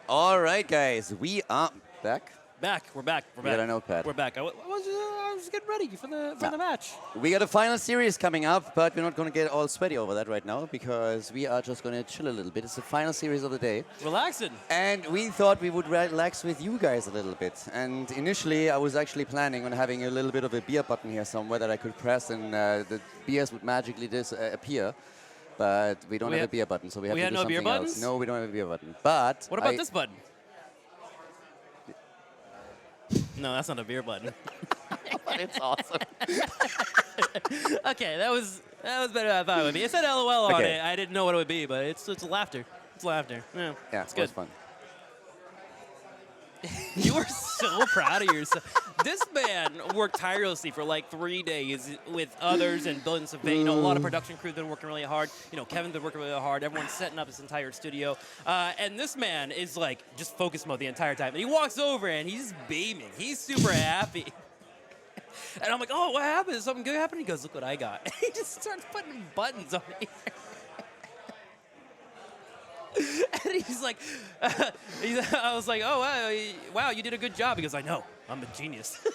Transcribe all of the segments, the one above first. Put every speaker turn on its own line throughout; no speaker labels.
All right, guys, we are back.
We're back.
We got a notepad.
We're back. I was getting ready for the match.
We got a final series coming up, but we're not going to get all sweaty over that right now because we are just going to chill a little bit. It's the final series of the day.
Relaxing.
And we thought we would relax with you guys a little bit. And initially, I was actually planning on having a little bit of a beer button here somewhere that I could press and the beers would magically appear. But we don't have a beer button, so we have to do something else.
Buttons?
No, we don't have a beer button. But
what about this button? No, that's not a beer button.
But it's awesome.
Okay, that was better than I thought it would be. It said LOL on it. I didn't know what it would be, but it's laughter. It's laughter. Yeah, it's good.
It was fun.
You were so proud of yourself. This man worked tirelessly for like 3 days with others and building some, a lot of production crew been working really hard. Kevin's been working really hard. Everyone's setting up his entire studio. And this man is like just focus mode the entire time. And he walks over and he's beaming. He's super happy. And I'm like, oh, what happened? Is something good happened? He goes, look what I got. And he just starts putting buttons on here. And he's like, I was like, oh, wow, you did a good job. He goes, I know, I'm a genius.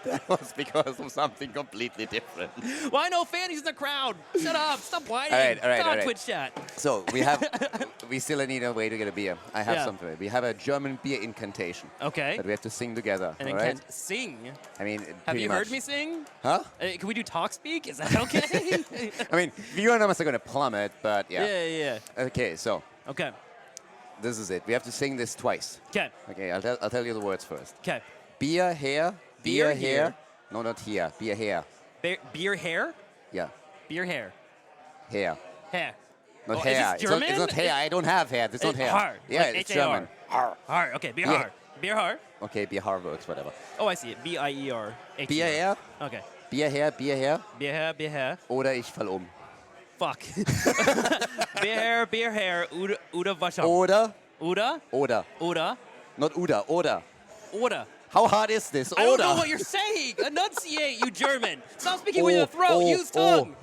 That was because of something completely different.
Well, I know Fanny's in the crowd. Shut up. Stop whining.
All right.
Twitch chat.
So we still need a way to get a beer. I have something. We have a German beer incantation.
Okay.
That we have to sing together.
And sing?
I mean,
have you heard me sing?
Huh?
Can we do talk speak? Is that okay?
I mean, you and I are going to plummet, but yeah.
Yeah.
Okay, so.
Okay.
This is it. We have to sing this twice.
Okay.
Okay, I'll tell you the words first.
Okay.
Beer here. Beer here. No, not here. Beer here.
Beer hair?
Yeah.
Beer hair.
Hair.
Hair.
Not
Is
hair.
this German?
It's not hair. I don't have hair. It's not hair.
Har.
Yeah,
Like
it's
H-A-R.
German. Har.
Har. Okay, beer
Yeah.
har. Beer har.
Okay, beer har works, whatever.
Oh, I see it. B-I-E-R.
Beer her.
Okay.
Beer her, Beer her.
Beer hair, beer hair.
Oder ich fall um.
Fuck. beer hair, Uda Vasham.
Oder.
Uda?
Oder.
Uda?
Not Uda, Oder.
Uda.
How hard is this?
I don't know
Oder.
what you're saying. Enunciate, you German. Stop speaking with your throat. Use tongue.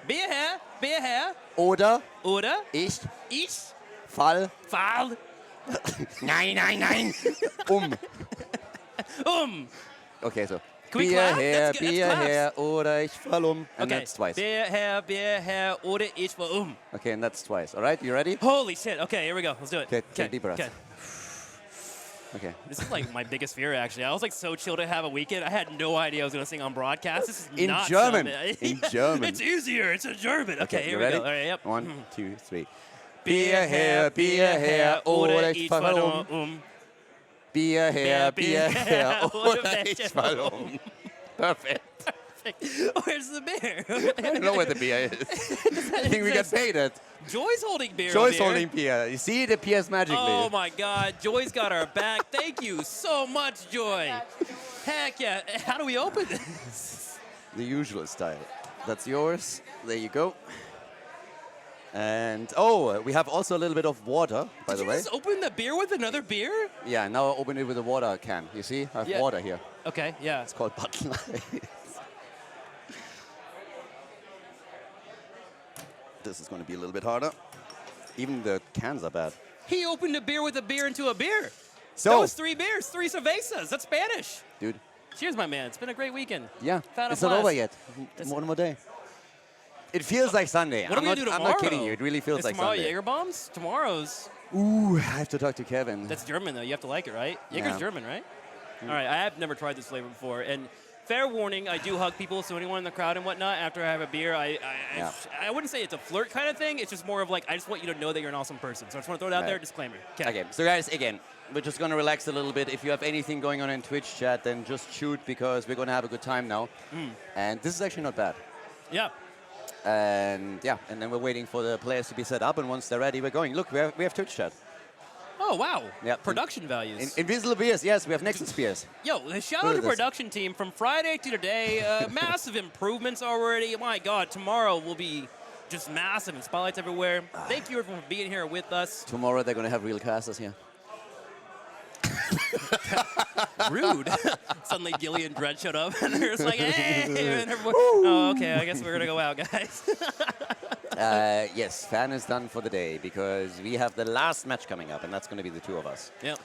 Beer hair.
Oder.
Uda?
Ich.
Fall.
Nein. Okay, so.
Can we
Beer
clap?
her,
Let's
Beer
clap.
her, oder ich fall um. And
Okay.
that's twice.
Beer hair, oder ich fall
Okay, and that's twice. All right, you ready?
Holy shit. Okay, here we go. Let's do it.
Okay, take a deep breath.
Okay.
Okay.
This is like my biggest fear, actually. I was like so chill to have a weekend. I had no idea I was going to sing on broadcast. This is
In
not
German.
something-
In German.
It's easier. It's in German. Okay,
you
here
ready?
we go. All right, yep.
1, 2, 3.
Beer her,
oder ich
ich
fall
fall
um. Beer her, oder ich fall um. Perfect.
Where's the beer?
I don't know where the beer is. I think we got paid it.
Joy's holding beer.
Joy's
over here.
holding beer. You see, it appears magically.
Oh my God, Joy's got our back. Thank you so much, Joy. Heck yeah. How do we open this?
The usual style. That's yours. There you go. And, we have also a little bit of water, by
Did
the
you
way.
just open the beer with another beer?
Yeah, now I open it with a water can. You see? I have water here.
Okay, yeah.
It's called Bud Light. This is going to be a little bit harder. Even the cans are bad.
He opened a beer with a beer into a beer.
So,
That was 3 beers, 3 cervezas. That's Spanish.
dude,
Cheers, my man. It's been a great weekend.
yeah,
Found a
it's not
blast.
over yet. One more day. It feels like Sunday.
What are we going to do tomorrow?
I'm not kidding you. It really feels
Is
like
tomorrow
Sunday.
Jaeger bombs? Tomorrow's.
Ooh, I have to talk to Kevin.
That's German, though. You have to like it, right? Jaeger's
Yeah.
German, right? All right, I have never tried this flavor before. And fair warning, I do hug people, so anyone in the crowd and whatnot, after I have a beer, I wouldn't say it's a flirt kind of thing. It's just more of like, I just want you to know that you're an awesome person. So I just want to throw it out there, disclaimer.
Okay, so guys, again, we're just going to relax a little bit. If you have anything going on in Twitch chat, then just shoot because we're going to have a good time now. And this is actually not bad.
Yeah.
And and then we're waiting for the players to be set up, and once they're ready, we're going. Look, we have Twitch chat.
Oh, wow.
Yep.
Production values.
Invisible beers, yes, we have Nexus beers.
Yo, shout
Look
out
at
to
this.
production team from Friday to today. Massive improvements already. My God, tomorrow will be just massive and spotlights everywhere. Thank you everyone for being here with us.
Tomorrow they're going to have real casters here.
Rude. Suddenly Gilly and Dredd showed up, and they're just like, hey, and everyone, oh, okay, I guess we're going to go out, guys.
Yes, fan is done for the day because we have the last match coming up, and that's going to be the two of us.
Yep.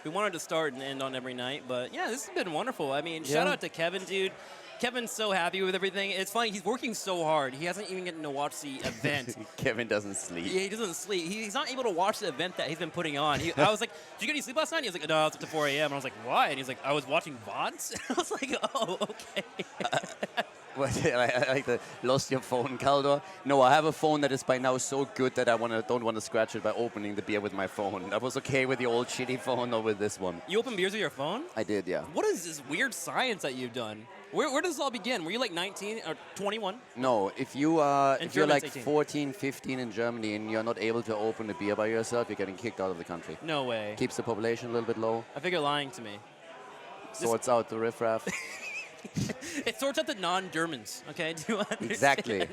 We wanted to start and end on every night, but yeah, this has been wonderful. I mean, shout out to Kevin, dude. Kevin's so happy with everything. It's funny, he's working so hard. He hasn't even gotten to watch the event.
Kevin doesn't sleep.
Yeah, he doesn't sleep. He's not able to watch the event that he's been putting on. I was like, did you get any sleep last night? He was like, no, I was up to 4 a.m. And I was like, why? And he's like, I was watching VODs. I was like, oh, okay.
I like the lost your phone, Khaldor. No, I have a phone that is by now so good that I don't want to scratch it by opening the beer with my phone. I was okay with the old shitty phone or with this one.
You open beers with your phone?
I did, yeah.
What is this weird science that you've done? Where does this all begin? Were you like 19 or 21?
No, if you're like
18.
14, 15 in Germany and you're not able to open a beer by yourself, you're getting kicked out of the country.
No way.
Keeps the population a little bit low.
I think you're lying to me.
Sorts out the riffraff.
It sorts out the non-Germans, okay? Do you understand?
Exactly.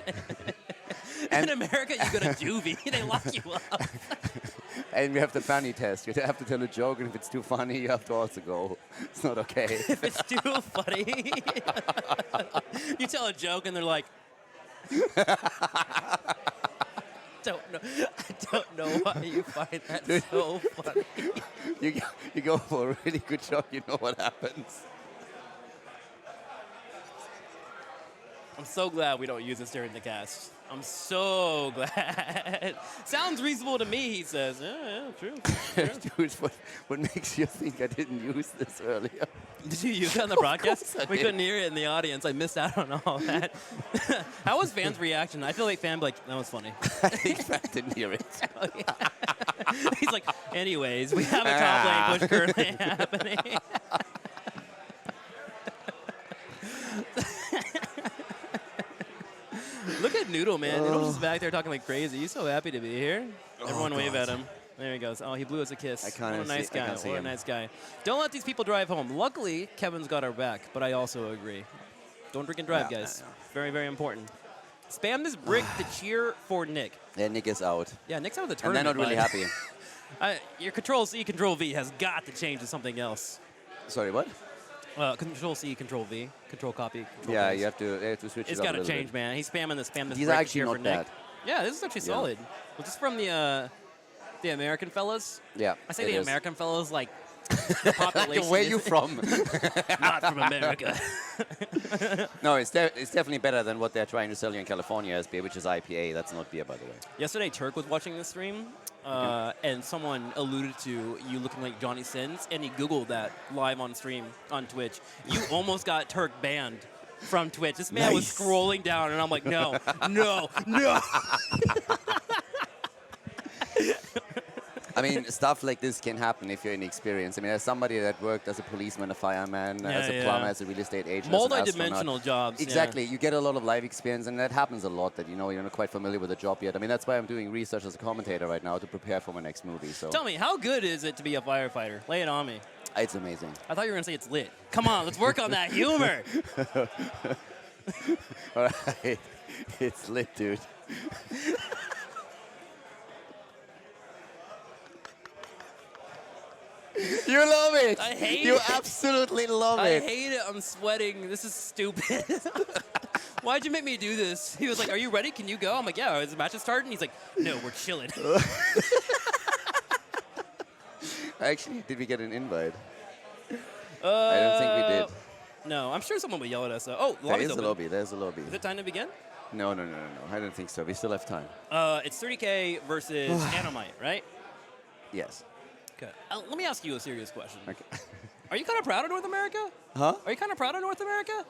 In America, you go to juvie. They lock you up.
And we have the funny test. You have to tell a joke, and if it's too funny, you have to also go. It's not okay.
If it's too funny, you tell a joke, and they're like, I don't know why you find that so funny.
You go for a really good joke, you know what happens.
I'm so glad we don't use this during the cast. I'm so glad. Sounds reasonable to me, he says. Yeah, true.
Dude, what makes you think I didn't use this earlier?
Did you use it on the broadcast?
I
We
did.
couldn't hear it in the audience. I missed out on all that. How was fans' reaction? I feel like fan like, that was funny.
I think Fan didn't hear it.
He's like, anyways, we have a top lane push currently happening. Look at Noodle, man. Noodle's just back there talking like crazy. He's so happy to be here. Everyone wave at him. There he goes. Oh, he blew us a kiss. What a nice guy. What a nice guy. Don't let these people drive home. Luckily, Kevin's got our back, but I also agree. Don't drink and drive, guys. Very, very important. Spam this brick to cheer for Nick.
Yeah, Nick is out.
Yeah, Nick's out of the
And they're
tournament.
not really happy.
Your Control-C, Control-V has got to change to something else.
Sorry, what?
Control-C, Control-V, Control-Copy, Control
Yeah,
paste.
you have to switch
It's
it up
got
a
to
little
change,
bit.
man. He's spamming this
These
brick
are
to cheer
actually
for
not
Nick.
bad.
Yeah, this is actually solid. Well, just from the American fellas.
Yeah.
I say
it
the
is.
American fellas like the population.
Where
is
you from?
not from America.
No, it's definitely better than what they're trying to sell you in California as beer, which is IPA. That's not beer, by the way.
Yesterday, Turk was watching the stream, and someone alluded to you looking like Johnny Sins, and he Googled that live on stream on Twitch. You almost got Turk banned from Twitch. This man was
Nice.
scrolling down, and I'm like, no, no, no.
I mean, stuff like this can happen if you're inexperienced. I mean, as somebody that worked as a policeman, a fireman, as a plumber, as a real estate agent, as an
Multi-dimensional
astronaut.
jobs.
Exactly. You get a lot of life experience, and that happens a lot that, you're not quite familiar with the job yet. I mean, that's why I'm doing research as a commentator right now to prepare for my next movie. So
Tell me, how good is it to be a firefighter? Lay it on me.
it's amazing.
I thought you were going to say it's lit. Come on, let's work on that humor.
All right. It's lit, dude. You love it.
I hate
you
it.
absolutely love
I
it.
hate it. I'm sweating. This is stupid. Why'd you make me do this? He was like, are you ready? Can you go? I'm like, yeah, is the match starting? He's like, no, we're chilling.
Actually, did we get an invite? I don't think we did.
No, I'm sure someone will yell at us. Oh,
There
lobby's
is a
open.
lobby. There's a lobby.
Is it time to begin?
No. I don't think so. We still have time.
It's 30K versus Ammonite, right?
Yes.
Okay. Let me ask you a serious question.
Okay.
Are you kind of proud of North America?
Huh?
Are you kind of proud of North America?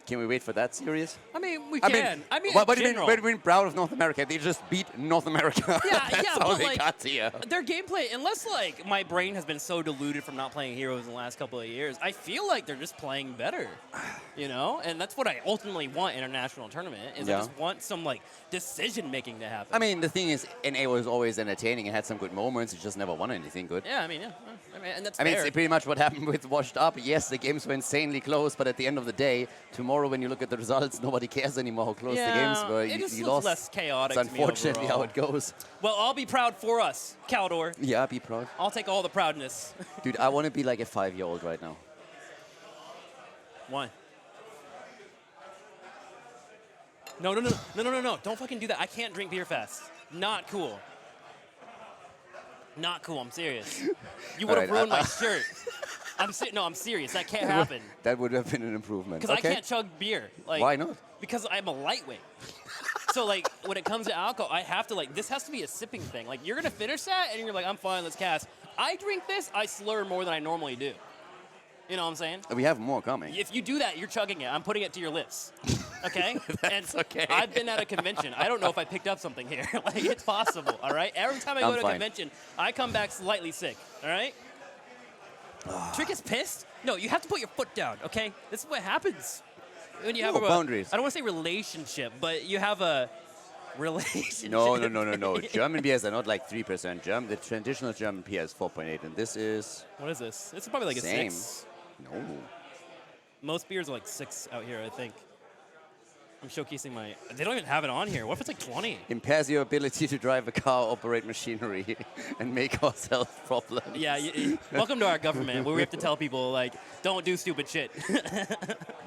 Can we wait for that series?
I mean, we can. I mean,
what
in
do you mean?
general.
What do you mean proud of North America? They just beat North America.
Yeah,
That's
yeah,
how
but
they
like,
got here.
their gameplay, unless like my brain has been so diluted from not playing Heroes in the last couple of years, I feel like they're just playing better, and that's what I ultimately want in a national tournament. Is I
Yeah.
just want some like decision making to happen.
I mean, the thing is, NA was always entertaining and had some good moments. It just never won anything good.
yeah, I mean, and that's
I mean,
fair.
it's pretty much what happened with Washed Up. Yes, the games were insanely close, but at the end of the day, tomorrow tomorrow when you look at the results, nobody cares anymore how close the games were.
It just
You
looks
lost.
less chaotic.
It's
to me
unfortunately how
overall.
it goes.
Well, I'll be proud for us, Khaldor.
Yeah, be proud.
I'll take all the proudness.
Dude, I want to be like a 5-year-old right now.
Why? No, no, no, no, no, no, no. Don't fucking do that. I can't drink beer fast. Not cool. Not cool. I'm serious. You would have
All right,
ruined my shirt. No, I'm serious. That can't happen.
That would have been an improvement.
Because
Okay.
I can't chug beer. Like,
Why not?
Because I'm a lightweight. So, like, when it comes to alcohol, I have to, like, this has to be a sipping thing. Like, you're going to finish that, and you're like, I'm fine, let's cast. I drink this, I slur more than I normally do. You know what I'm saying?
We have more coming.
If you do that, you're chugging it. I'm putting it to your lips. Okay?
That's okay.
I've been at a convention. I don't know if I picked up something here. Like, it's possible, all right? Every time I go
I'm
to a
fine.
convention, I come back slightly sick, all right? Trick is pissed? No, you have to put your foot down, okay? This is what happens when you have
No,
a
boundaries.
I don't want to say relationship, but you have a relationship.
No. German beers are not like 3% German. The traditional German beer is 4.8, and this is
What is this? This is probably like
same.
a 6.
No.
Most beers are like 6 out here, I think. I'm showcasing my... They don't even have it on here. What if it's like 20?
Impairs your ability to drive a car, operate machinery, and make ourselves problems.
Yeah, welcome to our government where we have to tell people, like, don't do stupid shit.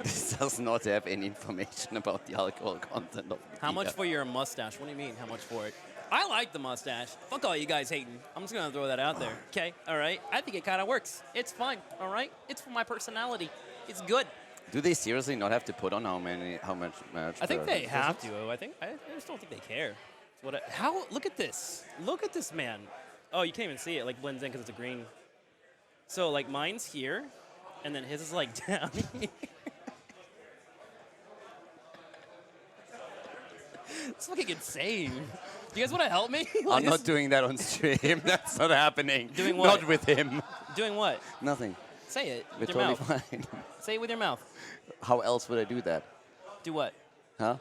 This does not have any information about the alcohol content of the
How much
beer.
for your mustache? What do you mean, how much for it? I like the mustache. Fuck all you guys hating. I'm just going to throw that out there. Okay, all right? I think it kind of works. It's fine, all right? It's for my personality. It's good.
Do they seriously not have to put on how much?
I think
per
they
visit?
have to. I just don't think they care. Look at this. Look at this, man. Oh, you can't even see it. Like, blends in because it's a green. So, like, mine's here, and then his is, like, down here. It's fucking insane. Do you guys want to help me? Like,
I'm not doing that on stream. That's not happening.
Doing what?
Not with him.
Doing what?
Nothing.
Say it
We're
with your
totally
mouth.
fine.
Say it with your mouth.
How else would I do that?
Do what?
Huh?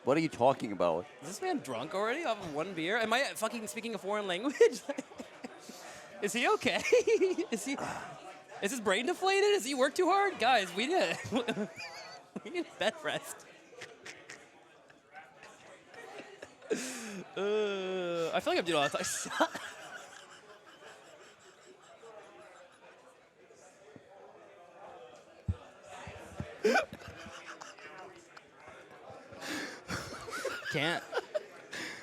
What are you talking about?
Is this man drunk already off of one beer? Am I fucking speaking a foreign language? Is he okay? Is his brain deflated? Does he work too hard? Guys, we need a bed rest. I feel like I'm doing all the time. Can't.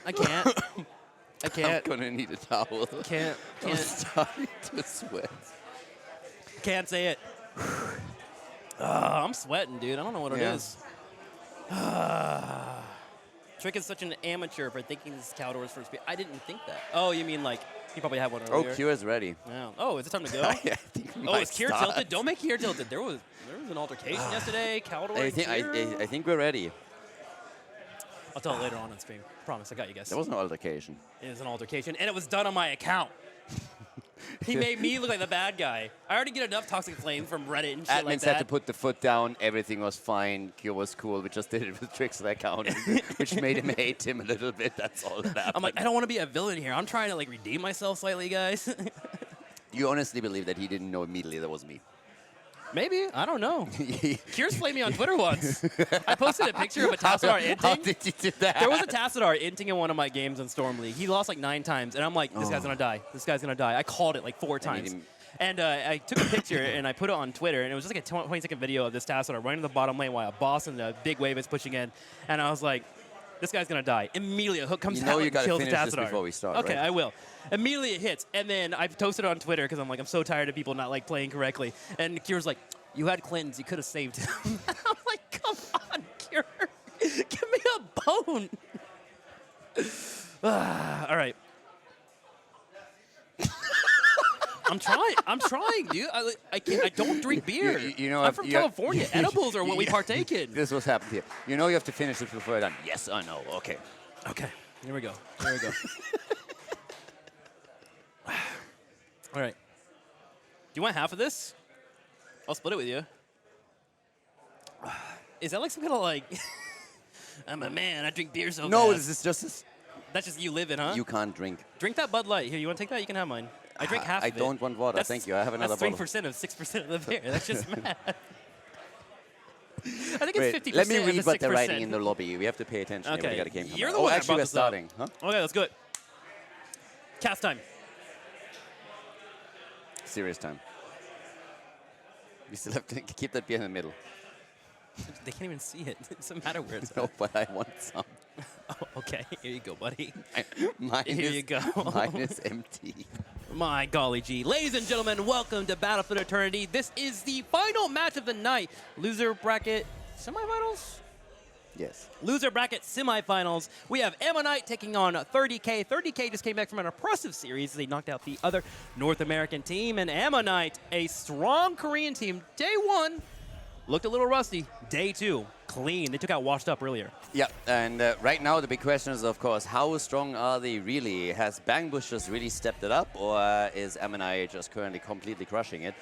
I can't. I can't.
I'm gonna need a towel.
Can't.
I'm starting to sweat.
Can't say it. I'm sweating, dude. I don't know what it
Yeah.
is. Trick is such an amateur for thinking this is Khaldor's first beer. I didn't think that. Oh, you mean like he probably had one
Oh,
earlier?
Kira's ready.
Yeah. Oh, is it time to go?
I think we
Oh,
might
is Kier
start.
tilted? Don't make Kier tilted. There was an altercation yesterday. Khaldor
I
and
think
Kier.
I think we're ready.
I'll tell it later on stream. Promise, I got you guys.
There was no altercation.
It was an altercation, and it was done on my account. He made me look like the bad guy. I already get enough toxic flames from Reddit and shit
Admins
like
had
that.
to put the foot down. Everything was fine. Kira was cool. We just did it with Trick's account, which made him hate him a little bit. That's all that happened.
I'm like, I don't want to be a villain here. I'm trying to like redeem myself slightly, guys.
You honestly believe that he didn't know immediately that was me?
Maybe. I don't know. Kier's flamed me on Twitter once. I posted a picture of a Tassadar
How
inting.
did you do that?
There was a Tassadar inting in one of my games in Storm League. He lost like 9 times, and I'm like, this guy's going to die. This guy's going to die. I called it like 4 times.
him-
And I took a picture, and I put it on Twitter, and it was just like a 20-second video of this Tassadar running to the bottom lane while a boss and a big wave is pushing in. And I was like, this guy's going to die. Immediately, a hook comes
You know
out
you
and
gotta
kills the
finish this
Tassadar.
before we start,
Okay,
right?
I will. Immediately it hits, and then I posted it on Twitter because I'm like, I'm so tired of people not like playing correctly. And Kier's like, you had cleanse, you could have saved him. I'm like, come on, Kier, give me a bone. All right. I'm trying, dude. I can't. I don't drink beer.
You know,
I'm from California. Edibles are what we
Yeah.
partake in.
This was happened here. You know you have to finish it before you're done. Yes, I know. Okay.
Okay, here we go. Here we go. All right. Do you want half of this? I'll split it with you. Is that like some kind of like, I'm a man, I drink beer so
No,
fast.
this is just this.
That's just you living, huh?
You can't drink.
Drink that Bud Light. Here, you want to take that? You can have mine. I drink half
I
of it.
don't want water. Thank you. I have another
That's
bottle.
3% of 6% of the beer. That's just mad. think it's 50%.
Let me
and
read
the
what they're
6%.
writing in the lobby. We have to pay attention.
Okay.
We got a game coming
You're
up.
the one that
actually,
brought
we're
this up.
starting. Huh?
Okay, let's go. Cast time.
Serious time. We still have to keep that beer in the middle.
They can't even see it. It doesn't matter where it's
No,
at.
but I want some.
Oh, okay, here you go, buddy.
Mine
Here
is,
you go.
Mine is empty.
My golly gee. Ladies and gentlemen, welcome to Battlefield Eternity. This is the final match of the night. Loser bracket semifinals?
Yes.
Loser bracket semifinals. We have Ammonite taking on 30K. 30K just came back from an impressive series. They knocked out the other North American team. And Ammonite, a strong Korean team, day one, looked a little rusty. Day two, clean. They took out Washed Up earlier.
Yeah, and right now the big question is, of course, how strong are they really? Has Bangbush just really stepped it up, or is Ammonite just currently completely crushing it?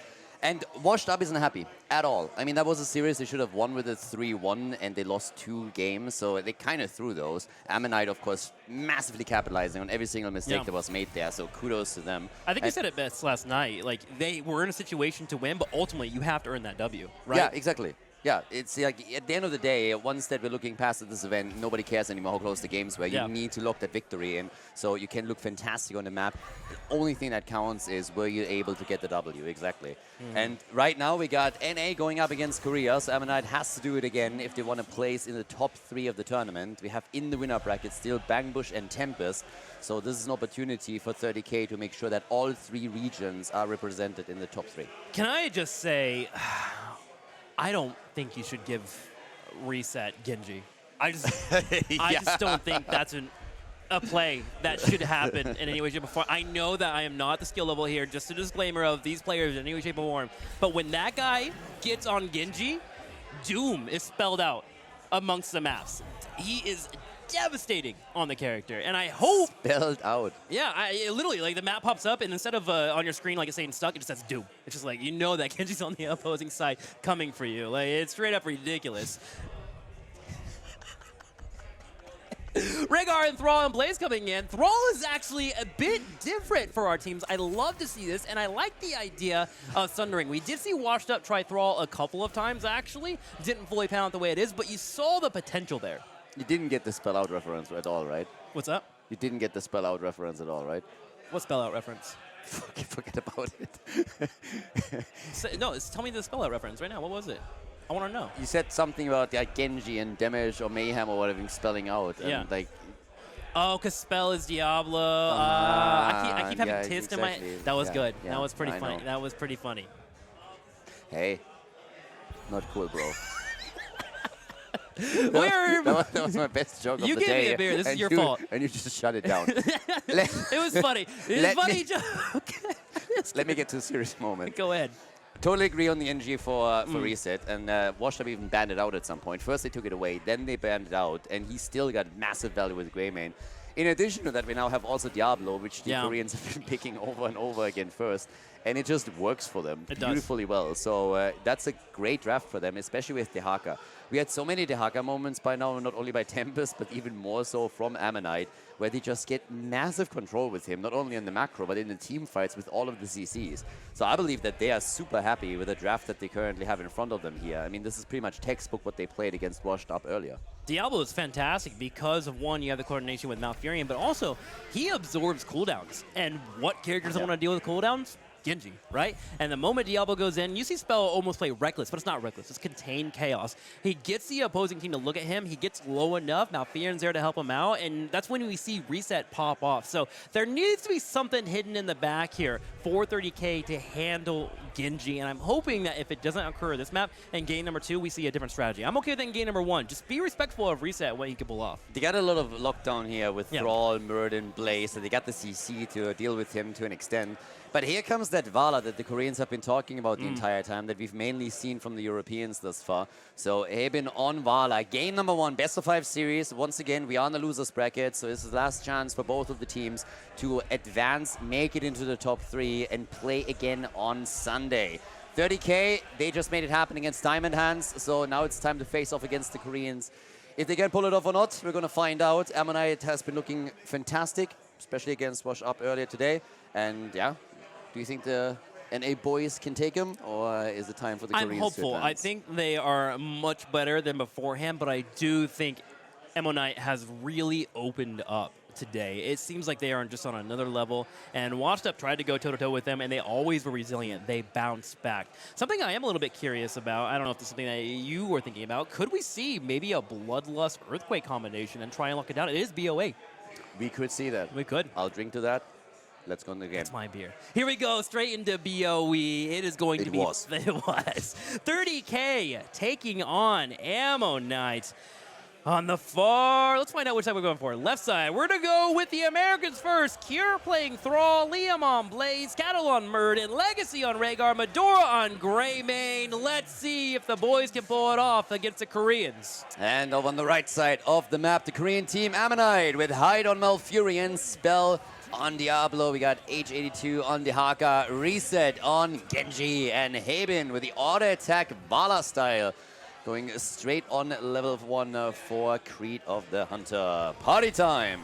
And Washed Up isn't happy at all. I mean, that was a series they should have won with it 3-1, and they lost 2 games, so they kind of threw those. Ammonite, of course, massively capitalizing on every single mistake that was made there, so kudos to them.
I think you said it best last night. Like, they were in a situation to win, but ultimately you have to earn that W, right?
Yeah, exactly. Yeah, it's like at the end of the day, once that we're looking past at this event, nobody cares anymore how close the games were. You need to lock that victory in, so you can look fantastic on the map. The only thing that counts is were you able to get the W, exactly. And right now we got NA going up against Korea, so Ammonite has to do it again if they want to place in the top 3 of the tournament. We have in the winner bracket still Bangbush and Tempest, so this is an opportunity for 30K to make sure that all 3 regions are represented in the top 3.
Can I just say, I don't think you should give Reset Genji. I just don't think that's a play that should happen in any way, shape, or form. I know that I am not at the skill level here, just a disclaimer of these players in any way, shape, or form. But when that guy gets on Genji, doom is spelled out amongst the maps. He is devastating on the character, and I hope
Spelled out.
Yeah, literally, like the map pops up, and instead of on your screen, like it's saying stuck, it just says doom. It's just like, you know that Genji's on the opposing side coming for you. Like, it's straight up ridiculous. Rhaegar and Thrall and Blaze coming in. Thrall is actually a bit different for our teams. I love to see this, and I like the idea of Sundering. We did see Washed Up try Thrall a couple of times, actually. Didn't fully pan out the way it is, but you saw the potential there.
You didn't get the spell out reference at all, right?
What's up?
You didn't get the spell out reference at all, right?
What spell out reference?
Forget about it.
Tell me the spell out reference right now. What was it? I want to know.
You said something about like Genji and damage or mayhem or whatever spelling out. And
Yeah.
like,
oh, because spell is Diablo. I keep having Tist in my. That was good.
Yeah,
that was pretty
I
funny.
know.
That was pretty funny.
hey, not cool, bro.
Where?
that was my best joke of
You
the
gave
day.
me a beer. This is
and
your
you-
fault.
And you just shut it down.
It was funny. It was
let
a funny
me-
joke.
Let me get to a serious moment.
Go ahead.
Totally agree on the NG for Reset, and Washed Up even banned it out at some point. First they took it away, then they banned it out, and he still got massive value with Greymane. In addition to that, we now have also Diablo, which the Koreans have been picking over and over again first, and it just works for them beautifully well. So that's a great draft for them, especially with Dehaka. We had so many Dehaka moments by now, not only by Tempest, but even more so from Ammonite, where they just get massive control with him, not only in the macro, but in the team fights with all of the CCs. So I believe that they are super happy with the draft that they currently have in front of them here. I mean, this is pretty much textbook what they played against Washed Up earlier.
Diablo is fantastic because of, one, you have the coordination with Malfurion, but also he absorbs cooldowns. And what characters don't want to deal with cooldowns? Genji, right? And the moment Diablo goes in, you see Spell almost play Reckless, but it's not Reckless. It's Contained Chaos. He gets the opposing team to look at him. He gets low enough. Malfurion's there to help him out, and that's when we see Reset pop off. So there needs to be something hidden in the back here for 30K to handle Genji, and I'm hoping that if it doesn't occur this map, in game number 2, we see a different strategy. I'm okay with that in game number 1. Just be respectful of Reset, what he can pull off.
They got a lot of lockdown here with Thrall, Murden, Blaze, so they got the CC to deal with him to an extent. But here comes that Vala that the Koreans have been talking about the entire time, that we've mainly seen from the Europeans thus far. So Haben on Vala. Game number 1, best of 5 series. Once again, we are in the losers bracket, so this is the last chance for both of the teams to advance, make it into the top 3, and play again on Sunday. 30K, they just made it happen against Diamond Hands, so now it's time to face off against the Koreans. If they can pull it off or not, we're going to find out. Ammonite has been looking fantastic, especially against Wash Up earlier today. And yeah, do you think the NA boys can take him, or is it time for the Koreans
I'm hopeful.
to
I
advance?
think they are much better than beforehand, but I do think Ammonite has really opened up today. It seems like they are just on another level, and Washed Up tried to go toe-to-toe with them, and they always were resilient. They bounced back. Something I am a little bit curious about, I don't know if this is something that you were thinking about, could we see maybe a Bloodlust Earthquake combination and try and lock it down? It is BOA.
We could see that.
We could.
I'll drink to that. Let's go in the game.
That's my beer. Here we go, straight into BOE. It is going to be...
was.
It was. 30K taking on Ammonite. On the far, let's find out which side we're going for. Left side, we're to go with the Americans first. Cure playing Thrall, Liam on Blaze, Cattle on Murden, Legacy on Rhaegar, Medora on Greymane. Let's see if the boys can pull it off against the Koreans.
And over on the right side of the map, the Korean team Ammonite with Hide on Malfurion, Spell on Diablo. We got H82 on the Haka, Reset on Genji, and Haben with the auto attack Vala style. Going straight on level 1 for Creed of the Hunter. Party time!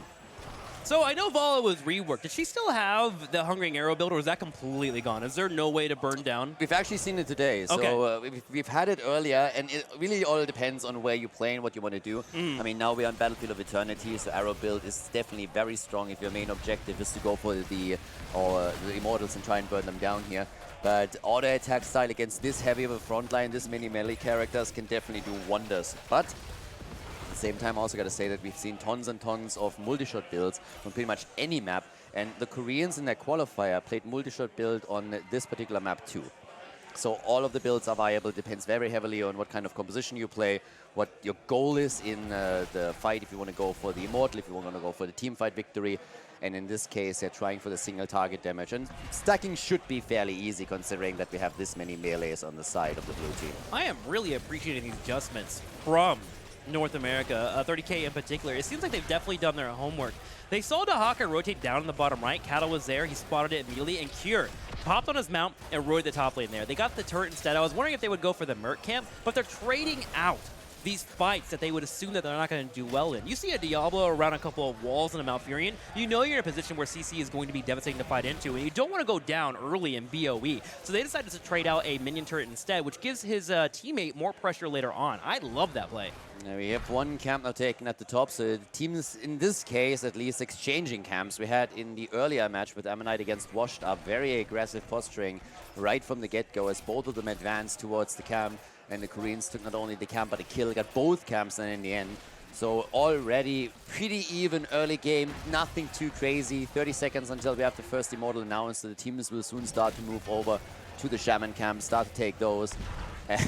So I know Vala was reworked. Did she still have the Hungering Arrow build, or is that completely gone? Is there no way to burn down?
We've actually seen it today. So
Okay.
we've had it earlier, and it really all depends on where you play and what you want to do. I mean, now we're on Battlefield of Eternity, so Arrow build is definitely very strong if your main objective is to go for the Immortals and try and burn them down here. But auto attack style against this heavy of a front line, this many melee characters can definitely do wonders. But at the same time, I also got to say that we've seen tons and tons of multi-shot builds on pretty much any map. And the Koreans in their qualifier played multi-shot build on this particular map too. So all of the builds are viable. It depends very heavily on what kind of composition you play, what your goal is in the fight, if you want to go for the Immortal, if you want to go for the team fight victory. And in this case, they're trying for the single target damage. And stacking should be fairly easy considering that we have this many melees on the side of the blue team.
I am really appreciating these adjustments from North America, 30K in particular. It seems like they've definitely done their homework. They saw Dahaka rotate down in the bottom right. Cattle was there. He spotted it immediately. And Cure popped on his mount and roided the top lane there. They got the turret instead. I was wondering if they would go for the Merc camp, but they're trading out these fights that they would assume that they're not going to do well in. You see a Diablo around a couple of walls and a Malfurion, you know you're in a position where CC is going to be devastating to fight into, and you don't want to go down early in BOE. So they decided to trade out a minion turret instead, which gives his teammate more pressure later on. I love that play.
Now we have one camp now taken at the top, so the teams, in this case at least, exchanging camps. We had in the earlier match with Ammonite against Washed Up, very aggressive posturing right from the get-go as both of them advanced towards the camp. And the Koreans took not only the camp, but a kill, got both camps then in the end. So already pretty even early game, nothing too crazy. 30 seconds until we have the first Immortal announced, so the teams will soon start to move over to the Shaman camp, start to take those. And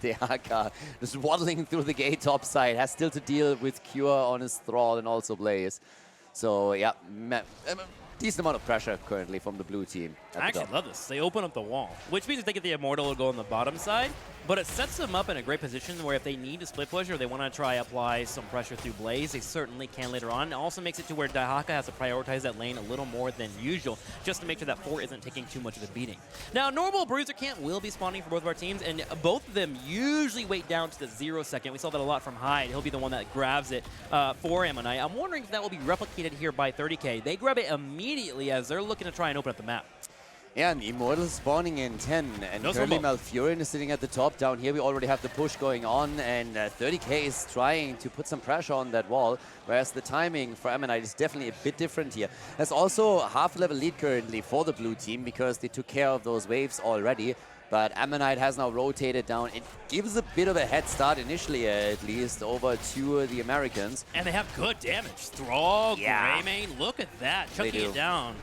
the Haka just waddling through the gate top side, has still to deal with Cure on his Thrall and also Blaze. So yeah, decent amount of pressure currently from the blue team.
I actually love this. They open up the wall, which means if they get the Immortal, it'll go on the bottom side. But it sets them up in a great position where if they need to split push or they want to try apply some pressure through Blaze, they certainly can later on. It also makes it to where Dahaka has to prioritize that lane a little more than usual, just to make sure that 4 isn't taking too much of a beating. Now, normal Bruiser camp will be spawning for both of our teams, and both of them usually wait down to the 0 second. We saw that a lot from Hyde. He'll be the one that grabs it for Ammonite. I'm wondering if that will be replicated here by 30K. They grab it immediately as they're looking to try and open up the map.
Yeah, and Immortal spawning in 10, and currently Malfurion is sitting at the top. Down here we already have the push going on, and 30K is trying to put some pressure on that wall, whereas the timing for Ammonite is definitely a bit different here. There's also a half-level lead currently for the blue team because they took care of those waves already, but Ammonite has now rotated down. It gives a bit of a head start initially, at least, over to the Americans.
And they have good damage. Thrall, Greymane, look at that, chunking it down.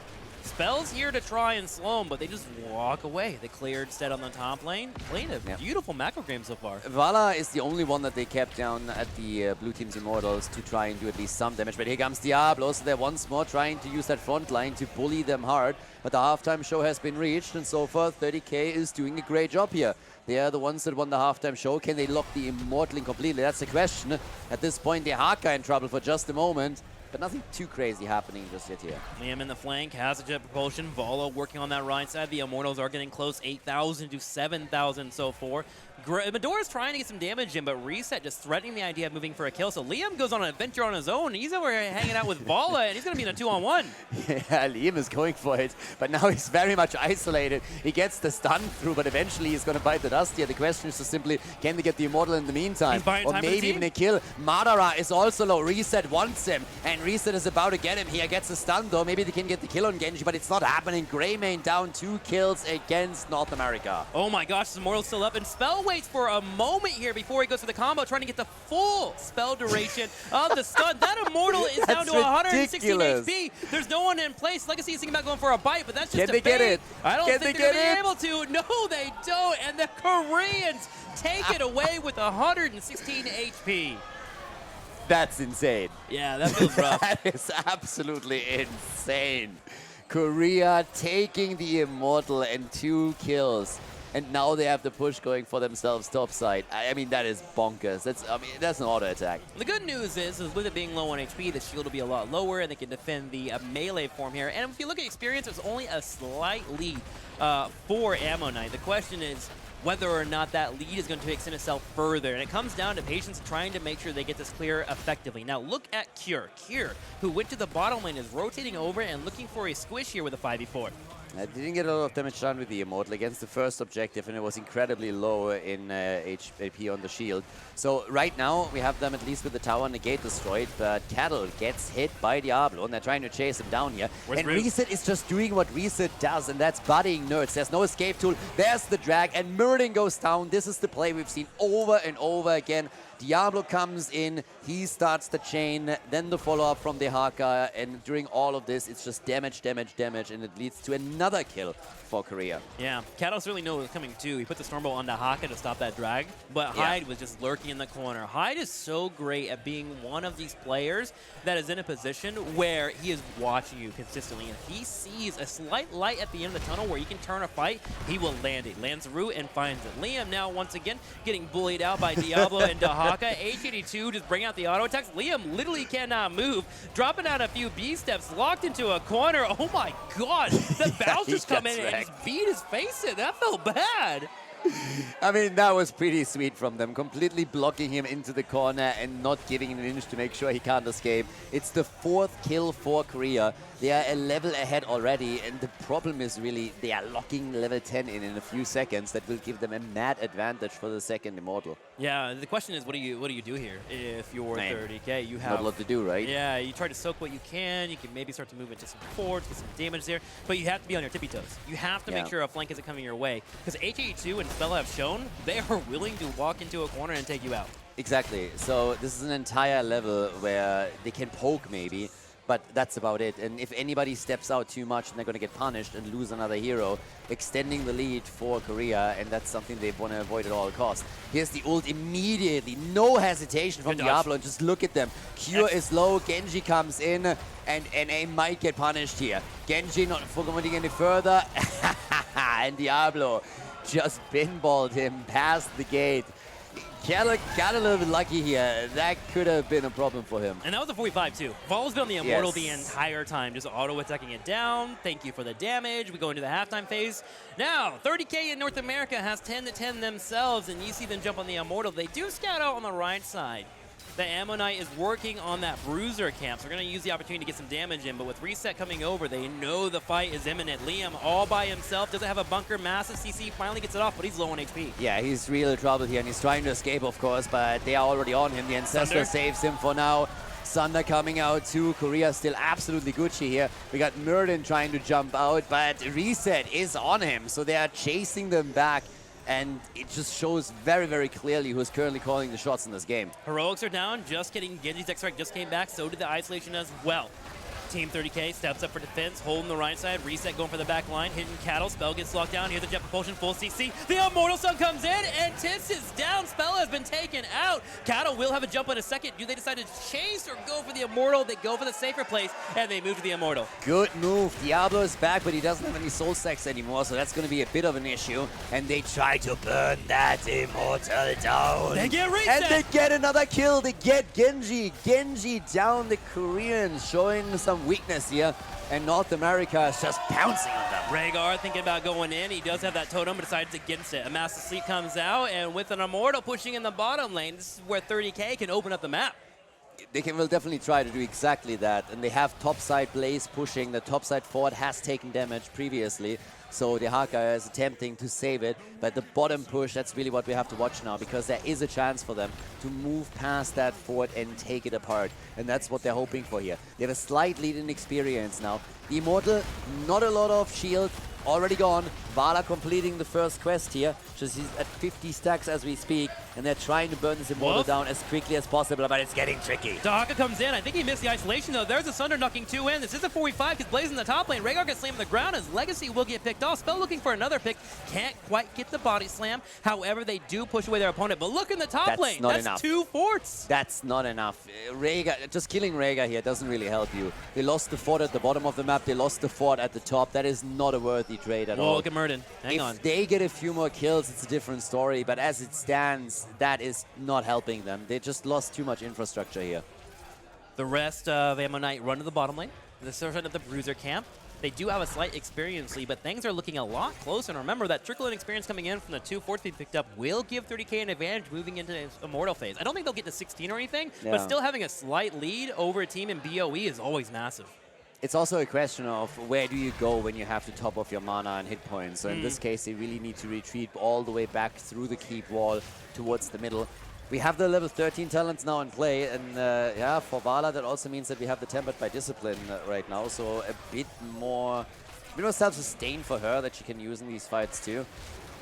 Spells here to try and slow them, but they just walk away. They cleared instead on the top lane. Playing a beautiful macro game so far.
Vala is the only one that they kept down at the blue team's Immortals to try and do at least some damage. But here comes Diablo, so they're once more trying to use that front line to bully them hard. But the halftime show has been reached, and so far 30K is doing a great job here. They are the ones that won the halftime show. Can they lock the Immortal in completely? That's the question. At this point, the Haka in trouble for just a moment. But nothing too crazy happening just yet here.
Liam in the flank, has a jet propulsion. Volo working on that right side. The Immortals are getting close, 8,000 to 7,000 so far. Medora's trying to get some damage in, but Reset just threatening the idea of moving for a kill. So Liam goes on an adventure on his own. He's over here hanging out with Vala, and he's going to be in a 2-on-1.
Yeah, Liam is going for it, but now he's very much isolated. He gets the stun through, but eventually he's going to bite the dust here. The question is just simply, can they get the Immortal in the meantime? Or maybe even a kill. Madara is also low. Reset wants him, and Reset is about to get him here. Gets a stun though. Maybe they can get the kill on Genji, but it's not happening. Greymane down 2 kills against North America.
Oh my gosh, the Immortal's still up, and Spell waits for a moment here before he goes for the combo, trying to get the full spell duration of the stun. That Immortal is down to 116 HP. There's no one in place. Legacy is thinking about going for a bite, but that's just
Can they get it?
I don't think they're going to be able to. No, they don't. And the Koreans take it away with 116 HP.
That's insane.
Yeah, that feels rough.
That is absolutely insane. Korea taking the Immortal and 2 kills. And now they have the push going for themselves topside. I mean, that is bonkers. That's an auto attack.
The good news is with it being low on HP, the shield will be a lot lower, and they can defend the melee form here. And if you look at experience, there's only a slight lead for Ammonite. The question is whether or not that lead is going to extend itself further. And it comes down to Patience trying to make sure they get this clear effectively. Now look at Cure. Cure, who went to the bottom lane, is rotating over and looking for a squish here with a 5v4.
I didn't get a lot of damage done with the Immortal against the first objective, and it was incredibly low in HP on the shield. So right now, we have them at least with the tower and the gate destroyed, but Cattle gets hit by Diablo, and they're trying to chase him down here. And Reset is just doing what Reset does, and that's buddying nerds. There's no escape tool. There's the drag, and Murden goes down. This is the play we've seen over and over again. Diablo comes in, he starts the chain, then the follow-up from the Haka, and during all of this, it's just damage, damage, damage, and it leads to another kill for Korea.
Yeah, Kato certainly knew it was coming too. He put the Stormbolt on the Haka to stop that drag, but Hyde was just lurking in the corner. Hyde is so great at being one of these players that is in a position where he is watching you consistently, and if he sees a slight light at the end of the tunnel where he can turn a fight, he will land it. Lands the root and finds it. Liam now, once again, getting bullied out by Diablo and Dahaka. H82 just bring out the auto attacks. Liam literally cannot move, dropping out a few B steps, locked into a corner. Oh my god, the bouncers come in and just beat his face in. That felt bad.
I mean, that was pretty sweet from them, completely blocking him into the corner and not giving him an inch to make sure he can't escape. It's the 4th kill for Korea. They are a level ahead already, and the problem is really they are locking level 10 in a few seconds. That will give them a mad advantage for the second Immortal.
Yeah, the question is, what do you do here? If you're 30k, you have
not a lot to do, right?
Yeah, you try to soak what you can. You can maybe start to move into some forts, get some damage there, but you have to be on your tippy toes. You have to make sure a flank isn't coming your way, because H82 and Spell have shown they are willing to walk into a corner and take you out.
Exactly. So this is an entire level where they can poke maybe, but that's about it. And if anybody steps out too much, then they're going to get punished and lose another hero, extending the lead for Korea, and that's something they want to avoid at all costs. Here's the ult immediately, no hesitation from Diablo, and just look at them. Cure is low, Genji comes in, and NA might get punished here. Genji not going any further, and Diablo just pinballed him past the gate. Got a little bit lucky here. That could have been a problem for him.
And that was a 45 too. Vol's been on the Immortal the entire time, just auto-attacking it down. Thank you for the damage. We go into the halftime phase. Now, 30k in North America has 10-10 themselves, and you see them jump on the Immortal. They do scout out on the right side. The Ammonite is working on that Bruiser camp, so we're going to use the opportunity to get some damage in, but with Reset coming over, they know the fight is imminent. Liam all by himself, doesn't have a bunker, massive CC, finally gets it off, but he's low on HP.
Yeah, he's real trouble here, and he's trying to escape, of course, but they are already on him. The Ancestor saves him for now. Sunder coming out too. Korea still absolutely Gucci here. We got Murden trying to jump out, but Reset is on him, so they are chasing them back. And it just shows very, very clearly who's currently calling the shots in this game.
Heroics are down, just kidding. Genji's extract just came back, so did the isolation as well. Team 30k steps up for defense, holding the right side. Reset going for the back line, hitting Cattle. Spell gets locked down. Here's the Jet Propulsion, full CC. The Immortal Sun comes in, and Tips is down. Spell has been taken out. Cattle will have a jump in a second. Do they decide to chase or go for the Immortal? They go for the safer place, and they move to the Immortal.
Good move. Diablo is back, but he doesn't have any soul stacks anymore, so that's going to be a bit of an issue. And they try to burn that Immortal down.
They get Reset!
And they get another kill. They get Genji. Genji down. The Koreans showing some weakness here, and North America is just pouncing on them.
Rhaegar thinking about going in. He does have that totem, but decides against it. A Master Sleep comes out, and with an Immortal pushing in the bottom lane, this is where 30K can open up the map.
Will definitely try to do exactly that, and they have topside Blaze pushing. The topside fort has taken damage previously, so the Haka is attempting to save it, but the bottom push, that's really what we have to watch now, because there is a chance for them to move past that fort and take it apart, and that's what they're hoping for here. They have a slight lead in experience now. The Immortal, not a lot of shield, already gone. Vala completing the first quest here. She's at 50 stacks as we speak, and they're trying to burn this Immortal down as quickly as possible, but it's getting tricky.
Dahaka comes in. I think he missed the isolation, though. There's a Sunder knocking 2 in. This is a 4v5 because Blaze in the top lane. Rhaegar gets slammed on the ground. His Legacy will get picked off. Spell looking for another pick. Can't quite get the body slam. However, they do push away their opponent. But look in the top lane. That's enough. 2 forts.
That's not enough. Rhaegar, just killing Rhaegar here doesn't really help you. They lost the fort at the bottom of the map. They lost the fort at the top. That is not a worthy trade at all.
Look at Murden. Hang on.
If they get a few more kills, it's a different story. But as it stands, that is not helping them. They just lost too much infrastructure here.
The rest of Ammonite run to the bottom lane. The sergeant of the Bruiser camp. They do have a slight experience lead, but things are looking a lot closer. And remember, that trickle in experience coming in from the 2 forts they picked up will give 30K an advantage moving into the Immortal phase. I don't think they'll get to 16 or anything, but still having a slight lead over a team in BOE is always massive.
It's also a question of where do you go when you have to top off your mana and hit points. So in this case, they really need to retreat all the way back through the keep wall towards the middle. We have the level 13 talents now in play, and yeah, for Vala, that also means that we have the Tempered by Discipline right now, so a bit more self-sustained for her that she can use in these fights too.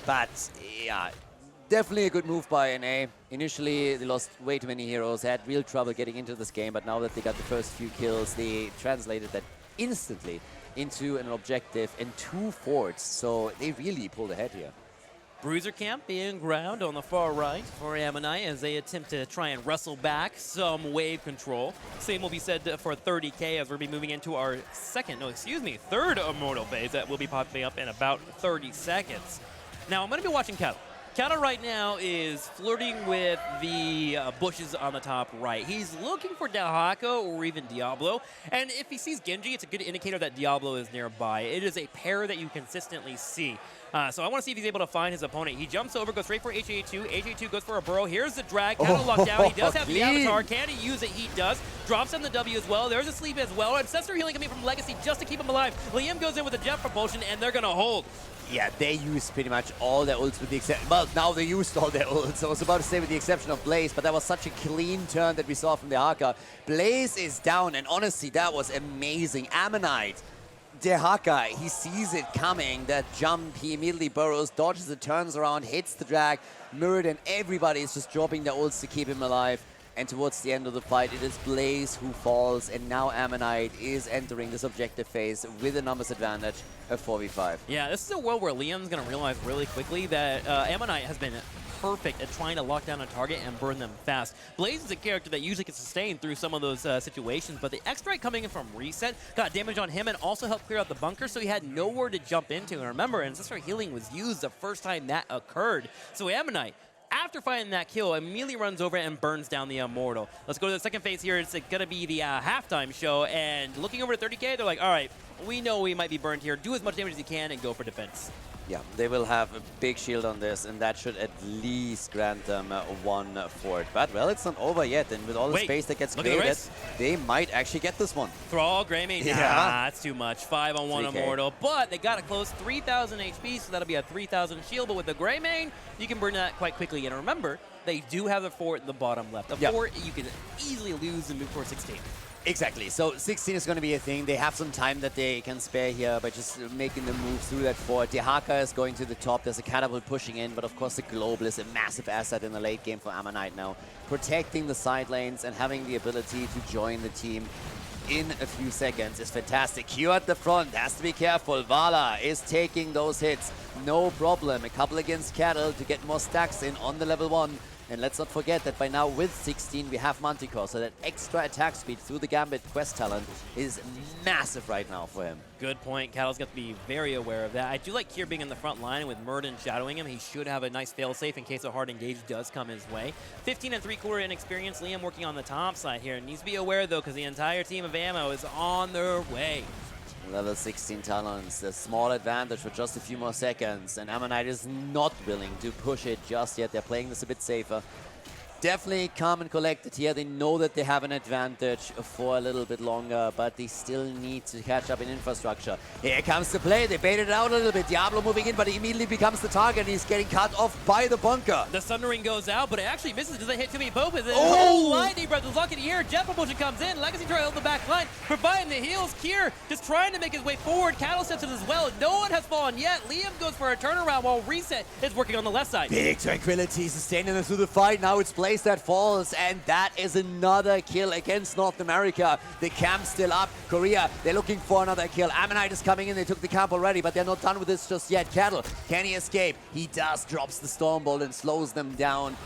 But yeah, definitely a good move by NA. Initially, they lost way too many heroes, had real trouble getting into this game, but now that they got the first few kills, they translated that instantly into an objective and 2 forts, so they really pulled ahead here.
Bruiser camp being ground on the far right for Ammonite as they attempt to try and wrestle back some wave control. Same will be said for 30K as we'll be moving into our third Immortal phase that will be popping up in about 30 seconds. Now, I'm going to be watching Khaldor. Khaldor right now is flirting with the bushes on the top right. He's looking for Dahaka or even Diablo, and if he sees Genji, it's a good indicator that Diablo is nearby. It is a pair that you consistently see. So I want to see if he's able to find his opponent. He jumps over, goes straight for HA2. HA2 goes for a burrow. Here's the drag, kind of locked down. He does have the avatar. Can he use it? He does. Drops on the W as well. There's a sleep as well. Ancestor healing coming from Legacy just to keep him alive. Liam goes in with a jet propulsion, and they're going to hold.
Yeah, they used pretty much all their ults with the exception. Well, now they used all their ults. I was about to say with the exception of Blaze, but that was such a clean turn that we saw from the Haka. Blaze is down, and honestly, that was amazing. Ammonite, the Haka, he sees it coming. That jump, he immediately burrows, dodges it, turns around, hits the drag. Mirrored, and everybody is just dropping their ults to keep him alive. And towards the end of the fight, it is Blaze who falls, and now Ammonite is entering this objective phase with a numbers advantage, a 4v5.
Yeah, this is a world where Liam's going to realize really quickly that Ammonite has been perfect at trying to lock down a target and burn them fast. Blaze is a character that usually can sustain through some of those situations, but the X-Strike coming in from Reset got damage on him and also helped clear out the bunker, so he had nowhere to jump into. And remember, Ancestor Healing was used the first time that occurred. So Ammonite, after finding that kill, immediately runs over and burns down the Immortal. Let's go to the second phase here. It's going to be the halftime show, and looking over at 30K, they're like, all right, we know we might be burned here. Do as much damage as you can and go for defense.
Yeah, they will have a big shield on this, and that should at least grant them 1 fort. But, well, it's not over yet, and with all the space that gets created, they might actually get this one.
Thrall, Greymane,
yeah,
that's too much. 5-on-1
3K.
Immortal, but they got it close, 3,000 HP, so that'll be a 3,000 shield, but with the Greymane, you can burn that quite quickly. And remember, they do have the fort in the bottom left. A fort you can easily lose and move for 16.
Exactly. So 16 is going to be a thing. They have some time that they can spare here by just making the move through that fort. The Haka is going to the top. There's a catapult pushing in, but of course the Global is a massive asset in the late game for Ammonite now. Protecting the side lanes and having the ability to join the team in a few seconds is fantastic. Q at the front, has to be careful. Vala is taking those hits, no problem. A couple against Cattle to get more stacks in on the level 1.
And let's not forget that by now with 16 we have Manticore, so that extra attack speed through the Gambit quest talent is massive right now for him.
Good point. Cattle's got to be very aware of that. I do like Kier being in the front line, and with Murden shadowing him, he should have a nice failsafe in case a hard engage does come his way. 15 and 3/4 inexperience. Liam working on the top side here. Needs to be aware, though, because the entire team of Ammo is on their way.
Level 16 talents, a small advantage for just a few more seconds, and Ammonite is not willing to push it just yet. They're playing this a bit safer. Definitely calm and collected here. They know that they have an advantage for a little bit longer, but they still need to catch up in infrastructure. Here comes the play. They baited it out a little bit. Diablo moving in, but he immediately becomes the target, and he's getting cut off by the bunker.
The Sundering goes out, but it actually misses because they hit too many Popes.
Oh!
Lightning Breath is lucky here. Jet Propulsion comes in. Legacy trying to hold the back line, providing the heals. Kier just trying to make his way forward. Cattle steps in as well. No one has fallen yet. Liam goes for a turnaround while Reset is working on the left side.
Big tranquility sustaining them through the fight. Now it's Blaze that falls, and that is another kill against North America. The camp's still up. Korea, they're looking for another kill. Ammonite is coming in. They took the camp already, but they're not done with this just yet. Cattle, can he escape? He does. Drops the Stormbolt and slows them down.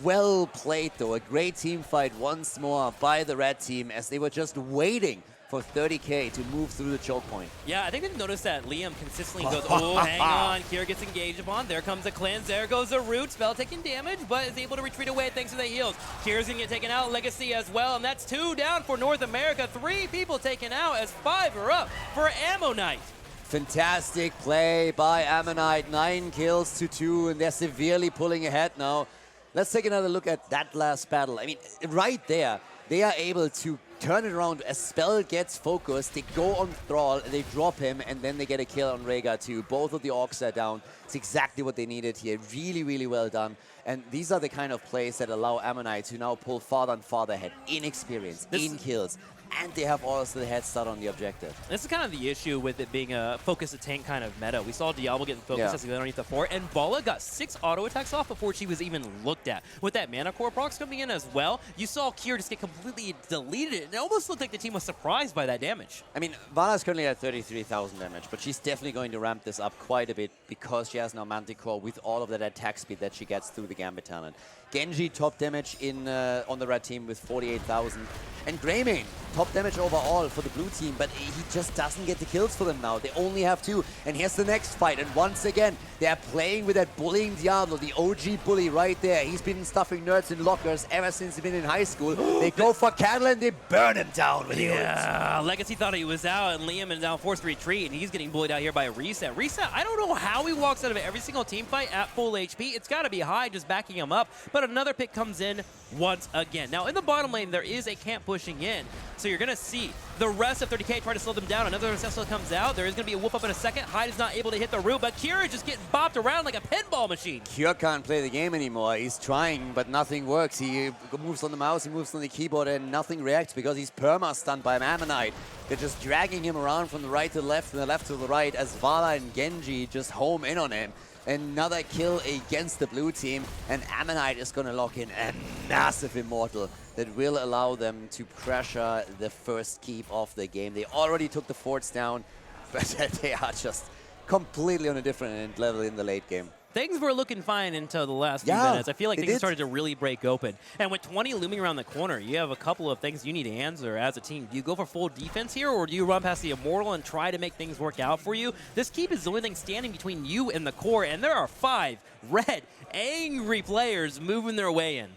Well played, though. A great team fight once more by the red team as they were just waiting for 30k to move through the choke point.
Yeah, I think they've noticed that Liam consistently goes, oh, hang on. Kier gets engaged upon. There comes the cleanse. There goes the root. Spell taking damage, but is able to retreat away thanks to the heals. Kier's going to get taken out. Legacy as well, and that's 2 down for North America. 3 people taken out as 5 are up for Ammonite.
Fantastic play by Ammonite. 9 kills to 2, and they're severely pulling ahead now. Let's take another look at that last battle. I mean, right there, they are able to turn it around. As Spell gets focused, they go on Thrall, they drop him, and then they get a kill on Rhaegar too. Both of the Orcs are down. It's exactly what they needed here. Really, really well done. And these are the kind of plays that allow Ammonite to now pull farther and farther ahead in experience, in kills. And they have also the head start on the objective.
This is kind of the issue with it being a focus to tank kind of meta. We saw Diablo get focused as he went underneath the fort, and Bala got 6 auto attacks off before she was even looked at. With that mana core procs coming in as well, you saw Kier just get completely deleted. It almost looked like the team was surprised by that damage.
I mean, Vala's currently at 33,000 damage, but she's definitely going to ramp this up quite a bit because she has now Manticore with all of that attack speed that she gets through the Gambit talent. Genji top damage in on the red team with 48,000. And Greymane, top damage overall for the blue team, but he just doesn't get the kills for them now. They only have 2. And here's the next fight. And once again, they're playing with that bullying Diablo, the OG bully right there. He's been stuffing nerds in lockers ever since he's been in high school. They go for Cattle and they burn him down with the ult.
Legacy thought he was out, and Liam is now forced to retreat, and he's getting bullied out here by Reset. Reset, I don't know how he walks out of every single team fight at full HP. It's got to be high just backing him up, but another pick comes in once again. Now, in the bottom lane, there is a camp pushing in, so you're going to see the rest of 30k try to slow them down. Another Cecil comes out. There is going to be a whoop up in a second. Hyde is not able to hit the root, but Kira just getting bopped around like a pinball machine.
Kira can't play the game anymore. He's trying, but nothing works. He moves on the mouse, he moves on the keyboard, and nothing reacts because he's perma-stunned by Ammonite. They're just dragging him around from the right to the left and the left to the right as Vala and Genji just home in on him. Another kill against the blue team, and Ammonite is going to lock in a massive Immortal that will allow them to pressure the first keep of the game. They already took the forts down, but they are just completely on a different level in the late game.
Things were looking fine until the last few minutes. I feel like things started to really break open. And with 20 looming around the corner, you have a couple of things you need to answer as a team. Do you go for full defense here, or do you run past the Immortal and try to make things work out for you? This keep is the only thing standing between you and the core, and there are 5 red, angry players moving their way in.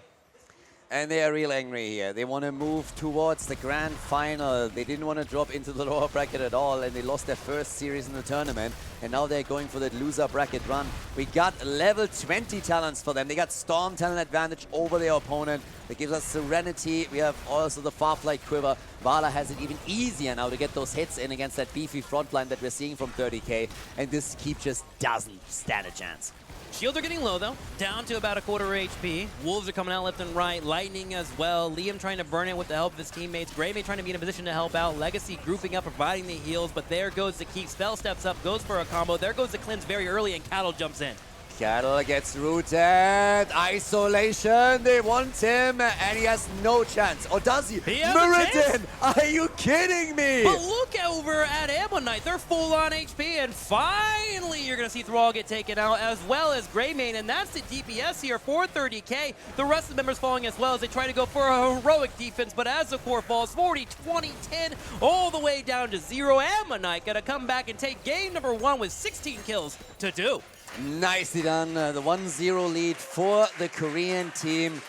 And they are real angry here. They want to move towards the grand final. They didn't want to drop into the lower bracket at all, and they lost their first series in the tournament. And now they're going for that loser bracket run. We got level 20 talents for them. They got Storm talent advantage over their opponent. That gives us Serenity. We have also the Farflight Quiver. Vala has it even easier now to get those hits in against that beefy frontline that we're seeing from 30k. And this keep just doesn't stand a chance.
Shields are getting low, though, down to about a quarter HP. Wolves are coming out left and right. Lightning as well. Liam trying to burn it with the help of his teammates. Greymane trying to be in a position to help out. Legacy grouping up, providing the heals, but there goes the keep. Spell steps up, goes for a combo. There goes the cleanse very early, and Cattle jumps in.
Khaldor gets rooted. Isolation. They want him, and he has no chance. Or does he?
He has a chance.
Are you kidding me?
But look over at Ammonite. They're full on HP, and finally you're going to see Thrall get taken out, as well as Greymane, and that's the DPS here for 30K. The rest of the members falling as well as they try to go for a heroic defense, but as the core falls, 40, 20, 10, all the way down to 0. Ammonite going to come back and take game number 1 with 16 kills to do.
Nicely done. The 1-0 lead for the Korean team.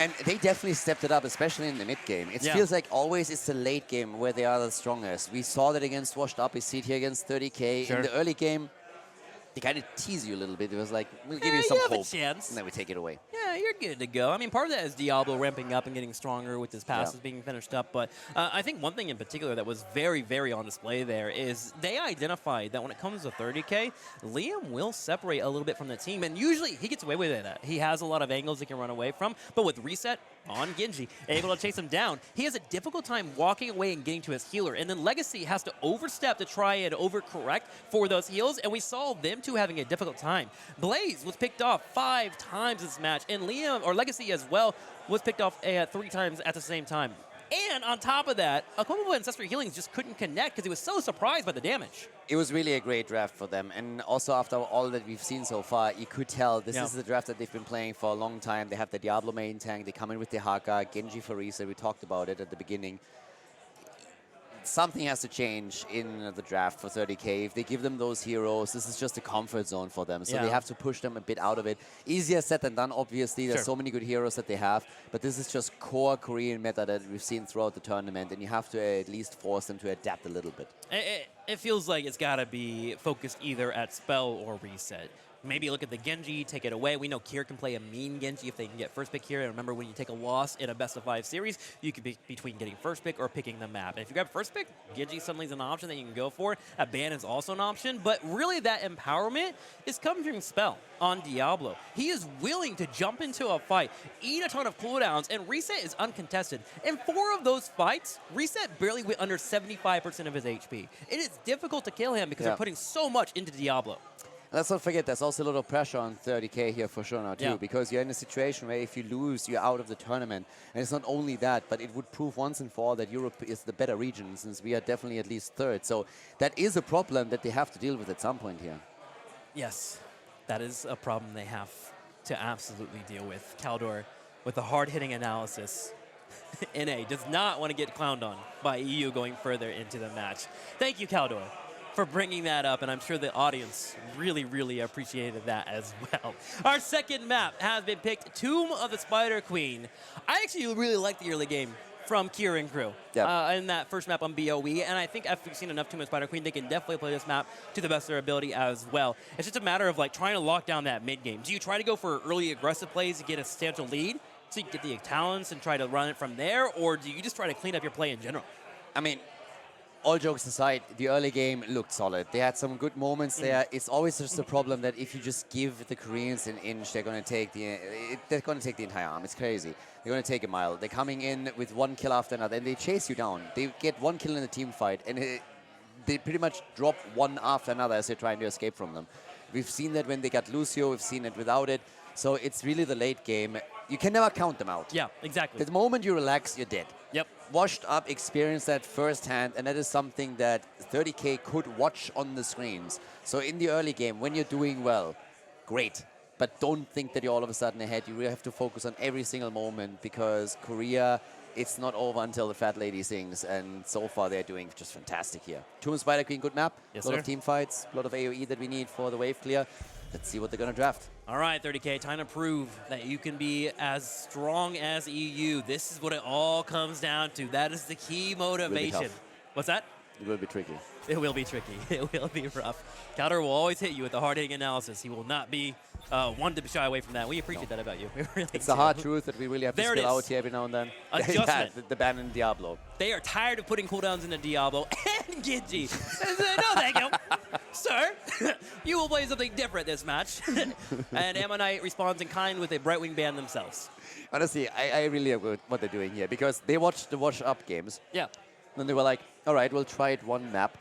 And they definitely stepped it up, especially in the mid game. It feels like always it's the late game where they are the strongest. We saw that against Washed Up. We see it here against 30K.
Sure.
In the early game, they kind of tease you a little bit. It was like, we'll give you some
have
hope.
a chance.
And then we take it away.
Yeah, you're good to go. I mean, part of that is Diablo ramping up and getting stronger with his passes being finished up. But I think one thing in particular that was very, very on display there is they identified that when it comes to 30K, Liam will separate a little bit from the team. And usually he gets away with that. He has a lot of angles he can run away from. But with Reset on Genji, able to chase him down, he has a difficult time walking away and getting to his healer. And then Legacy has to overstep to try and overcorrect for those heals. And we saw them two having a difficult time. Blaze was picked off 5 times this match. And Liam, or Legacy as well, was picked off 3 times at the same time. And on top of that, Akomobo Ancestral Healings just couldn't connect because he was so surprised by the damage.
It was really a great draft for them. And also after all that we've seen so far, you could tell this is the draft that they've been playing for a long time. They have the Diablo main tank. They come in with the Haka, Genji for Reset. We talked about it at the beginning. Something has to change in the draft for 30K. If they give them those heroes, this is just a comfort zone for them. So they have to push them a bit out of it. Easier said than done, obviously. There's so many good heroes that they have. But this is just core Korean meta that we've seen throughout the tournament. And you have to at least force them to adapt a little bit.
It feels like it's got to be focused either at spell or reset. Maybe look at the Genji, take it away. We know Kier can play a mean Genji if they can get first pick here. And remember, when you take a loss in a best-of-5 series, you could be between getting first pick or picking the map. And if you grab first pick, Genji suddenly is an option that you can go for. A ban is also an option. But really, that empowerment is coming from Spell on Diablo. He is willing to jump into a fight, eat a ton of cooldowns, and Reset is uncontested. In 4 of those fights, Reset barely went under 75% of his HP. It is difficult to kill him because they're putting so much into Diablo.
Let's not forget, there's also a lot of pressure on 30K here for sure now too, because you're in a situation where if you lose, you're out of the tournament. And it's not only that, but it would prove once and for all that Europe is the better region, since we are definitely at least 3rd. So that is a problem that they have to deal with at some point here.
Yes, that is a problem they have to absolutely deal with. Khaldor, with the hard-hitting analysis, NA does not want to get clowned on by EU going further into the match. Thank you, Khaldor, for bringing that up, and I'm sure the audience really, really appreciated that as well. Our second map has been picked, Tomb of the Spider Queen. I actually really like the early game from Kier and crew in that first map on BOE, and I think after we've seen enough Tomb of the Spider Queen, they can definitely play this map to the best of their ability as well. It's just a matter of like trying to lock down that mid game. Do you try to go for early aggressive plays to get a substantial lead, so you can get the talents and try to run it from there, or do you just try to clean up your play in general?
I mean, all jokes aside, the early game looked solid. They had some good moments there. It's always just a problem that if you just give the Koreans an inch, they're going to take the entire arm. It's crazy. They're going to take a mile. They're coming in with 1 kill after another, and they chase you down. They get 1 kill in a team fight, and they pretty much drop one after another as they're trying to escape from them. We've seen that when they got Lucio. We've seen it without it. So it's really the late game. You can never count them out.
Yeah, exactly.
The moment you relax, you're dead.
Yep.
Washed Up experienced that firsthand, and that is something that 30K could watch on the screens. So in the early game, when you're doing well, great. But don't think that you're all of a sudden ahead. You really have to focus on every single moment, because Korea, it's not over until the fat lady sings, and so far they're doing just fantastic here. Tomb Spider Queen, good map.
Yes,
a lot of team fights, a lot of AoE that we need for the wave clear. Let's see what they're going to draft.
All right, 30K, time to prove that you can be as strong as EU. This is what it all comes down to. That is the key motivation. What's that?
It will be tricky.
It will be tricky. It will be rough. Khaldor will always hit you with the hard-hitting analysis. He will not be one to shy away from that. We appreciate that about you. We really
It's the hard truth that we really have to spill out here every now and then.
Adjustment.
The ban in Diablo.
They are tired of putting cooldowns into Diablo and Genji. No, thank you. Sir, you will play something different this match. And Ammonite responds in kind with a Brightwing ban themselves.
Honestly, I really love what they're doing here, because they watched the Wash Up games.
Yeah.
And they were like, all right, we'll try it one map.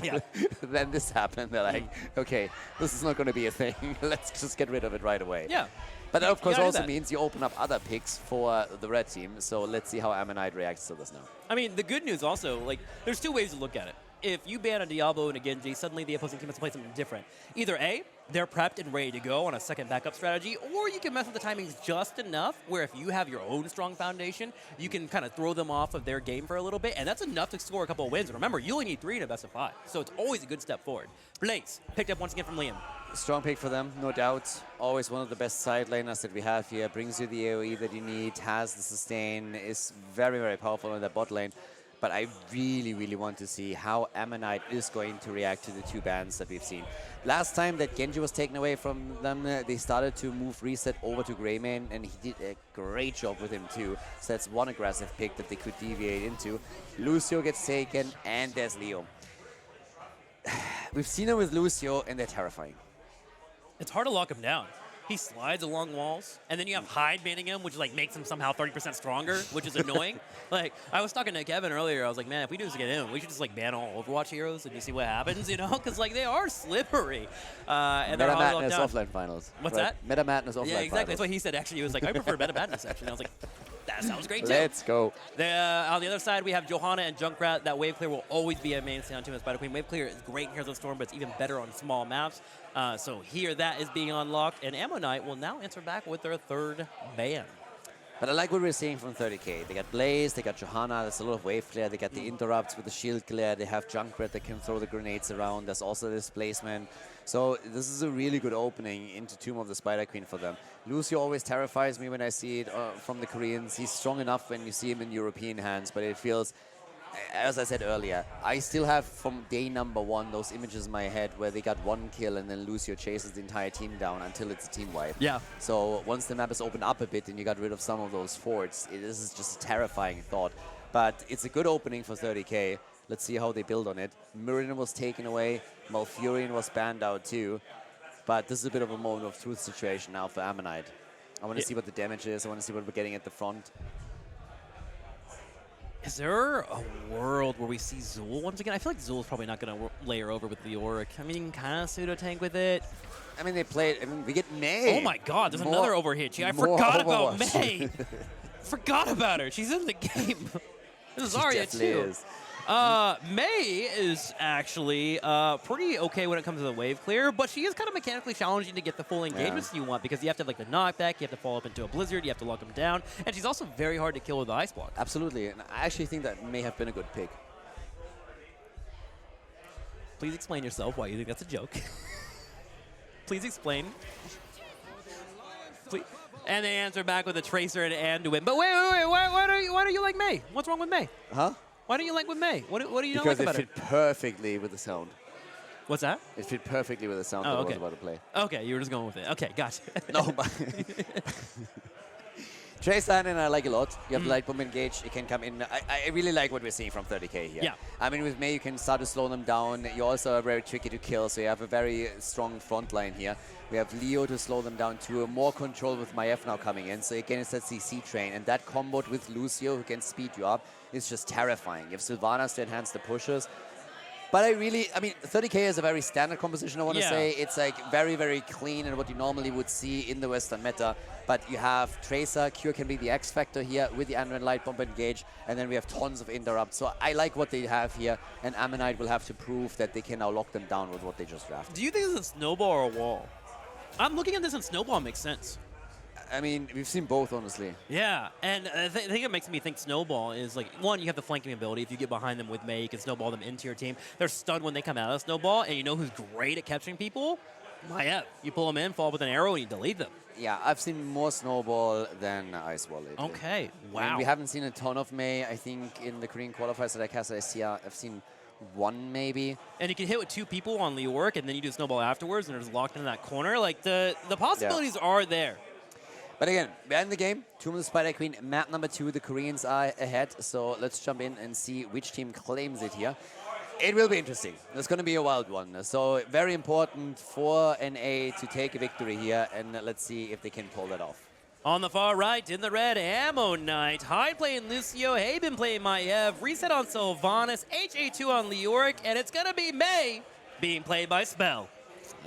Yeah.
Then this happened. They're like, okay, this is not going to be a thing. Let's just get rid of it right away.
Yeah.
But that, of course,
gotta do
also
that.
means you open up other picks for the red team. So let's see how Ammonite reacts to this now.
I mean, the good news also, like, there's two ways to look at it. If you ban a Diablo and a Genji, suddenly the opposing team has to play something different. Either A, they're prepped and ready to go on a second backup strategy, or you can mess with the timings just enough where if you have your own strong foundation, you can kind of throw them off of their game for a little bit, and that's enough to score a couple of wins. And remember, you only need 3 in a best of 5, so it's always a good step forward. Blaze, picked up once again from Liam.
Strong pick for them, no doubt. Always one of the best side laners that we have here. Brings you the AoE that you need, has the sustain, is very, very powerful in the bot lane. But I really, really want to see how Ammonite is going to react to the 2 bans that we've seen. Last time that Genji was taken away from them, they started to move Reset over to Greymane, and he did a great job with him too. So that's one aggressive pick that they could deviate into. Lucio gets taken, and there's Leo. We've seen him with Lucio, and they're terrifying.
It's hard to lock him down. He slides along walls, and then you have Hyde banning him, which like makes him somehow 30% stronger, which is annoying. Like, I was talking to Kevin earlier, I was like, man, if we do this again, we should just like ban all Overwatch heroes and you see what happens, you know? Because like they are slippery. And they're
Meta
hard to lock
Madness
down.
offline finals.
What's
right?
that?
Meta Madness offline
Yeah, exactly.
finals.
That's what he said. Actually, he was like, I prefer Meta Madness. Actually, and I was like, that sounds great too.
Let's go.
On the other side, we have Johanna and Junkrat. That wave clear will always be a mainstay on Team of Spider Queen. Wave clear is great in Heroes of the Storm, but it's even better on small maps. So here, that is being unlocked, and Ammonite will now answer back with their 3rd ban.
But I like what we're seeing from 30k. They got Blaze, they got Johanna, there's a lot of wave clear, they got the interrupts with the shield clear, they have Junkrat that can throw the grenades around, there's also displacement. So this is a really good opening into Tomb of the Spider Queen for them. Lucio always terrifies me when I see it from the Koreans. He's strong enough when you see him in European hands, but it feels, as I said earlier, I still have from day number 1 those images in my head where they got 1 kill and then Lucio chases the entire team down until it's a team wipe.
Yeah.
So once the map is opened up a bit and you got rid of some of those forts, this is just a terrifying thought. But it's a good opening for 30k. Let's see how they build on it. Mirrodin was taken away. Malfurion was banned out too. But this is a bit of a moment of truth situation now for Ammonite. I want to see what the damage is. I want to see what we're getting at the front.
Is there a world where we see Zul once again? I feel like Zul's probably not going to layer over with the Auric. I mean, you can kind of pseudo-tank with it.
I mean, they played. I mean, we get May.
Oh my god, there's
More-
another overhit. I
more
forgot about
Overwatch.
May. Forgot about her. She's in the game. This is
She
Arya
definitely
too.
is.
May is actually pretty okay when it comes to the wave clear, but she is kind of mechanically challenging to get the full engagements you want because you have to have like the knockback, you have to fall up into a blizzard, you have to lock them down, and she's also very hard to kill with the ice block.
Absolutely. And I actually think that may have been a good pick.
Please explain yourself why you think that's a joke. Please explain. Please. And they answer back with a Tracer and Anduin. But wait, why don't you like May? What's wrong with May?
Huh?
Why don't you like with May? What do you not
Because
like about
it
her?
fit perfectly with the sound.
What's that?
It fit perfectly with the sound
Oh,
that I
okay.
was about to play.
Okay, you were just going with it. Okay, gotcha.
No, but Trace Landon I like a lot. You have the light bomb engage. It can come in. I really like what we're seeing from 30k here.
Yeah.
I mean, with May, you can start to slow them down. You also are very tricky to kill, so you have a very strong front line here. We have Leo to slow them down too. More control with Maiev now coming in. So again, it's that CC train. And that combo with Lucio, who can speed you up, is just terrifying. You have Sylvanas to enhance the pushes. But I mean, 30k is a very standard composition, I want to
Yeah.
say. It's like very, very clean and what you normally would see in the Western meta. But you have Tracer, Cure can be the X factor here with the Android Light Bomb engage, and then we have tons of interrupts. So I like what they have here, and Ammonite will have to prove that they can now lock them down with what they just drafted.
Do you think this is a snowball or a wall? I'm looking at this and snowball makes sense.
I mean, we've seen both, honestly.
Yeah, and the thing that makes me think snowball is, like, one, you have the flanking ability. If you get behind them with May, you can snowball them into your team. They're stunned when they come out of snowball, and you know who's great at capturing people? Maiev. You pull them in, fall with an arrow, and you delete them.
Yeah, I've seen more Snowball than Ice Wall lately.
Okay,
I mean,
wow.
we haven't seen a ton of May. I think in the Korean qualifiers that I cast, I've seen one maybe.
And you can hit with 2 people on Leoric, and then you do snowball afterwards, and they're just locked in that corner. Like, the possibilities are there.
But again, we're in the game. Tomb of the Spider Queen, map number 2. The Koreans are ahead. So let's jump in and see which team claims it here. It will be interesting. It's going to be a wild one. So very important for NA to take a victory here. And let's see if they can pull that off.
On the far right, in the red, Ammonite. Hyde playing Lucio, Haben playing Maiev, Reset on Sylvanas, HA2 on Leoric, and it's going to be May being played by Spell.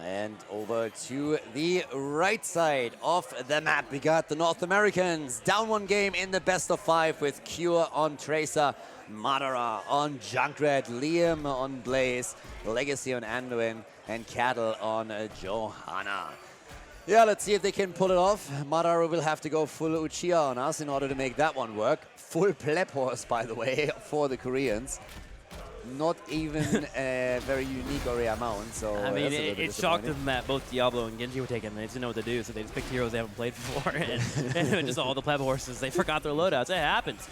And over to the right side of the map, we got the North Americans. Down one game in the best of 5 with Cure on Tracer, Madara on Junkrat, Liam on Blaze, Legacy on Anduin, and Cattle on Johanna. Yeah, let's see if they can pull it off. Madara will have to go full Uchiha on us in order to make that one work. Full pleb horse, by the way, for the Koreans. Not even a very unique or rare amount, so
I mean, it shocked them that both Diablo and Genji were taken. They didn't know what to do, so they just picked heroes they haven't played before, and just all the pleb horses. They forgot their loadouts. It happens.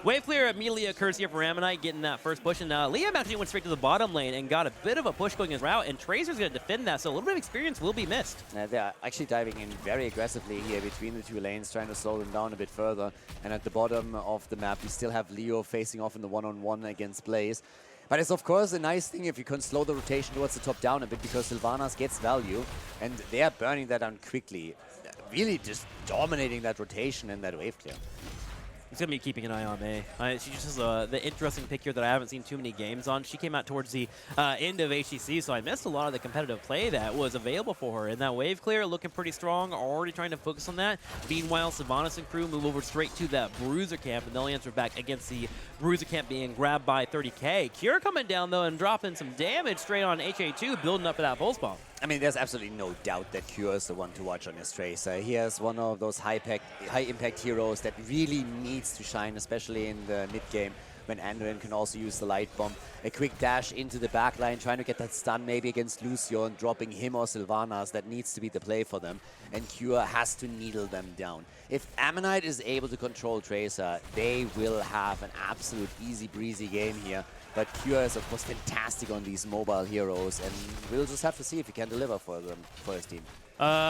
Wave clear immediately occurs here for Ammonite, getting that first push, and Liam actually went straight to the bottom lane and got a bit of a push going his route, and Tracer's going to defend that, so a little bit of experience will be missed.
They're actually diving in very aggressively here between the two lanes, trying to slow them down a bit further, and at the bottom of the map, we still have Leo facing off in the one-on-one against Blaze. But it's of course a nice thing if you can slow the rotation towards the top down a bit, because Sylvanas gets value and they are burning that down quickly. Really just dominating that rotation and that wave clear.
He's going to be keeping an eye on May. She just has the interesting pick here that I haven't seen too many games on. She came out towards the end of HCC, so I missed a lot of the competitive play that was available for her. And that wave clear looking pretty strong, already trying to focus on that. Meanwhile, Sylvanas and crew move over straight to that Bruiser camp, and they'll answer back against the Bruiser camp being grabbed by 30k. Cure coming down, though, and dropping some damage straight on HA2, building up for that pulse bomb.
I mean, there's absolutely no doubt that Cure is the one to watch on his Tracer. He has one of those high-impact heroes that really needs to shine, especially in the mid-game, when Anduin can also use the light bomb. A quick dash into the backline, trying to get that stun maybe against Lucio and dropping him or Sylvanas. That needs to be the play for them. And Cure has to needle them down. If Ammonite is able to control Tracer, they will have an absolute easy-breezy game here. But Cure is, of course, fantastic on these mobile heroes, and we'll just have to see if he can deliver for them, for his team.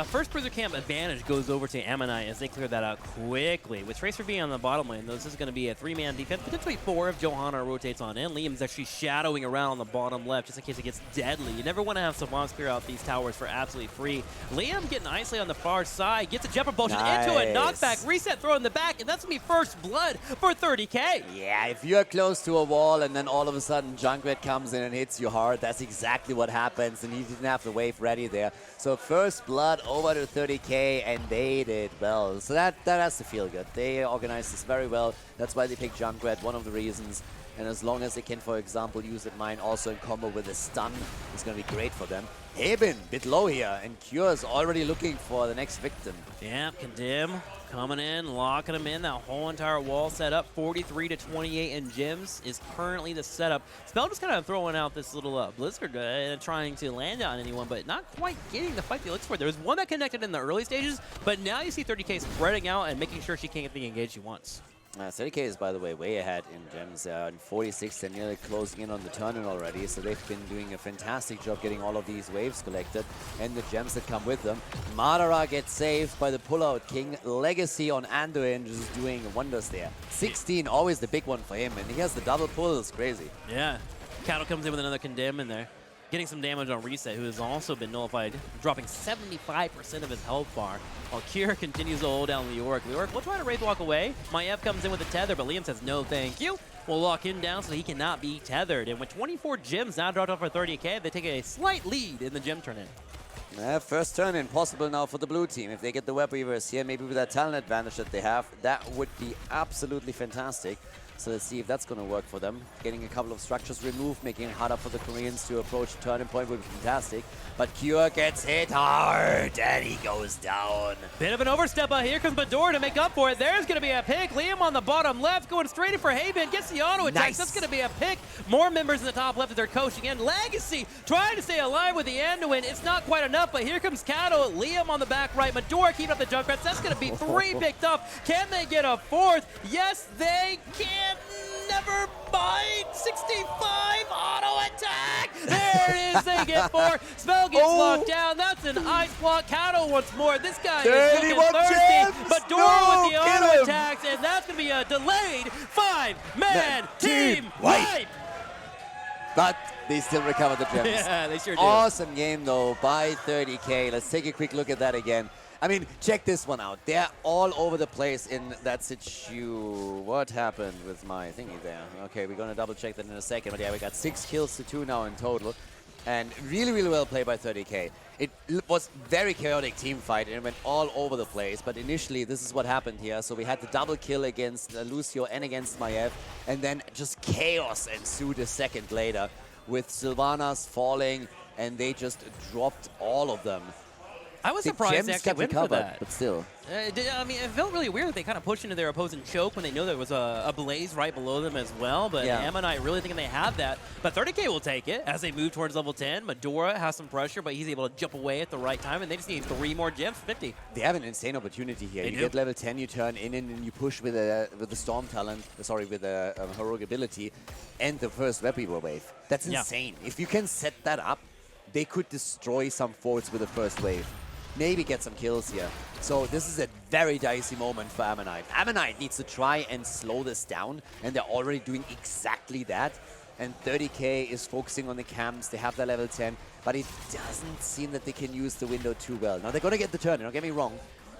First Bruiser camp advantage goes over to Ammonite as they clear that out quickly. With Tracer being on the bottom lane, this is going to be a 3-man defense, potentially 4 if Johanna rotates on in. Liam's actually shadowing around on the bottom left just in case it gets deadly. You never want to have Sylvanas clear out these towers for absolutely free. Liam getting isolated on the far side, gets a jet propulsion into a knockback, reset throw in the back, and that's going to be first blood for 30k.
Yeah, if you're close to a wall and then all of a sudden Junkrat comes in and hits you hard, that's exactly what happens, and he didn't have the wave ready there. So first blood over to 30k, and they did well. So that has to feel good. They organized this very well. That's why they picked Junkrat, one of the reasons. And as long as they can, for example, use that mine also in combo with a stun, it's going to be great for them. Haben, bit low here, and Cure's already looking for the next victim.
Yeah, Condemn coming in, locking him in. That whole entire wall set up. 43 to 28 in gems is currently the setup. Spell just kind of throwing out this little blizzard and trying to land on anyone, but not quite getting the fight he looks for. There was one that connected in the early stages, but now you see 30k spreading out and making sure she can't get the engage she wants.
30k is, by the way, way ahead in gems. In 46, they're nearly closing in on the turn-in already, so they've been doing a fantastic job getting all of these waves collected and the gems that come with them. Madara gets saved by the pull-out king. Legacy on Anduin just doing wonders there. 16, always the big one for him, and he has the double pull. It's crazy.
Yeah. Cattle comes in with another Condemn in there. Getting some damage on Reset, who has also been nullified, dropping 75% of his health bar, while Cure continues to hold down Leoric. Leoric will try to Wraith Walk away. Maiev comes in with a tether, but Liam says no thank you. We'll lock him down so he cannot be tethered. And with 24 gems now dropped off for 30k, they take a slight lead in the gem turn-in.
First turn-in possible now for the blue team. If they get the web weavers here, maybe with that talent advantage that they have, that would be absolutely fantastic. So let's see if that's going to work for them. Getting a couple of structures removed, making it harder for the Koreans to approach turning point would be fantastic. But Cure gets hit hard, and he goes down.
Bit of an overstep out here. Comes Khaldor to make up for it. There's going to be a pick. Liam on the bottom left, going straight in for Haben. Gets the auto attack.
Nice.
That's going to be a pick. More members in the top left that they're coaching in. Legacy trying to stay alive with the Anduin. It's not quite enough, but here comes Kato. Liam on the back right. Medora keeping up the Junkrats. That's going to be 3 picked up. Can they get a 4th? Yes, they can. Never mind. 65 auto attack. There it is. They get 4. Spell gets locked down. That's an ice block. Kato once more. This guy is looking thirsty. But Dora with the auto attacks, and that's going to be a delayed 5-man team wipe.
But they still recover the gems.
Yeah, they sure do.
Awesome game, though, by 30k. Let's take a quick look at that again. I mean, check this one out. They're all over the place in that situ. What happened with my thingy there? Okay, we're going to double check that in a second. But yeah, we got 6 kills to 2 now in total. And really, really well played by 30K. It was very chaotic team fight, and it went all over the place. But initially, this is what happened here. So we had the double kill against Lucio and against Maiev, and then just chaos ensued a second later with Sylvanas falling, and they just dropped all of them.
I was
The
surprised they
gems
actually
got
went for
recovered,
that.
but still.
I mean, it felt really weird that they kind of pushed into their opposing choke when they know there was a blaze right below them as well. But
Yeah.
Ammonite really thinking they have that. But 30K will take it as they move towards level 10. Medora has some pressure, but he's able to jump away at the right time. And they just need 3 more gems for 50.
They have an insane opportunity here.
They
You
do.
get level 10, you turn in, and you push with the Storm talent, sorry, with the heroic ability, and the first Web Weaver wave. That's
Yeah.
insane. If you can set that up, they could destroy some forts with the first wave. Maybe get some kills here. So this is a very dicey moment for Ammonite. Ammonite needs to try and slow this down, and they're already doing exactly that. And 30K is focusing on the camps. They have their level 10, but it doesn't seem that they can use the window too well. Now, they're going to get the turn, don't get me wrong.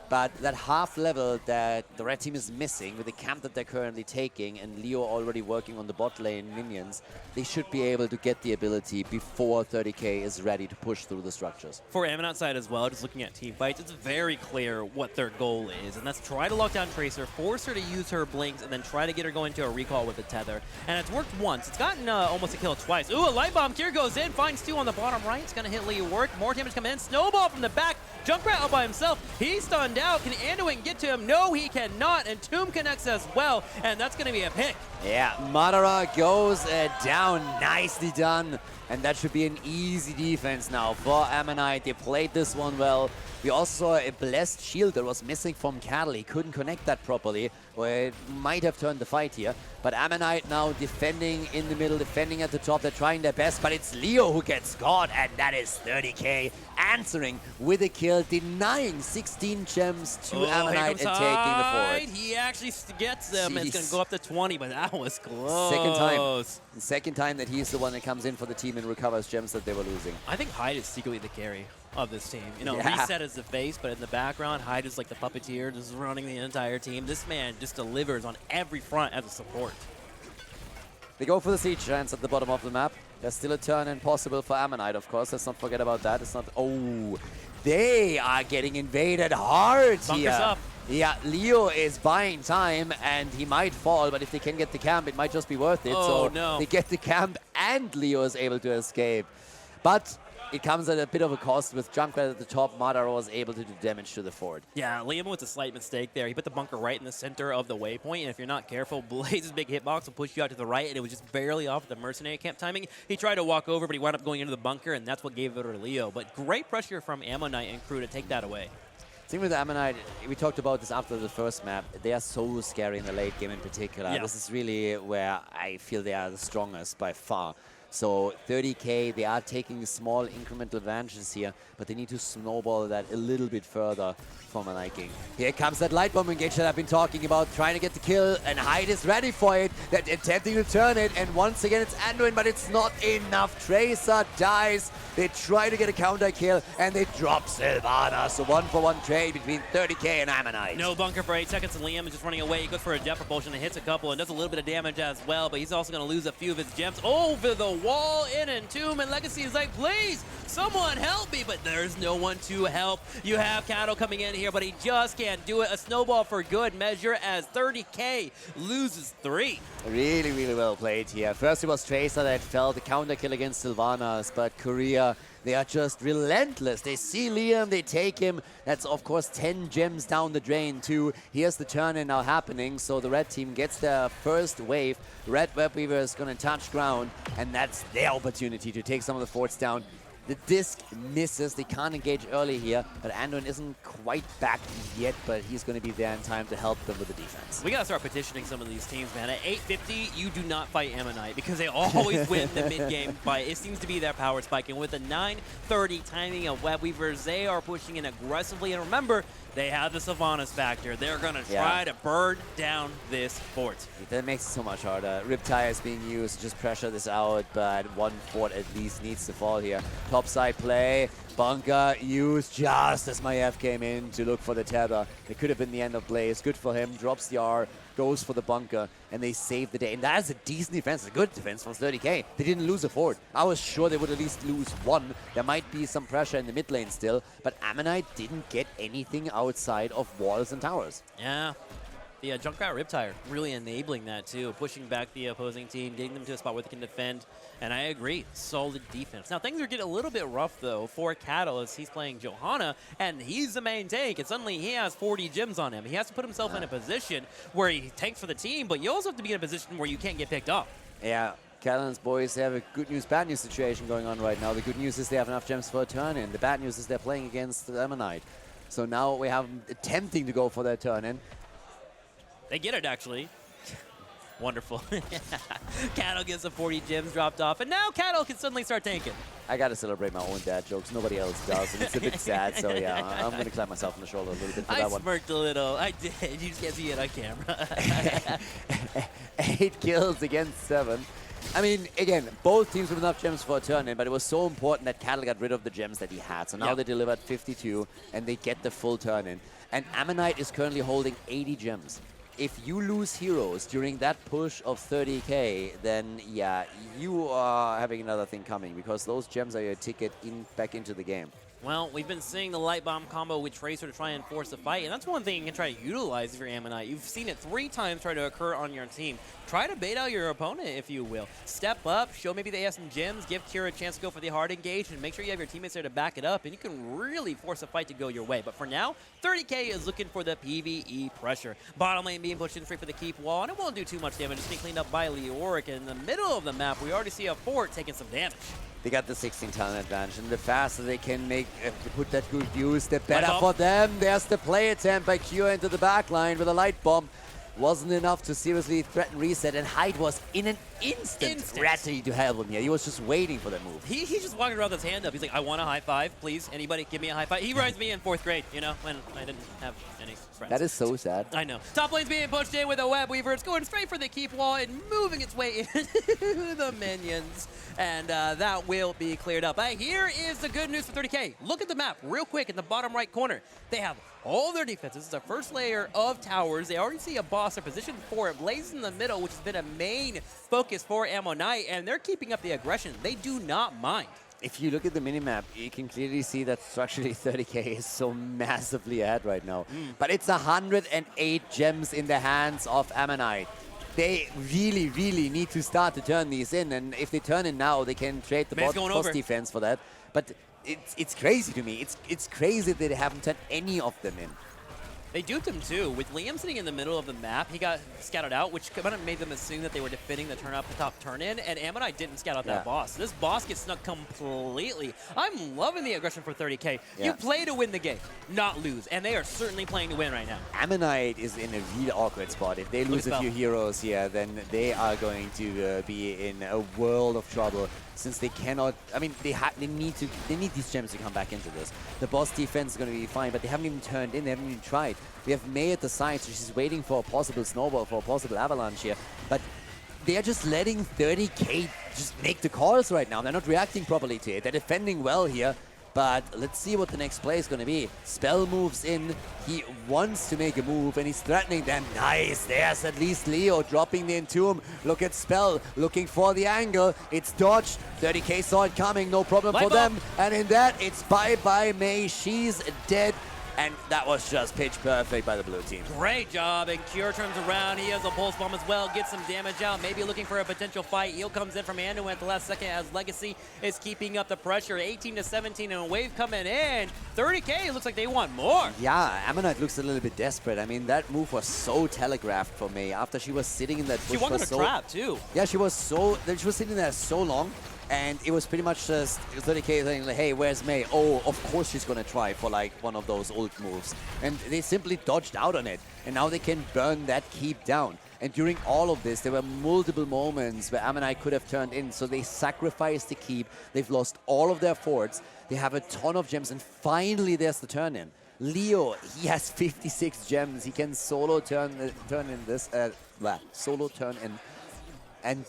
But that half level that the red team is missing with the camp that they're currently taking and Leo already working on the bot lane minions, they should be able to get the ability before 30K is ready to push through the structures.
For Ammonite side as well, just looking at team fights, it's very clear what their goal is, and that's try to lock down Tracer, force her to use her blinks, and then try to get her going to a recall with a tether. And it's worked once. It's gotten almost a kill twice. Ooh, a light bomb. Here goes in, finds 2 on the bottom right. It's going to hit Lee work. More damage coming in. Snowball from the back. Junkrat all by himself. He's stunned out. Can Anduin get to him? No, he cannot. And Tomb connects as well, and that's going to be a pick.
Yeah, Madara goes down. Nicely done. And that should be an easy defense now for Ammonite. They played this one well. We also saw a blessed shield that was missing from Cattle. He couldn't connect that properly, or it might have turned the fight here. But Ammonite now defending in the middle, defending at the top. They're trying their best, but it's Leo who gets caught, and that is 30K answering with a kill, denying 16 gems to Ammonite and taking the fort.
He actually gets them. It's going to
Jeez.
go up to 20, but that was close.
Second time. The second time that he's the one that comes in for the team and recovers gems that they were losing.
I think Hyde is secretly the carry of this team. You know,
Yeah.
Reset is the face, but in the background, Hyde is like the puppeteer, just running the entire team. This man just delivers on every front as a support.
They go for the siege giants at the bottom of the map. There's still a turn in possible for Ammonite, of course. Let's not forget about that. It's not... Oh, they are getting invaded hard
Bunkers
here.
up.
Yeah, Leo is buying time, and he might fall, but if they can get the camp, it might just be worth it.
Oh,
so
no.
they get the camp, and Leo is able to escape. But it comes at a bit of a cost with Junkrat at the top. Madara was able to do damage to the fort.
Yeah, Liam with a slight mistake there. He put the bunker right in the center of the waypoint, and if you're not careful, Blaze's big hitbox will push you out to the right, and it was just barely off the mercenary camp timing. He tried to walk over, but he wound up going into the bunker, and that's what gave it to Leo. But great pressure from Ammonite and crew to take that away.
Thing with Ammonite, we talked about this after the first map. They are so scary in the late game in particular.
Yeah.
This is really where I feel they are the strongest by far. So 30K, they are taking small incremental advantages here, but they need to snowball that a little bit further for my liking. Here comes that light bomb engage that I've been talking about, trying to get the kill, and Hyde is ready for it. They're attempting to turn it, and once again it's Anduin, but it's not enough. Tracer dies. They try to get a counter kill, and they drop Sylvanas. So 1-for-1 trade between 30K and Ammonite.
No bunker for 8 seconds, and Liam is just running away. He goes for a depth propulsion and hits a couple and does a little bit of damage as well, but he's also going to lose a few of his gems over the wall. In and Tomb, and Legacy is like, please, someone help me, but there's no one to help. You have Cattle coming in here, but he just can't do it. A snowball for good measure as 30K loses 3.
Really, really well played here. First it was Tracer that fell the counter kill against Sylvanas, but Korea, they are just relentless. They see Liam, they take him. That's, of course, 10 gems down the drain, too. Here's the turn-in now happening, so the red team gets their first wave. Red Web Weaver is going to touch ground, and that's their opportunity to take some of the forts down. The disc misses. They can't engage early here, but Anduin isn't quite back yet, but he's going to be there in time to help them with the defense.
We got to start petitioning some of these teams, man. At 850, you do not fight Ammonite because they always win the mid-game fight. It seems to be their power spike, and with the 9:30 timing of Web Weavers, they are pushing in aggressively, and remember, they have the Sylvanas factor. They're going to try to burn down this fort.
That makes it so much harder. Riptide is being used to just pressure this out, but one fort at least needs to fall here. Top topside play. Bunker used just as Maiev came in to look for the tether. It could have been the end of play. It's good for him. Drops the R, goes for the bunker, and they save the day. And that is a decent defense, a good defense from 30K. They didn't lose a fort. I was sure they would at least lose one. There might be some pressure in the mid lane still, but Ammonite didn't get anything outside of walls and towers.
Yeah. The Junkrat Riptire really enabling that too, pushing back the opposing team, getting them to a spot where they can defend. And I agree, solid defense. Now things are getting a little bit rough though for Cattle as he's playing Johanna, and he's the main tank, and suddenly he has 40 gems on him. He has to put himself in a position where he tanks for the team, but you also have to be in a position where you can't get picked up.
Yeah. Catalan's boys have a good news, bad news situation going on right now. The good news is they have enough gems for a turn-in. The bad news is they're playing against the Ammonite. So now we have them attempting to go for their turn-in.
They get it, actually. Wonderful. Cattle gets the 40 gems dropped off, and now Cattle can suddenly start tanking.
I gotta celebrate my own dad jokes. Nobody else does, and it's a bit sad. So yeah, I'm gonna clap myself on the shoulder a little bit for that one.
I smirked a little. I did. You just can't see it on camera.
8 kills against 7. I mean, again, both teams with enough gems for a turn-in, but it was so important that Cattle got rid of the gems that he had. So now they delivered 52, and they get the full turn-in. And Ammonite is currently holding 80 gems. If you lose heroes during that push of 30K, then yeah, you are having another thing coming, because those gems are your ticket back into the game.
Well, we've been seeing the Light Bomb combo with Tracer to try and force the fight, and that's one thing you can try to utilize if you're Ammonite. You've seen it 3 times try to occur on your team. Try to bait out your opponent, if you will. Step up, show maybe they have some gems, give Kira a chance to go for the hard engage, and make sure you have your teammates there to back it up, and you can really force a fight to go your way. But for now, 30K is looking for the PvE pressure. Bottom lane being pushed in straight for the keep wall, and it won't do too much damage. It's being cleaned up by Leoric. In the middle of the map, we already see a fort taking some damage.
They got the 16 talent advantage, and the faster they can put that good use, the better for them. There's the play attempt by Kira into the back line with a light bomb. Wasn't enough to seriously threaten reset, and Hyde was in an instant ready to help him here. He was just waiting for the move.
He's just walking around with his hand up. He's like, I want a high five, please. Anybody give me a high five? He reminds me in 4th grade, you know, when I didn't have any friends.
That is so sad.
I know. Top lane's being pushed in with a Web Weaver. It's going straight for the keep wall and moving its way into the minions. And that will be cleared up. Here is the good news for 30K. Look at the map real quick in the bottom right corner. They have all their defenses. This is the first layer of towers. They already see a boss. They're positioned for it. Blaze in the middle, which has been a main focus for Ammonite, and they're keeping up the aggression. They do not mind.
If you look at the minimap, you can clearly see that structurally 30K is so massively ahead right now. But it's 108 gems in the hands of Ammonite. They really, really need to start to turn these in, and if they turn in now, they can trade the boss defense for that. But it's crazy to me. It's crazy that they haven't turned any of them in.
They duped him too. With Liam sitting in the middle of the map, he got scouted out, which kind of made them assume that they were defending the turn up the top turn in, and Ammonite didn't scout out that boss. This boss gets snuck completely. I'm loving the aggression for 30K. You play to win the game, not lose, and they are certainly playing to win right now.
Ammonite is in a real awkward spot. If they lose a few heroes here, then they are going to be in a world of trouble, since they cannot. I mean, they need these gems to come back into this. The boss defense is going to be fine, but they haven't even turned in. They haven't even tried. We have May at the side, so she's waiting for a possible snowball, for a possible avalanche here. But they are just letting 30K just make the calls right now. They're not reacting properly to it. They're defending well here. But let's see what the next play is going to be. Spell moves in. He wants to make a move, and he's threatening them. Nice. There's at least Leo dropping the Entomb. Look at Spell looking for the angle. It's dodged. 30K saw it coming. No problem for them. And in that, it's bye-bye May. She's dead. And that was just pitch perfect by the blue team.
Great job, and Cure turns around. He has a pulse bomb as well, gets some damage out, maybe looking for a potential fight. Eel comes in from Anu at the last second as Legacy is keeping up the pressure. 18-17 and a wave coming in. 30K, looks like they want more.
Yeah, Ammonite looks a little bit desperate. I mean, that move was so telegraphed for May after she was sitting in that bush.
She wanted a trap, too.
Yeah, she was sitting there so long. And it was pretty much just 30K saying, like, hey, where's May? Oh, of course she's going to try for, like, one of those ult moves. And they simply dodged out on it. And now they can burn that keep down. And during all of this, there were multiple moments where Ammonite could have turned in. So they sacrificed the keep. They've lost all of their forts. They have a ton of gems. And finally, there's the turn in. Leo, he has 56 gems. He can solo turn in this, solo turn in. And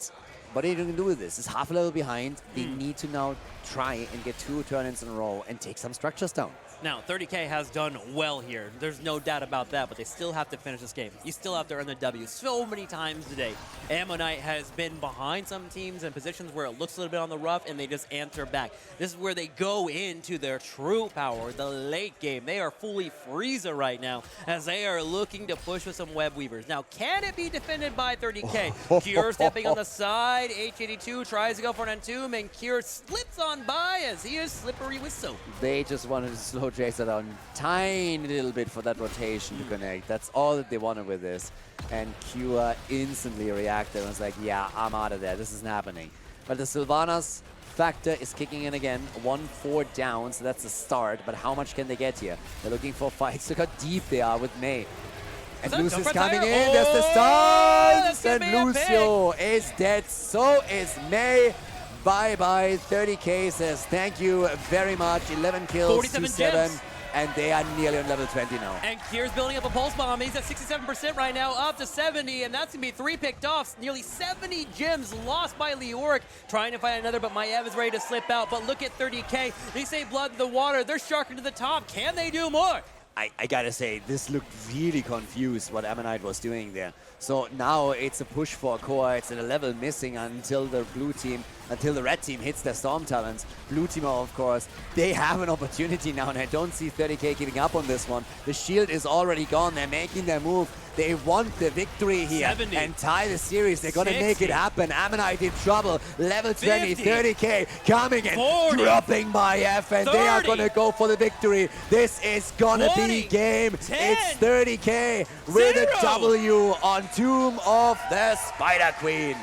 what are you going to do with this? It's half a level behind. They need to now try and get 2 turn-ins in a row and take some structures down.
Now, 30K has done well here. There's no doubt about that, but they still have to finish this game. You still have to earn the W so many times today. Ammonite has been behind some teams in positions where it looks a little bit on the rough, and they just answer back. This is where they go into their true power, the late game. They are fully Frieza right now, as they are looking to push with some web weavers. Now, can it be defended by 30K? Cure stepping on the side. H82 tries to go for an entomb, and Cure slips on by as he is slippery with soap.
They just wanted to slow Tracer down tiny little bit for that rotation to connect. That's all that they wanted with this. And Cure instantly reacted and was like, yeah, I'm out of there. This isn't happening. But the Sylvanas factor is kicking in again. 1-4 down, so that's the start. But how much can they get here? They're looking for fights. Look how deep they are with Mei. And Lucio is coming in. There's the stance. And Lucio is dead. So is Mei. Bye-bye. 30K says thank you very much. 11 kills to 7. And they are nearly on level 20 now.
And Kier's building up a pulse bomb. He's at 67% right now, up to 70, and that's going to be 3 picked off. Nearly 70 gems lost by Leoric. Trying to find another, but Maev is ready to slip out. But look at 30K. They say blood to the water. They're sharking to the top. Can they do more?
I gotta say, this looked really confused what Ammonite was doing there. So now it's a push for a core. It's at a level missing until the red team hits their Storm Talons. Blue team, of course, they have an opportunity now, and I don't see 30K giving up on this one. The shield is already gone. They're making their move. They want the victory here
70,
and tie the series. They're going to
60,
make it happen. Ammonite in trouble. Level 20,
50,
30K coming and
40,
dropping by F, and
30,
they are going to go for the victory. This is going to be game.
10,
it's 30K with
0.
a W on Tomb of the Spider Queen.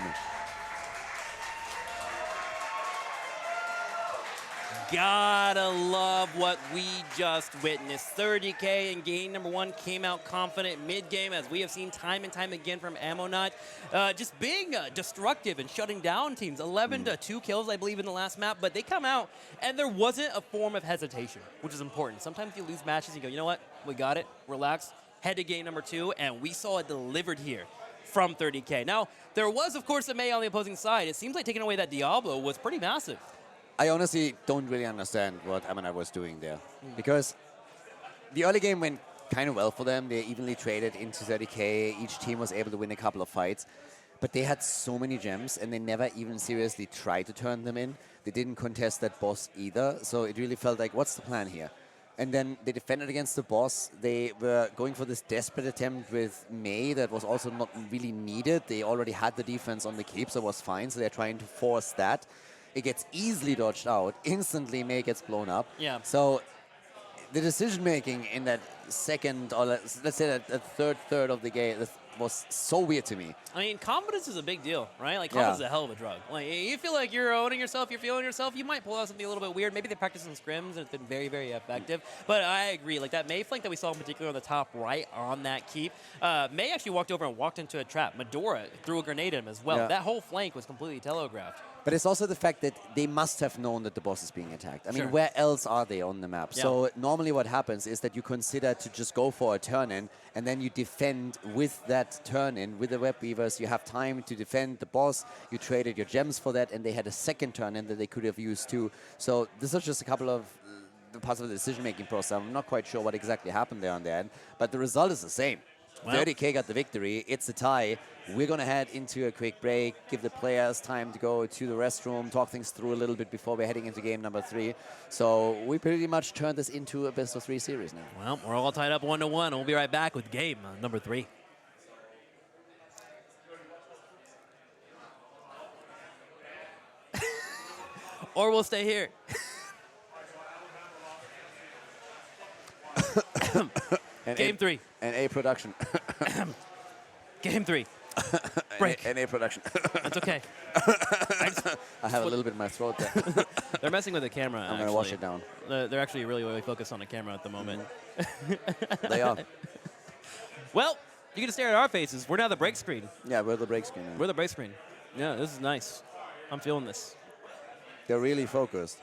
Gotta love what we just witnessed. 30K in game number 1 came out confident mid-game, as we have seen time and time again from Ammonite. Just being destructive and shutting down teams. 11 to 2 kills, I believe, in the last map, but they come out and there wasn't a form of hesitation, which is important. Sometimes you lose matches, you go, you know what, we got it, relax, head to game number 2, and we saw it delivered here from 30K. Now, there was, of course, a Mei on the opposing side. It seems like taking away that Diablo was pretty massive.
I honestly don't really understand what Ammonite was doing there. Because the early game went kind of well for them. They evenly traded into 30K. Each team was able to win a couple of fights. But they had so many gems, and they never even seriously tried to turn them in. They didn't contest that boss either. So it really felt like, what's the plan here? And then they defended against the boss. They were going for this desperate attempt with Mei that was also not really needed. They already had the defense on the keep, so it was fine. So they're trying to force that. It gets easily dodged out. Instantly, Mei gets blown up.
Yeah.
So the decision-making in that second, or let's say that third of the game was so weird to me.
I mean, confidence is a big deal, right? Like, confidence is a hell of a drug. Like, you feel like you're owning yourself, you're feeling yourself, you might pull out something a little bit weird. Maybe they practice in scrims, and it's been very, very effective. But I agree. Like, that Mei flank that we saw in particular on the top right on that keep, Mei actually walked over and walked into a trap. Medora threw a grenade at him as well.
Yeah.
That whole flank was completely telegraphed.
But it's also the fact that they must have known that the boss is being attacked. I mean,
Sure.
where else are they on the map?
Yeah.
So normally what happens is that you consider to just go for a turn-in, and then you defend with that turn-in, with the web weavers. You have time to defend the boss. You traded your gems for that, and they had a second turn-in that they could have used too. So this was just a couple of parts of the decision-making process. I'm not quite sure what exactly happened there on the end, but the result is the same.
Well,
30K got the victory. It's a tie. We're going to head into a quick break, give the players time to go to the restroom, talk things through a little bit before we're heading into game number 3. So we pretty much turned this into a best-of-3 series now.
Well, we're all tied up 1-1. We'll be right back with game number 3. Or we'll stay here. Game 3.
NA production.
Game 3. Break.
NA production.
That's okay.
I have a little bit in my throat there.
They're messing with the camera,
I'm going to wash it down.
They're actually really focused on the camera at the moment.
They are.
Well, you can stare at our faces. We're now the break screen.
Yeah, we're the break screen now.
We're the break screen. Yeah, this is nice. I'm feeling this.
They're really focused.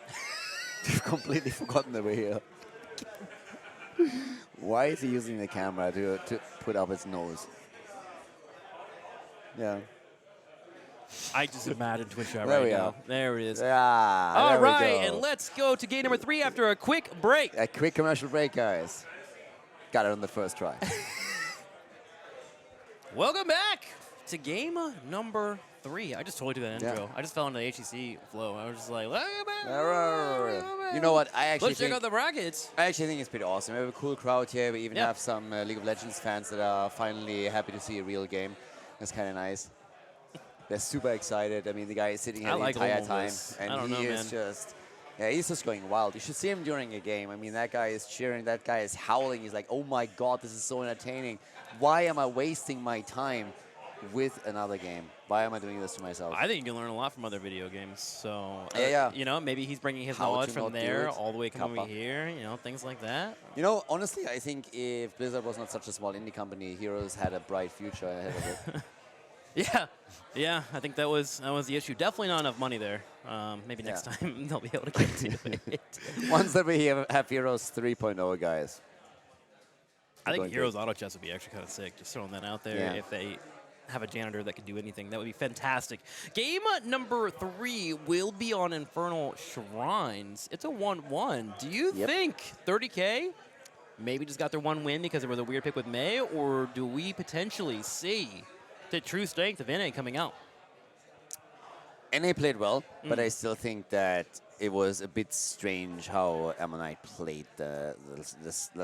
They've completely forgotten that we're here. Why is he using the camera to put up his nose? Yeah.
I just am mad in Twitch chat
There
right
we
now.
are.
There it is.
Yeah,
All
there we
right,
go.
and let's go to game number 3 after a quick break.
A quick commercial break, guys. Got it on the first try.
Welcome back to game number 3. I just totally did that intro. I just fell into the HEC flow. I was just like, welcome back.
You know what? I actually
Let's check
think,
out the brackets.
I actually think it's pretty awesome. We have a cool crowd here. We even
Yeah.
have some League of Legends fans that are finally happy to see a real game. That's kind of nice. They're super excited. I mean, the guy is sitting here
I
the
like
entire
almost
time,
this.
and
I don't
he
know,
is
man.
just, yeah, he's just going wild. You should see him during a game. I mean, that guy is cheering. That guy is howling. He's like, "Oh my God, this is so entertaining. Why am I wasting my time with another game? Why am I doing this to myself?"
I think you can learn a lot from other video games. So,
Yeah.
you know, maybe he's bringing his
How
knowledge
to
from
not do
there
it.
all the way come over
Kappa.
here, you know, things like that.
You know, honestly, I think if Blizzard was not such a small indie company, Heroes had a bright future ahead of it.
Yeah, I think that was the issue. Definitely not enough money there. Maybe next time they'll be able to get to it.
Once that we have Heroes 3.0, guys.
I think
Going
Heroes
big.
Auto Chess would be actually kind of sick. Just throwing that out there.
Yeah.
If they have a janitor that can do anything, that would be fantastic. Game number 3 will be on Infernal Shrines. It's a 1-1. Do you
Yep.
think 30K maybe just got their one win because there was a weird pick with May, or do we potentially see the true strength of NA coming out?
NA played well, but I still think that it was a bit strange how Ammonite played the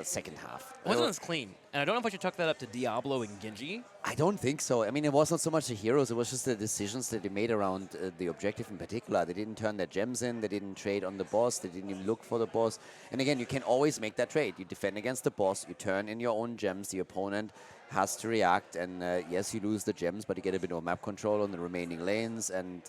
second half.
It wasn't as clean. And I don't know if I should chuck that up to Diablo and Genji.
I don't think so. I mean, it was not so much the heroes, it was just the decisions that they made around the objective in particular. They didn't turn their gems in, they didn't trade on the boss, they didn't even look for the boss. And again, you can always make that trade. You defend against the boss, you turn in your own gems, the opponent has to react, and yes, you lose the gems, but you get a bit more map control on the remaining lanes, and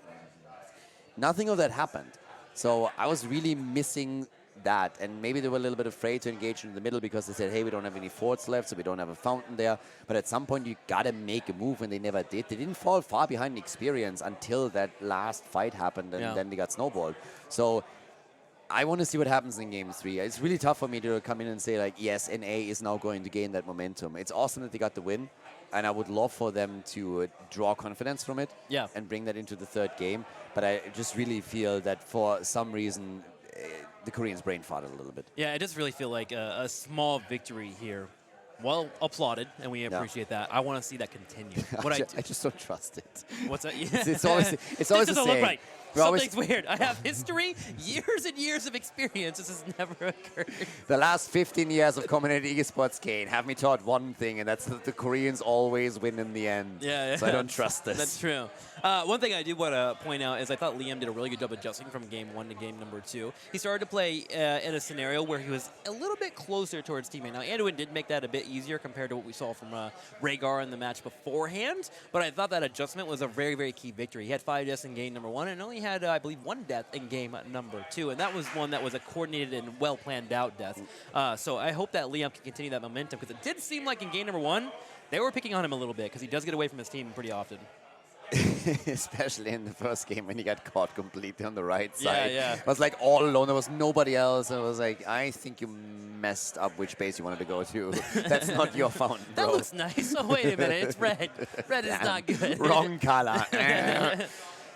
nothing of that happened. So I was really missing that, and maybe they were a little bit afraid to engage in the middle because they said, hey, we don't have any forts left, so we don't have a fountain there. But at some point, you gotta make a move, and they never did. They didn't fall far behind in experience until that last fight happened, and then they got snowballed. So I want to see what happens in Game 3. It's really tough for me to come in and say, like, yes, NA is now going to gain that momentum. It's awesome that they got the win, and I would love for them to draw confidence from it and bring that into the third game. But I just really feel that for some reason, the Koreans brain farted a little bit.
Yeah, it does really feel like a small victory here. Well applauded, and we appreciate that. I want to see that continue.
I just don't trust it.
What's that?
It's always
This
the
doesn't look
same.
right.
We're always-
Something's weird. I have history, years and years of experience. This has never occurred.
The last 15 years of Community Esports, Kane, have me taught one thing, and that's that the Koreans always win in the end.
Yeah,
So I don't trust this.
That's true. One thing I do want to point out is I thought Liam did a really good job adjusting from game 1 to game number 2. He started to play in a scenario where he was a little bit closer towards teammate. Now, Anduin did make that a bit easier compared to what we saw from Rhaegar in the match beforehand, but I thought that adjustment was a very, very key victory. He had 5 deaths in game number 1 and only had, I believe, 1 death in game number 2, and that was one that was a coordinated and well-planned-out death. So I hope that Liam can continue that momentum, because it did seem like in game number 1, they were picking on him a little bit, because he does get away from his team pretty often.
Especially in the first game when he got caught completely on the right side.
Yeah.
It was like all alone. There was nobody else. And it was like, I think you messed up which base you wanted to go to. That's not your fountain, bro.
That looks nice. Oh, wait a minute. It's red. Red is not good.
Wrong color.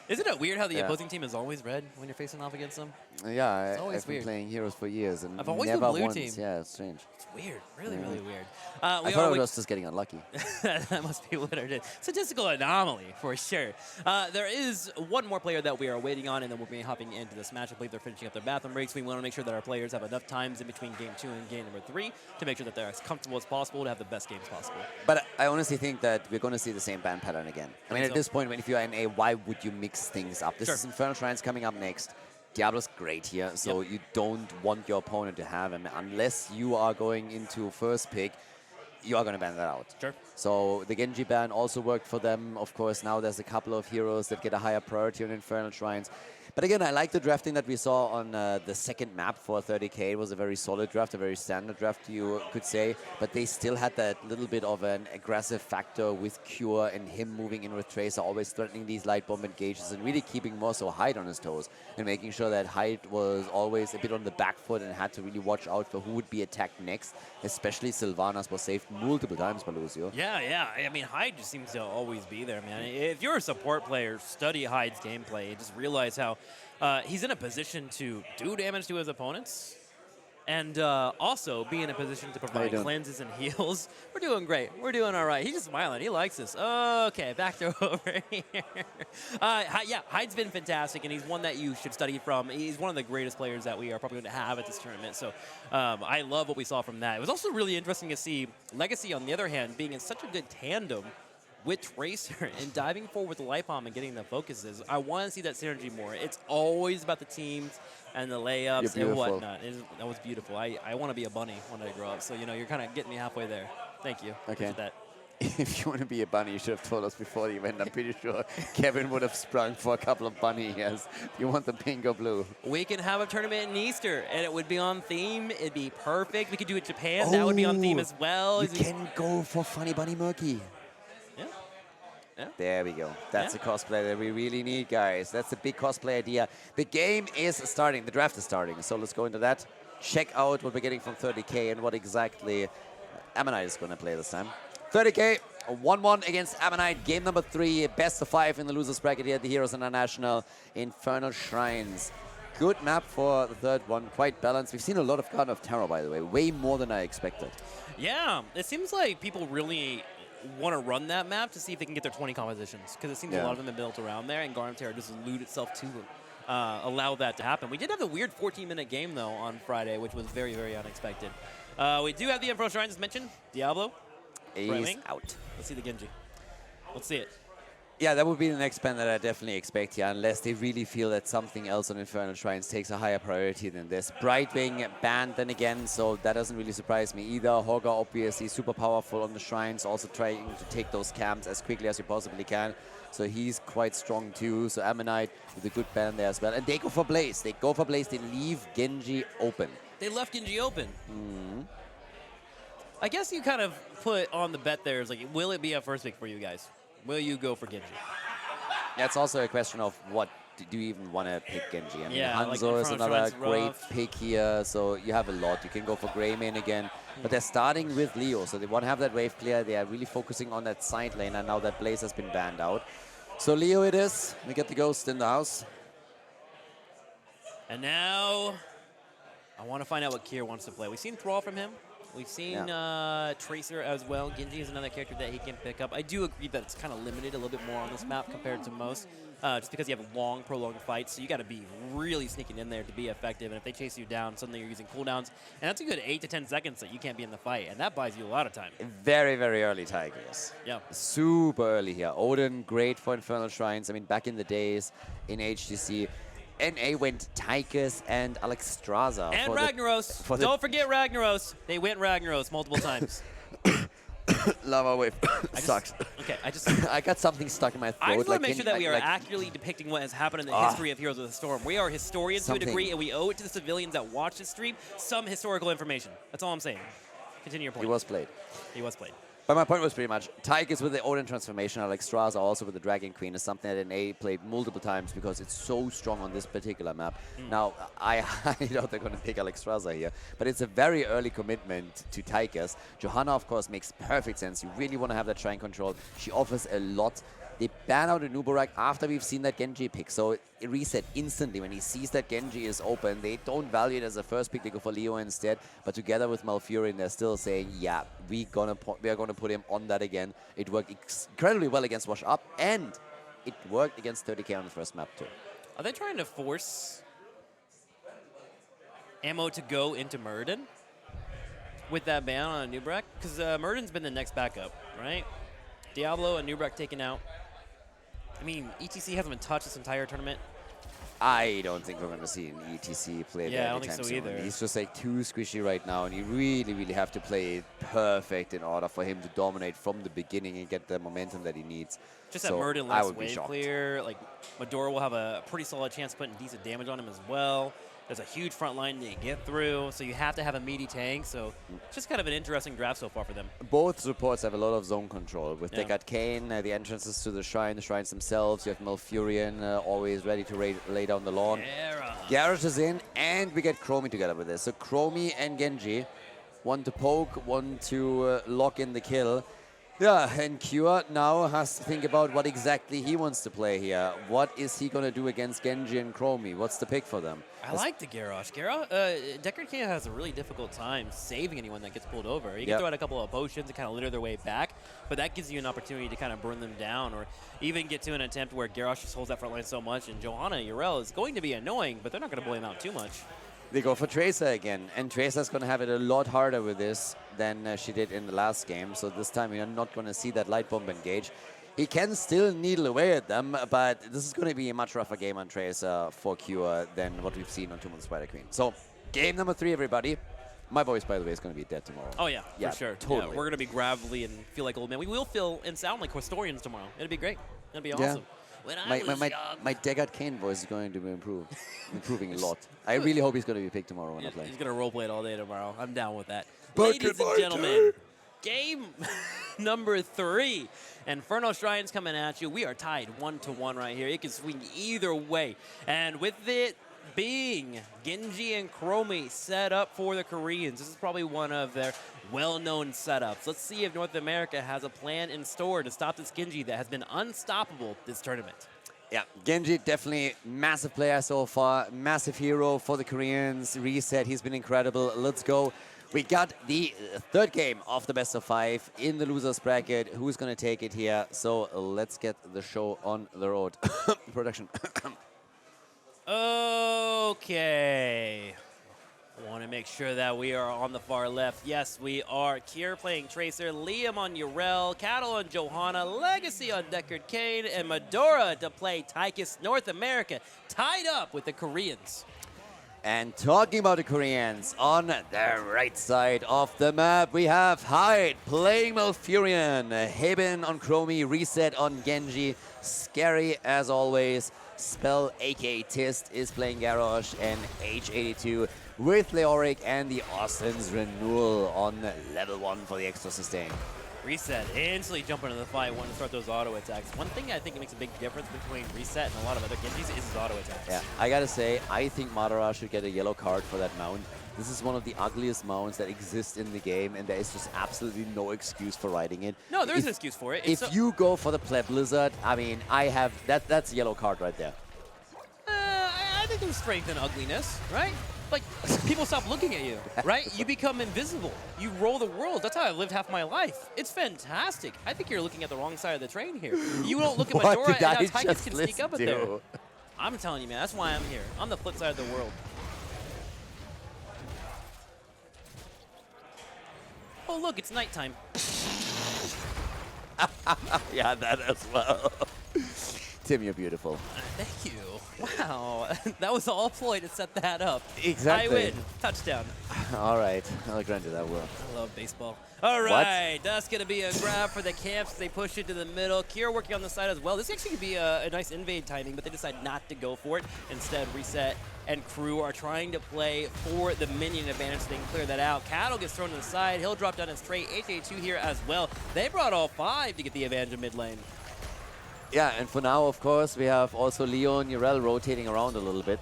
Isn't it weird how the opposing team is always red when you're facing off against them?
Yeah,
always
I've been
weird.
playing Heroes for years, and
I've always
never
been blue
once.
team.
Yeah, it's strange.
It's weird. Really, really weird.
I thought I was just getting unlucky.
That must be what it is. Statistical anomaly, for sure. There is one more player that we are waiting on, and then we'll be hopping into this match. I believe they're finishing up their bathroom breaks. We want to make sure that our players have enough times in between game 2 and game number 3 to make sure that they're as comfortable as possible to have the best games possible.
But I honestly think that we're going to see the same ban pattern again. I mean,
so.
at this point, if you're NA, why would you mix things up? This is Infernal Shrines coming up next. Diablo's great here, so you don't want your opponent to have him. Unless you are going into first pick, you are going to ban that out.
Sure.
So the Genji ban also worked for them. Of course, now there's a couple of heroes that get a higher priority on Infernal Shrines. But again, I like the drafting that we saw on the second map for 30K. It was a very solid draft, a very standard draft, you could say. But they still had that little bit of an aggressive factor with Cure and him moving in with Tracer, always threatening these light bomb engages and really keeping more so Hyde on his toes and making sure that Hyde was always a bit on the back foot and had to really watch out for who would be attacked next. Especially Sylvanas was saved multiple times by Lucio.
Yeah. I mean, Hyde just seems to always be there, man. If you're a support player, study Hyde's gameplay and just realize how he's in a position to do damage to his opponents and also be in a position to provide cleanses and heals. We're doing great. We're doing all right. He's just smiling. He likes this. Okay, back to over here. Yeah, Hyde's been fantastic, and he's one that you should study from. He's one of the greatest players that we are probably going to have at this tournament. So I love what we saw from that. It was also really interesting to see Legacy, on the other hand, being in such a good tandem with Tracer and diving forward with the light bomb and getting the focuses. I want to see that synergy more. It's always about the teams and the layups and whatnot. That was beautiful. I want to be a bunny when I grow up. So, you know, you're kind of getting me halfway there. Thank you.
Okay.
That.
If you want to be a bunny, you should have told us before the event. I'm pretty sure Kevin would have sprung for a couple of bunny ears. You want the pink or blue?
We can have a tournament in Easter, and it would be on theme. It'd be perfect. We could do it in Japan. That would be on theme as well.
You can go for Funny Bunny Murky.
Yeah.
There we go. That's a cosplay that we really need, guys. That's a big cosplay idea. The game is starting. The draft is starting. So let's go into that. Check out what we're getting from 30K and what exactly Ammonite is going to play this time. 30K, 1-1 against Ammonite. Game number 3, best of 5 in the losers bracket here at the Heroes International Infernal Shrines. Good map for the third one. Quite balanced. We've seen a lot of Garden of Terror, by the way. Way more than I expected.
Yeah. It seems like people really want to run that map to see if they can get their 20 compositions, because it seems a lot of them are built around there, and Garden of Terror doesn't loot itself to allow that to happen. We did have a weird 14-minute game, though, on Friday, which was very, very unexpected. We do have the Infernal Shrines, as mentioned. Diablo.
He's out.
Let's see the Genji. Let's see it.
Yeah, that would be the next ban that I definitely expect here, unless they really feel that something else on Infernal Shrines takes a higher priority than this. Brightwing banned then again, so that doesn't really surprise me either. Hogger obviously super powerful on the Shrines, also trying to take those camps as quickly as you possibly can. So he's quite strong too. So Ammonite with a good ban there as well. And they go for Blaze. They go for Blaze. They leave Genji open.
They left Genji open. I guess you kind of put on the bet there is like, will it be a first pick for you guys? Will you go for Genji?
That's also a question of what do you even want to pick Genji? I mean,
like
Hanzo is another great pick here, so you have a lot. You can go for Greymane again, but they're starting with Leo, so they want to have that wave clear. They are really focusing on that side lane, and now that Blaze has been banned out. So Leo it is. We get the Ghost in the house.
And now I want to find out what Kier wants to play. We've seen Thrall from him. We've seen Tracer as well. Genji is another character that he can pick up. I do agree that it's kind of limited a little bit more on this map compared to most, just because you have long, prolonged fights. So you got to be really sneaking in there to be effective. And if they chase you down, suddenly you're using cooldowns. And that's a good 8 to 10 seconds that you can't be in the fight. And that buys you a lot of time.
Very, very early Tigers.
Yeah.
Super early here. Odin, great for Infernal Shrines. I mean, back in the days in HTC, NA went Tychus and Alexstrasza.
And Ragnaros. Don't forget Ragnaros. They went Ragnaros multiple times.
Lava wave. Sucks.
Okay,
I got something stuck in my throat.
I just want to make sure that we are accurately depicting what has happened in the history of Heroes of the Storm. We are historians to a degree, and we owe it to the civilians that watch this stream some historical information. That's all I'm saying. Continue your point.
He was played.
He was played.
But my point was pretty much, Tychus with the Odin transformation, Alexstrasza also with the Dragon Queen, is something that NA played multiple times because it's so strong on this particular map. Now, I highly doubt they're going to pick Alexstrasza here, but it's a very early commitment to Tychus. Johanna, of course, makes perfect sense. You really want to have that shrine control. She offers a lot. They ban out a Nubarak after we've seen that Genji pick, so it reset instantly when he sees that Genji is open. They don't value it as a first pick, they go for Leo instead, but together with Malfurion, they're still saying, yeah, we are going to put him on that again. It worked incredibly well against Wash Up, and it worked against 30K on the first map too.
Are they trying to force Ammo to go into Muradin with that ban on a Nubrak? Because Muradin's been the next backup, right? Diablo and Nubrak taken out. I mean, ETC hasn't been touched this entire tournament.
I don't think we're going to see an ETC play
Yeah,
there
I don't
anytime
think so
soon.
either.
He's just like too squishy right now, and you really, really have to play it perfect in order for him to dominate from the beginning and get the momentum that he needs.
Just
so
that Murden
I
last
would be
wave
shocked.
clear. Like, Medora will have a pretty solid chance of putting decent damage on him as well. There's a huge front line to get through, so you have to have a meaty tank. So it's just kind of an interesting draft so far for them.
Both supports have a lot of zone control. With
Yeah.
Deckard Kane, the entrances to the shrines themselves. You have Malfurion always ready to lay down the lawn. Garrosh is in, and we get Chromie together with this. So Chromie and Genji, one to poke, one to lock in the kill. Yeah, and Cure now has to think about what exactly he wants to play here. What is he going to do against Genji and Chromie? What's the pick for them?
I like the Garrosh. Deckard Kane has a really difficult time saving anyone that gets pulled over. You can
Yep.
throw out a couple of potions and kind of litter their way back, but that gives you an opportunity to kind of burn them down or even get to an attempt where Garrosh just holds that front line so much, and Johanna Urel is going to be annoying, but they're not going to blow him out too much.
They go for Tracer again, and Tracer's going to have it a lot harder with this than she did in the last game. So this time you're not going to see that light bomb engage. He can still needle away at them, but this is going to be a much rougher game on Tracer for Cure than what we've seen on Tomb of the Spider Queen. So game number 3, everybody. My voice, by the way, is going to be dead tomorrow.
Oh, yeah,
Yeah,
for sure.
totally.
Yeah, we're going to be gravelly and feel like old men. We will feel and sound like historians tomorrow. It'll be great. It'll be
Yeah.
awesome. When I was young.
My Deckard Kane voice is going to be improving a lot. I really hope he's going to be picked tomorrow when I play.
He's going to roleplay it all day tomorrow. I'm down with that.
Back
Ladies
in
and
my
gentlemen, game number 3. Inferno Shrine's coming at you. We are tied 1-1 right here. It can swing either way. And with it being Genji and Chromie set up for the Koreans, this is probably one of their well-known setups. Let's see if North America has a plan in store to stop this Genji that has been unstoppable this tournament.
Yeah, Genji definitely massive player so far, massive hero for the Koreans. Reset, he's been incredible. Let's go. We got the 3rd game of the best of 5 in the losers bracket. Who's going to take it here? So let's get the show on the road. Production.
Okay. I want to make sure that we are on the far left. Yes, we are. Kier playing Tracer, Liam on Urel, Cattle on Johanna, Legacy on Deckard Kane, and Medora to play Tychus. North America tied up with the Koreans.
And talking about the Koreans, on the right side of the map, we have Hyde playing Malfurion, Haben on Chromie, Reset on Genji, Scary as always, Spell aka Tist is playing Garrosh, and H82 with Leoric and the Austin's Renewal on level 1 for the extra sustain.
Reset, instantly jump into the fight, want to start those auto attacks. One thing I think makes a big difference between Reset and a lot of other Genjis is his auto attacks.
Yeah, I gotta say, I think Madara should get a yellow card for that mount. This is one of the ugliest mounts that exist in the game, and there is just absolutely no excuse for riding it.
No, there is an excuse for it.
If you go for the Pleb Lizard, I mean, that's a yellow card right there.
I think there's strength in ugliness, right? Like, people stop looking at you, right? You become invisible. You roll the world. That's how I've lived half my life. It's fantastic. I think you're looking at the wrong side of the train here. You don't look at
What
Medora
did
and how
I
Tychus
just
can sneak up at
listen
there.
to?
I'm telling you, man, that's why I'm here. I'm the flip side of the world. Oh, look, it's nighttime.
Yeah, that as well. Tim, you're beautiful.
Thank you. Wow. That was all ploy to set that up.
Exactly.
I win. Touchdown.
All right, I'll grant you that will.
I love baseball. All right, that's going to be a grab for the camps. They push it to the middle. Kier working on the side as well. This actually could be a nice invade timing, but they decide not to go for it. Instead, Reset and Crew are trying to play for the minion advantage so they can clear that out. Cattle gets thrown to the side. He'll drop down his trait. HA2 here as well. They brought all 5 to get the advantage of mid lane.
Yeah, and for now, of course, we have also Leon, Urel rotating around a little bit.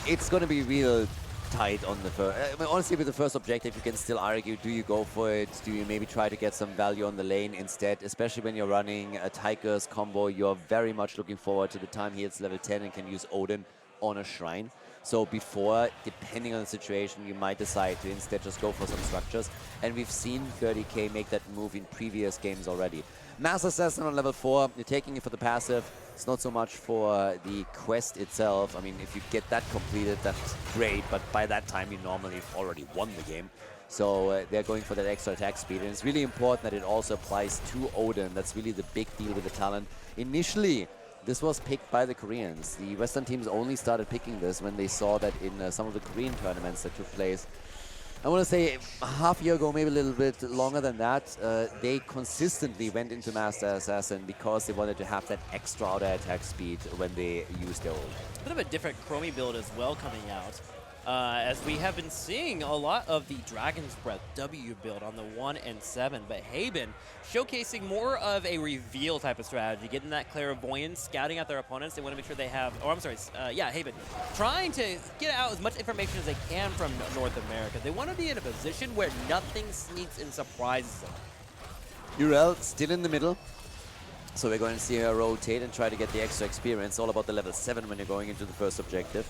It's going to be real tight on the first. I mean, honestly, with the first objective, you can still argue, do you go for it? Do you maybe try to get some value on the lane instead? Especially when you're running a Tychus combo, you're very much looking forward to the time he hits level 10 and can use Odin on a shrine. So before, depending on the situation, you might decide to instead just go for some structures. And we've seen 30k make that move in previous games already. Mass Assassin on level 4, you're taking it for the passive. It's not so much for the quest itself. I mean, if you get that completed, that's great. But by that time, you normally have already won the game. So they're going for that extra attack speed. And it's really important that it also applies to Odin. That's really the big deal with the talent. Initially,
this was picked by the Koreans. The Western teams only started picking this when they saw that in some of the Korean tournaments that took place. I want to say a half year ago, maybe a little bit longer than that, they consistently went into Master Assassin because they wanted to have that extra auto attack speed when they used their ult.
A bit of a different Chromie build as well coming out. As we have been seeing a lot of the Dragon's Breath W build on the 1 and 7, but Haben showcasing more of a reveal type of strategy, getting that clairvoyance, scouting out their opponents. They want to make sure they have, or I'm sorry, yeah, Haben, trying to get out as much information as they can from North America. They want to be in a position where nothing sneaks and surprises them.
Urel still in the middle. So we're going to see her rotate and try to get the extra experience. All about the level 7 when you're going into the first objective.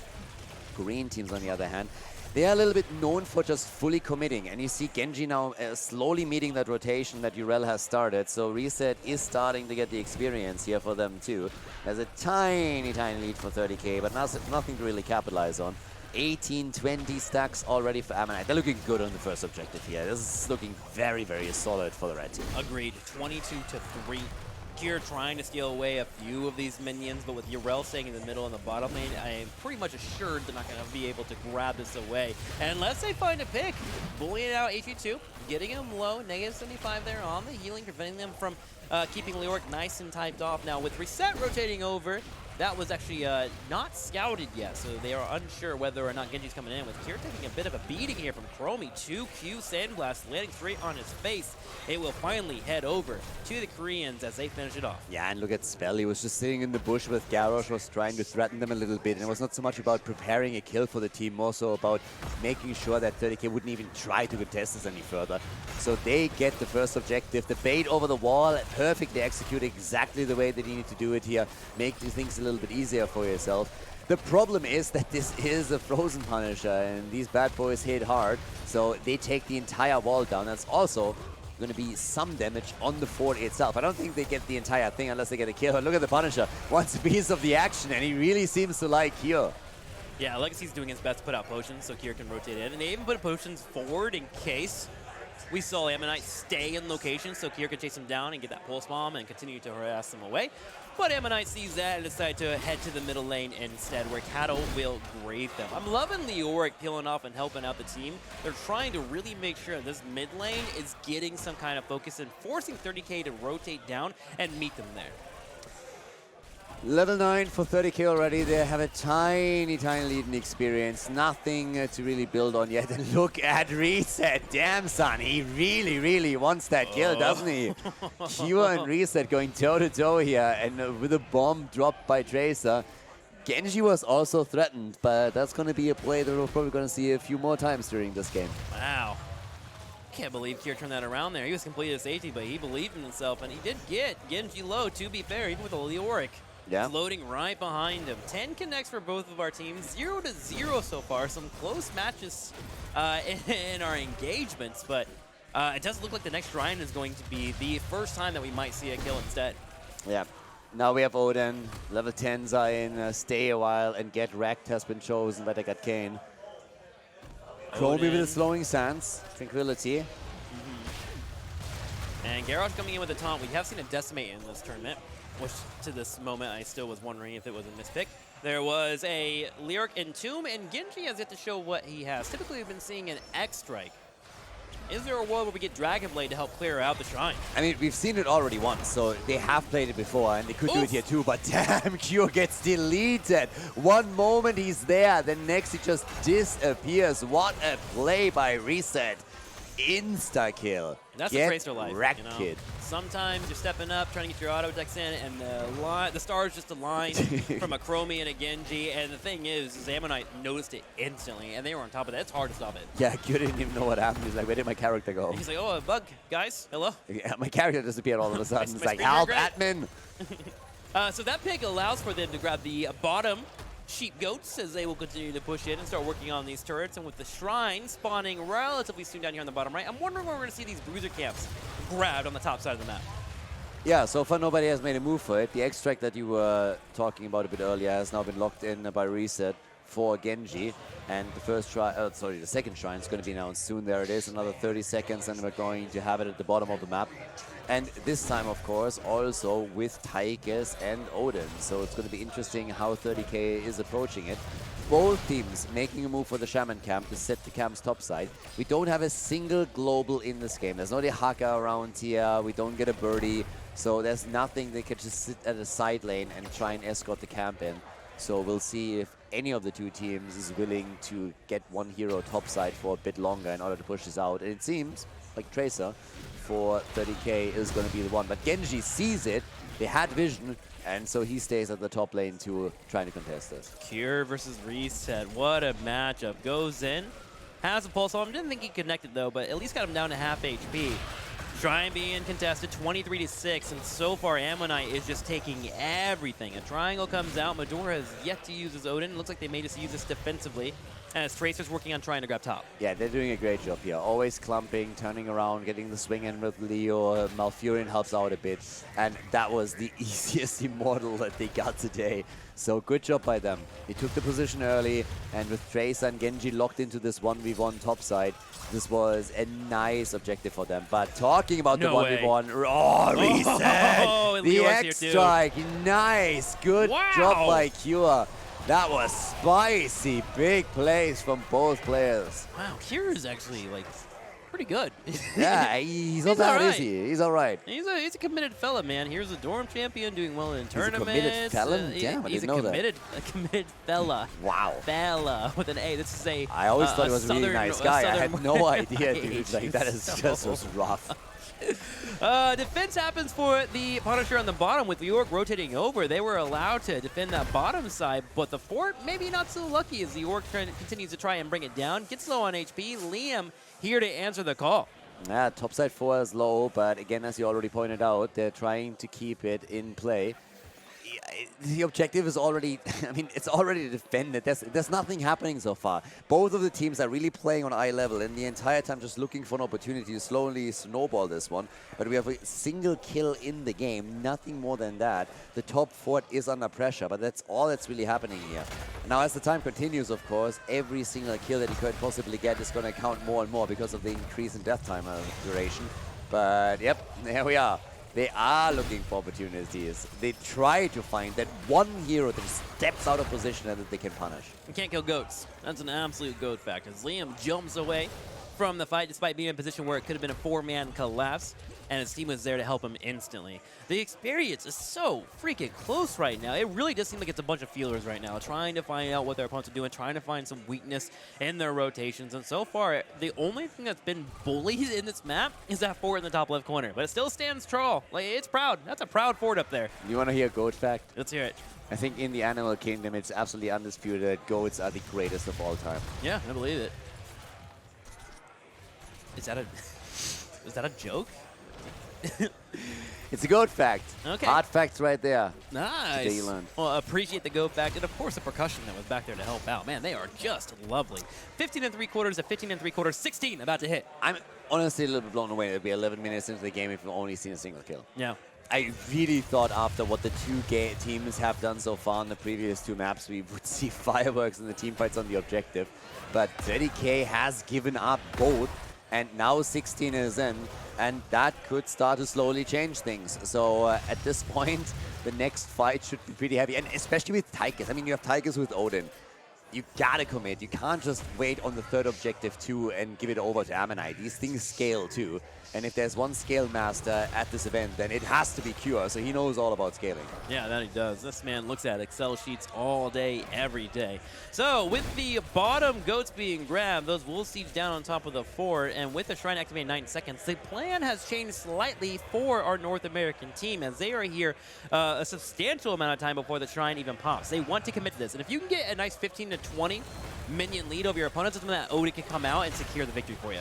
Korean teams, on the other hand, they are a little bit known for just fully committing. And you see Genji now slowly meeting that rotation that Urel has started. So Reset is starting to get the experience here for them too. There's a tiny, tiny lead for 30k, but nothing to really capitalize on. 18, 20 stacks already for Ammonite. They're looking good on the first objective here. This is looking very, very solid for the red team.
Agreed. 22-3. Kier trying to steal away a few of these minions, but with Urel staying in the middle and the bottom lane, I am pretty much assured they're not going to be able to grab this away. And unless they find a pick, bullying out HE2, getting him low, -75 there on the healing, preventing them from keeping Leoric nice and typed off. Now with Reset rotating over, that was actually not scouted yet, so they are unsure whether or not Genji's coming in. With Kier taking a bit of a beating here from Chromie, 2Q Sandblast landing straight on his face. It will finally head over to the Koreans as they finish it off.
Yeah, and look at Spell. He was just sitting in the bush with Garrosh, was trying to threaten them a little bit. And it was not so much about preparing a kill for the team, more so about making sure that 30k wouldn't even try to contest this any further. So they get the first objective. The bait over the wall, perfectly executed exactly the way they needed to do it here. Make things a little bit easier for yourself. The problem is that this is a Frozen Punisher, and these bad boys hit hard. So they take the entire wall down. That's also going to be some damage on the fort itself. I don't think they get the entire thing unless they get a kill. Look at the Punisher. Wants a piece of the action, and he really seems to like Kier.
Yeah, Legacy's doing his best to put out potions so Kier can rotate in. And they even put potions forward in case we saw Ammonite stay in location so Kier could chase him down and get that pulse bomb and continue to harass them away. But Ammonite sees that and decides to head to the middle lane instead, where Cattle will grave them. I'm loving Leoric peeling off and helping out the team. They're trying to really make sure this mid lane is getting some kind of focus and forcing 30k to rotate down and meet them there.
Level 9 for 30k already. They have a tiny, tiny lead in experience. Nothing to really build on yet. And look at Reset. Damn, son. He really, really wants that kill, doesn't he? Kiwa and Reset going toe-to-toe here. And with a bomb dropped by Tracer. Genji was also threatened, but that's going to be a play that we're probably going to see a few more times during this game.
Wow. Can't believe Kier turned that around there. He was completely safety, but he believed in himself. And he did get Genji low, to be fair, even with a Leoric.
Yeah.
Floating right behind him. 10 connects for both of our teams. 0-0 so far. Some close matches in our engagements, but it does look like the next Ryan is going to be the first time that we might see a kill instead.
Yeah. Now we have Odin. Level 10s are in. Stay a while and get wrecked has been chosen by the got Kane. Chromie with the slowing sands. Tranquility.
And Garrosh coming in with a taunt. We have seen a Decimate in this tournament, which to this moment I still was wondering if it was a mispick. There was a Lyric Entomb, and Genji has yet to show what he has. Typically we've been seeing an X-Strike. Is there a world where we get Dragon Blade to help clear out the shrine?
I mean, we've seen it already once, so they have played it before, and they could do it here too, but damn, Q gets deleted. One moment he's there, the next he just disappears. What a play by Reset. Insta-kill.
That's the Tracer life,
wrecked,
you know?
kid.
Sometimes you're stepping up, trying to get your auto decks in, and the stars just align from a Chromie and a Genji. And the thing is Ammonite noticed it instantly, and they were on top of that. It's hard to stop it.
Yeah, Q didn't even know what happened. He's like, where did my character go?
He's like, oh, a bug, guys. Hello?
Yeah, my character disappeared all of a sudden. It's
My
like,
screen
help,
regret?
admin!
So that pick allows for them to grab the bottom sheep goats as they will continue to push in and start working on these turrets. And with the shrine spawning relatively soon down here on the bottom right, I'm wondering where we're going to see these bruiser camps grabbed on the top side of the map.
Yeah, so far nobody has made a move for it. The extract that you were talking about a bit earlier has now been locked in by Reset for Genji. And the first try, the second shrine is going to be announced soon. There it is, another 30 seconds, and we're going to have it at the bottom of the map. And this time, of course, also with Taikes and Odin. So it's going to be interesting how 30K is approaching it. Both teams making a move for the Shaman camp to set the camp's topside. We don't have a single global in this game. There's not a Haka around here. We don't get a birdie. So there's nothing. They can just sit at a side lane and try and escort the camp in. So we'll see if any of the two teams is willing to get one hero topside for a bit longer in order to push this out. And it seems like Tracer for 30K is going to be the one. But Genji sees it. They had vision. And so he stays at the top lane to trying to contest this.
Cure versus Reset. What a matchup. Goes in. Has a pulse on him. Didn't think he connected though, but at least got him down to half HP. Shrine being contested 23-6, and so far Ammonite is just taking everything. A triangle comes out. Medora has yet to use his Odin. It looks like they may just use this defensively, as Tracer's working on trying to grab top.
Yeah, they're doing a great job here. Always clumping, turning around, getting the swing in with Leo. Malfurion helps out a bit. And that was the easiest Immortal that they got today. So good job by them. They took the position early, and with Tracer and Genji locked into this 1v1 topside, this was a nice objective for them. But talking about the 1v1, Reset! The X-Strike, nice, good job by Cure. That was spicy, big plays from both players.
Wow, Cure is actually like pretty good.
Yeah, he's not bad, is he? He's all right.
He's a committed fella, man. Here's a Dorm champion doing well in tournaments.
He's a committed felon? Damn, I didn't know that.
A committed fella.
Wow.
Fella with an A. This is a
I always thought he was a really nice guy. I had no idea,
right.
dude. Like, that is just was rough.
Defense happens for the Punisher on the bottom with York rotating over. They were allowed to defend that bottom side, but the fort maybe not so lucky as the York continues to try and bring it down. Gets low on HP. Liam here to answer the call.
Yeah, topside 4 is low, but again, as you already pointed out, they're trying to keep it in play. The objective is already, I mean, it's already defended. There's nothing happening so far. Both of the teams are really playing on eye level, and the entire time just looking for an opportunity to slowly snowball this one. But we have a single kill in the game, nothing more than that. The top fort is under pressure, but that's all that's really happening here. Now, as the time continues, of course, every single kill that he could possibly get is going to count more and more because of the increase in death time duration. But, yep, there we are. They are looking for opportunities. They try to find that one hero that steps out of position and that they can punish.
You can't kill goats. That's an absolute goat fact. As Liam jumps away from the fight despite being in a position where it could have been a 4-man collapse, and his team was there to help him instantly. The experience is so freaking close right now. It really does seem like it's a bunch of feelers right now, trying to find out what their opponents are doing, trying to find some weakness in their rotations. And so far, the only thing that's been bullied in this map is that fort in the top left corner. But it still stands tall. Like, it's proud. That's a proud fort up there.
You want to hear a goat fact?
Let's hear it.
I think in the animal kingdom, it's absolutely undisputed that goats are the greatest of all time.
Yeah, I believe it. Is that a joke?
It's a goat fact.
Okay.
Hard facts right there.
Nice.
Today you learned.
Well, appreciate the goat fact, and of course the percussion that was back there to help out. Man, they are just lovely. 15 3/4 at 15 3/4, 16 about to hit.
I'm honestly a little bit blown away. It'll be 11 minutes into the game if we've only seen a single kill.
Yeah.
I really thought after what the two teams have done so far on the previous two maps, we would see fireworks in the team fights on the objective. But 30K has given up both, and now 16 is in, and that could start to slowly change things. So at this point, the next fight should be pretty heavy, and especially with Taikes. I mean, you have Taikes with Odin. You gotta commit. You can't just wait on the third objective too and give it over to Ammonite. These things scale too. And if there's one scale master at this event, then it has to be Cure, so he knows all about scaling.
Yeah, that he does. This man looks at Excel sheets all day, every day. So with the bottom goats being grabbed, those wolf siege down on top of the fort, and with the shrine activated 9 seconds, the plan has changed slightly for our North American team, as they are here a substantial amount of time before the shrine even pops. They want to commit to this, and if you can get a nice 15 to 20 minion lead over your opponents, that's when that Odin can come out and secure the victory for you.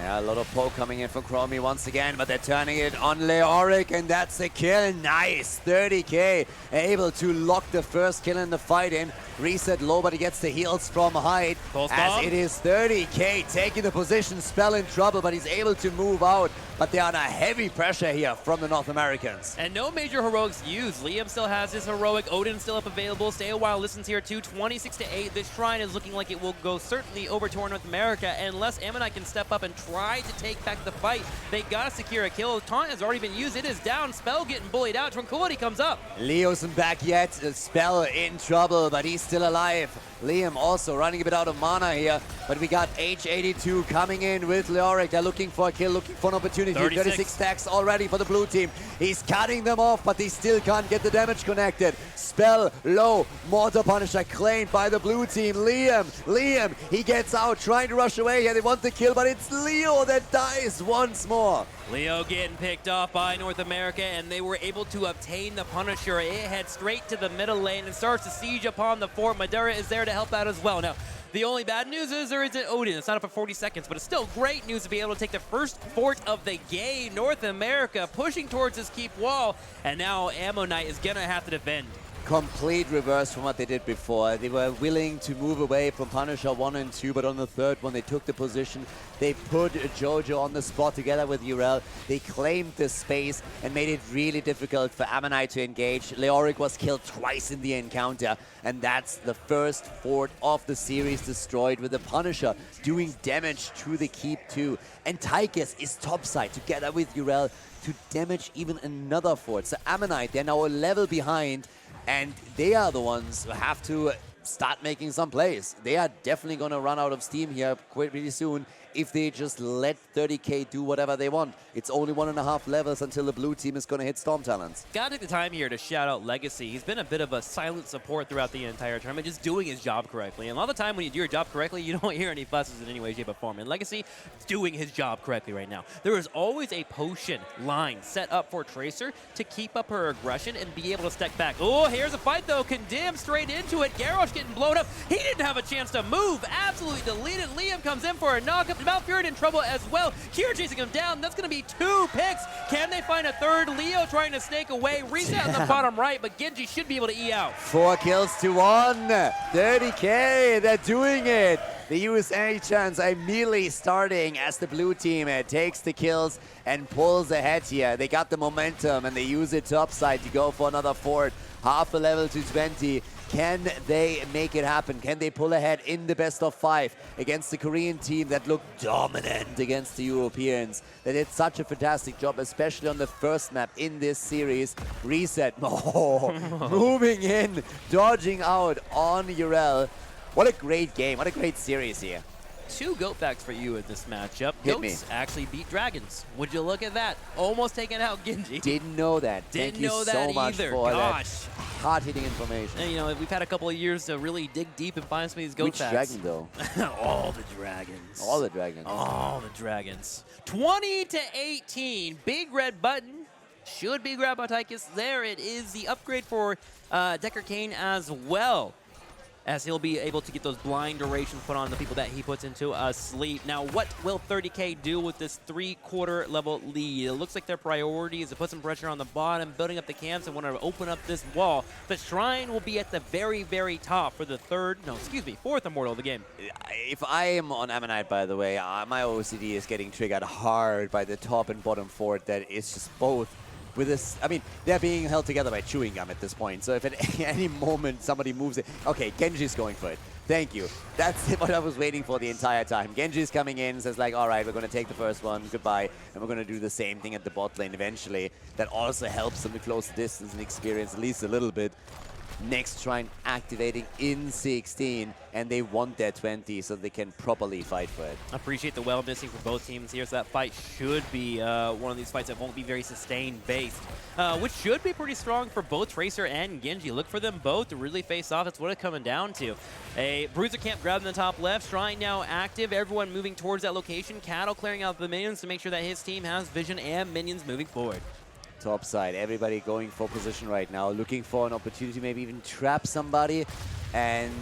Yeah, a lot of poke coming in from Chromie once again, but they're turning it on Leoric, and that's a kill. Nice. 30K able to lock the first kill in the fight in. Reset low, but he gets the heals from Hyde. As it is 30K taking the position. Spell in trouble, but he's able to move out. but they're under heavy pressure here from the North Americans.
And no major heroics used. Liam still has his heroic. Odin still up available. Stay a while listens here too. 26-8. This shrine is looking like it will go certainly over to North America unless Ammonite can step up and try to take back the fight. They gotta secure a kill. Taunt has already been used. It is down. Spell getting bullied out. Tranquility comes up.
Leo isn't back yet. Spell in trouble, but he's still alive. Liam also running a bit out of mana here, but we got H82 coming in with Leoric. They're looking for a kill, looking for an opportunity. 36 stacks already for the blue team. He's cutting them off, but they still can't get the damage connected. Spell low. Mortar Punisher claimed by the blue team. Liam, he gets out, trying to rush away here. They want the kill, but it's Leo that dies once more.
Leo getting picked off by North America, and they were able to obtain the Punisher. It heads straight to the middle lane and starts to siege upon the fort. Madara is there to help out as well. Now, the only bad news is there isn't Odin. It's not up for 40 seconds, but it's still great news to be able to take the first fort of the game. North America pushing towards this keep wall, and now Ammonite is going to have to defend.
Complete reverse from what they did before. They were willing to move away from Punisher 1 and 2, but on the third one they took the position. They put Jojo on the spot together with Urel. They claimed the space and made it really difficult for Ammonite to engage. Leoric was killed twice in the encounter, and that's the first fort of the series destroyed, with the Punisher doing damage to the keep too. And Tychus is topside together with Urel to damage even another fort. So Ammonite, they're now a level behind, and they are the ones who have to start making some plays. They are definitely going to run out of steam here quite really soon if they just let 30k do whatever they want. It's only 1.5 levels until the blue team is going to hit Storm Talons.
Gotta take the time here to shout out Legacy. He's been a bit of a silent support throughout the entire tournament, just doing his job correctly. And a lot of the time when you do your job correctly, you don't hear any fusses in any way, shape, or form. And Legacy is doing his job correctly right now. There is always a potion line set up for Tracer to keep up her aggression and be able to step back. Oh, here's a fight though. Condemned straight into it. Garrosh getting blown up. He didn't have a chance to move. Absolutely deleted. Liam comes in for a knockup. Malfury in trouble as well. Kira chasing him down. That's going to be 2 picks. Can they find a third? Leo trying to snake away. Reset on the bottom right, but Genji should be able to E out.
4 kills to 1. 30k. They're doing it. The USA chance immediately starting as the blue team takes the kills and pulls ahead here. They got the momentum and they use it topside to go for another fort. Half a level to 20. Can they make it happen? Can they pull ahead in the best of 5 against the Korean team that looked dominant against the Europeans? They did such a fantastic job, especially on the first map in this series. Reset. Oh, moving in, dodging out on Urel. What a great game. What a great series here.
2 GOAT facts for you in this matchup.
Hit
Goats
me.
actually beat dragons. Would you look at that? Almost taking out Genji.
Didn't know that.
Didn't
Thank you
know
so
that
much
either.
for
Gosh.
that hard-hitting information.
And, you know, we've had a couple of years to really dig deep and find some of these GOAT
Which
facts.
dragon, though?
All the dragons.
All the dragons.
All the dragons. 20-18. Big red button. Should be grabbed by Tychus. There it is. The upgrade for Decker Kane as well, as he'll be able to get those blind durations put on the people that he puts into sleep. Now, what will 30k do with this 3/4 level lead? It looks like their priority is to put some pressure on the bottom, building up the camps, and want to open up this wall. The shrine will be at the very, very top for the 4th immortal of the game.
If I am on Ammonite, by the way, my OCD is getting triggered hard by the top and bottom fort that is just both. With this, I mean, they're being held together by chewing gum at this point. So if at any moment somebody moves it, okay, Genji's going for it. Thank you. That's what I was waiting for the entire time. Genji's coming in, says like, all right, we're going to take the first one, goodbye, and we're going to do the same thing at the bot lane eventually. That also helps them to close the distance and experience at least a little bit. Next shrine activating in 16, and they want their 20 so they can properly fight for it.
Appreciate the well missing for both teams here, so that fight should be one of these fights that won't be very sustained based, which should be pretty strong for both Tracer and Genji. Look for them both to really face off. That's what it's coming down to. A Bruiser camp grabbed in the top left, Shrine now active, everyone moving towards that location. Cattle clearing out the minions to make sure that his team has vision and minions moving forward.
Top side, everybody going for position right now, looking for an opportunity, maybe even trap somebody. And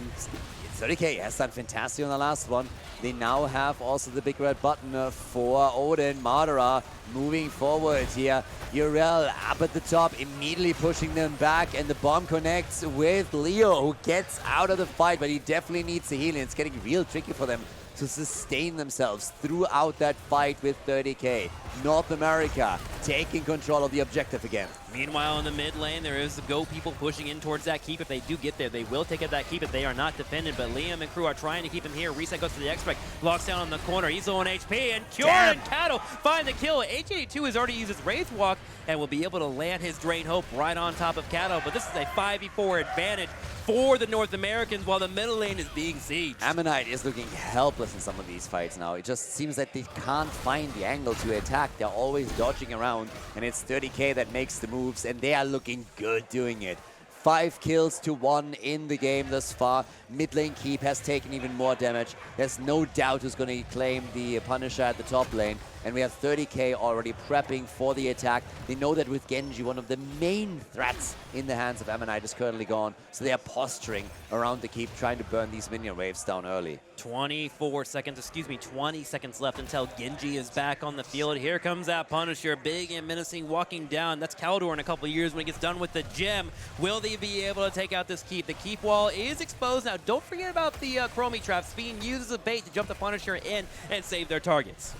30k has done fantastic on the last one. They now have also the big red button for Odin. Madara moving forward here. Urel up at the top, immediately pushing them back, and the bomb connects with Leo, who gets out of the fight, but he definitely needs the healing. It's getting real tricky for them to sustain themselves throughout that fight with 30K. North America taking control of the objective again.
Meanwhile, in the mid lane, there is the Go people pushing in towards that keep. If they do get there, they will take out that keep if they are not defended. But Liam and crew are trying to keep him here. Reset goes for the X-Spec. Locks down on the corner. He's low on HP. And Cure and Cattle find the kill. H82 has already used his Wraith Walk and will be able to land his Drain Hope right on top of Cattle. But this is a 5v4 advantage for the North Americans while the middle lane is being sieged.
Ammonite is looking helpless in some of these fights now. It just seems that they can't find the angle to attack. They're always dodging around, and it's 30K that makes the moves, and they are looking good doing it. 5 kills to 1 in the game thus far. Mid lane Keep has taken even more damage. There's no doubt who's going to claim the Punisher at the top lane. And we have 30K already prepping for the attack. They know that with Genji, one of the main threats in the hands of Ammonite is currently gone. So they are posturing around the Keep, trying to burn these minion waves down early.
20 seconds left until Genji is back on the field. Here comes that Punisher, big and menacing, walking down. That's Khaldor in a couple of years when he gets done with the gem. Will they be able to take out this Keep? The Keep wall is exposed now. Don't forget about the Chromie traps being used as a bait to jump the Punisher in and save their targets.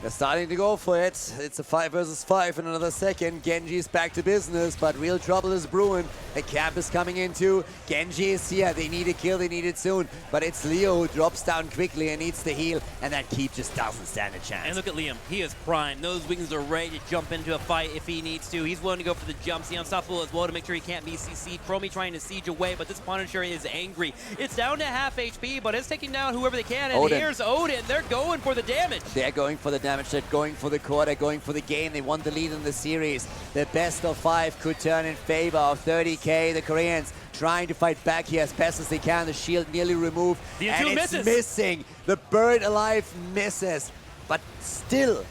They're starting to go for it. It's a 5 versus 5 in another second. Genji's back to business, but real trouble is brewing. The camp is coming in too. Genji is here. They need a kill. They need it soon. But it's Leo who drops down quickly and needs to heal, and that Keep just doesn't stand a chance.
And look at Liam. He is primed. Those wings are ready to jump into a fight if he needs to. He's willing to go for the jumps. The unstoppable as well to make sure he can't be CC'd. Chromie trying to siege away, but this Punisher is angry. It's down to half HP, but it's taking down whoever they can. And
Odin.
here's Odin. They're going for the damage.
They're going for the damage. They're going for the core. They're going for the game. They want the lead in the series. The best of 5 could turn in favor of 30K. The Koreans trying to fight back here as best as they can. The shield nearly removed. And it's missing. The bird alive misses. But still,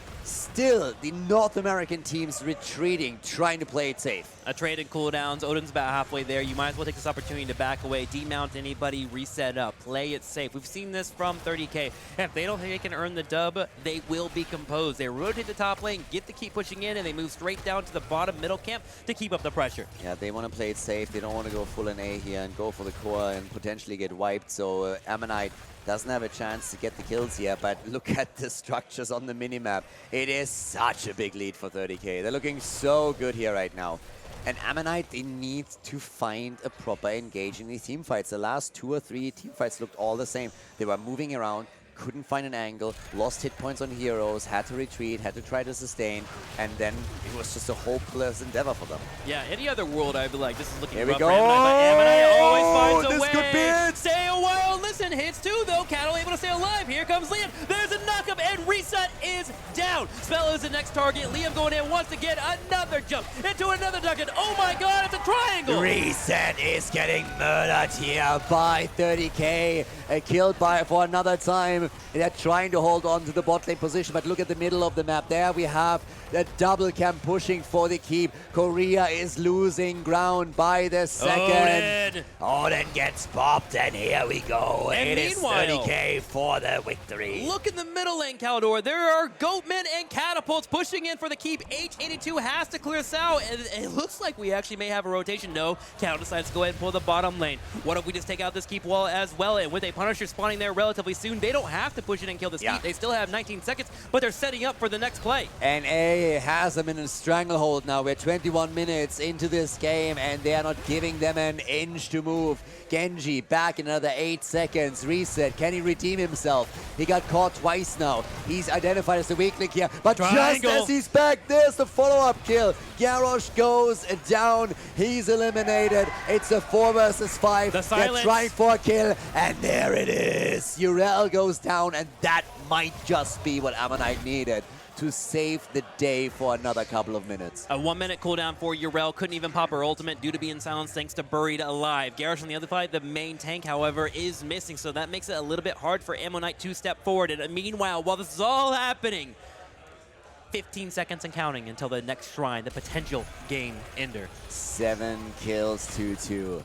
the North American team's retreating, trying to play it safe.
A trade in cooldowns. Odin's about halfway there. You might as well take this opportunity to back away, demount anybody, reset up, play it safe. We've seen this from 30K. If they don't think they can earn the dub, they will be composed. They rotate the top lane, get to keep pushing in, and they move straight down to the bottom middle camp to keep up the pressure.
Yeah, they want to play it safe. They don't want to go full NA here and go for the core and potentially get wiped. So Ammonite doesn't have a chance to get the kills here, but look at the structures on the minimap. It is such a big lead for 30K. They're looking so good here right now. And Ammonite, they need to find a proper engage in these team fights. The last 2 or 3 team fights looked all the same. They were moving around, couldn't find an angle, lost hit points on heroes, had to retreat, had to try to sustain, and then it was just a hopeless endeavor for them.
Yeah, any other world, I'd be like, this is looking
Here
rough
we go.
for Ammonite, but Ammonite always finds a way.
This could be it.
Stay a while, listen, hits 2 though, Cattle able to stay alive. Here comes Liam, there's a knockup, and Reset is down. Spell is the next target. Liam going in once again, another jump into another nugget. Oh my god, it's a triangle.
Reset is getting murdered here by 30K. Killed for another time. They're trying to hold on to the bot lane position, but look at the middle of the map. There we have the double camp pushing for the keep. Korea is losing ground by the second. Odin gets popped, and here we go.
And
it is 30K for the victory.
Look in the middle lane, Khaldor. There are Goatmen and Catapults pushing in for the keep. H82 has to clear this out, and it looks like we actually may have a rotation. No, Cattle decides to go ahead and pull the bottom lane. What if we just take out this keep wall as well? And with a Punisher spawning there relatively soon, they don't have to push in and kill this keep. They still have 19 seconds, but they're setting up for the next play.
And A has them in a stranglehold now. We're 21 minutes into this game, and they are not giving them an inch to move. Genji back in another 8 seconds. Reset. Can he redeem himself? He got caught twice now. He's identified as the weak link here, but just as he's back, there's the follow-up kill. Garrosh goes down. He's eliminated. It's a 4 versus 5. They're trying for a kill, and there it is. Urel goes down, and that might just be what Ammonite needed to save the day for another couple of minutes.
A 1 minute cooldown for Urel. Couldn't even pop her ultimate due to being silenced thanks to Buried Alive. Garrosh on the other side, the main tank, however, is missing, so that makes it a little bit hard for Ammonite to step forward. And meanwhile, while this is all happening, 15 seconds and counting until the next shrine, the potential game ender.
7 kills to 2.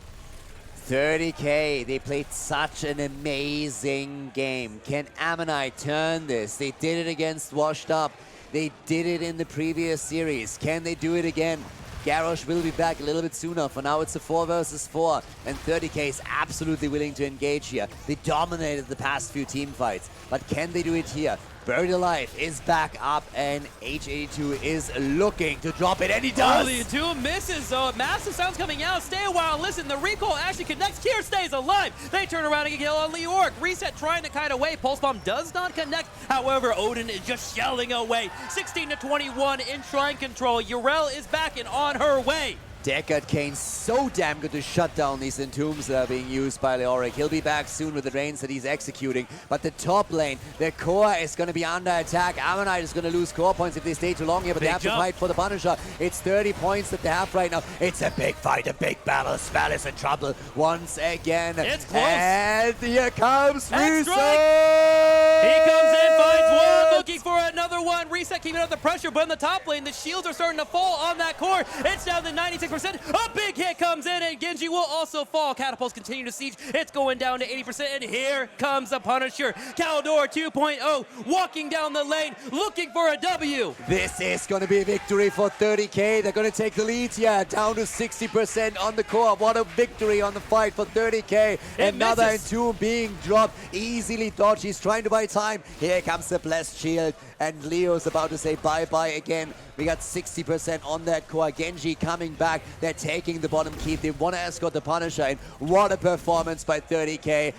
30K, they played such an amazing game. Can Ammonite turn this? They did it against Washed Up. They did it in the previous series. Can they do it again? Garrosh will be back a little bit sooner. For now, it's a 4 versus 4, and 30K is absolutely willing to engage here. They dominated the past few team fights, but can they do it here? Buried Alive is back up, and H82 is looking to drop it, and he does!
Only two misses, though. Massive sounds coming out. Stay a while, listen. The recoil actually connects. Kier stays alive. They turn around and get killed on Leorg. Reset trying to kite away. Pulse Bomb does not connect. However, Odin is just shelling away. 16-21 in Shrine control. Urel is back and on her way.
Deckard Kane so damn good to shut down these entombs that are being used by Leoric. He'll be back soon with the drains that he's executing. But the top lane, the core is going to be under attack. Ammonite is going to lose core points if they stay too long here, but they have to fight for the Punisher. It's 30 points that they have right now. It's a big fight, a big battle. Spell is in trouble once again.
It's close.
And here comes Reset!
He comes in, finds one, looking for another one. Reset keeping up the pressure, but in the top lane, the shields are starting to fall on that core. It's down to 96%. A big hit comes in, and Genji will also fall. Catapults continue to siege. It's going down to 80%, and here comes the Punisher. Khaldor 2.0 walking down the lane, looking for a W.
This is going to be a victory for 30K. They're going to take the lead here, down to 60% on the core. What a victory on the fight for 30K. Another entomb being dropped. Easily dodged. He's trying to buy time. Here comes the blessed shield, and Leo's about to say bye-bye again. We got 60% on that core. Genji coming back. They're taking the bottom keep. They want to escort the Punisher in. What a performance by 30K.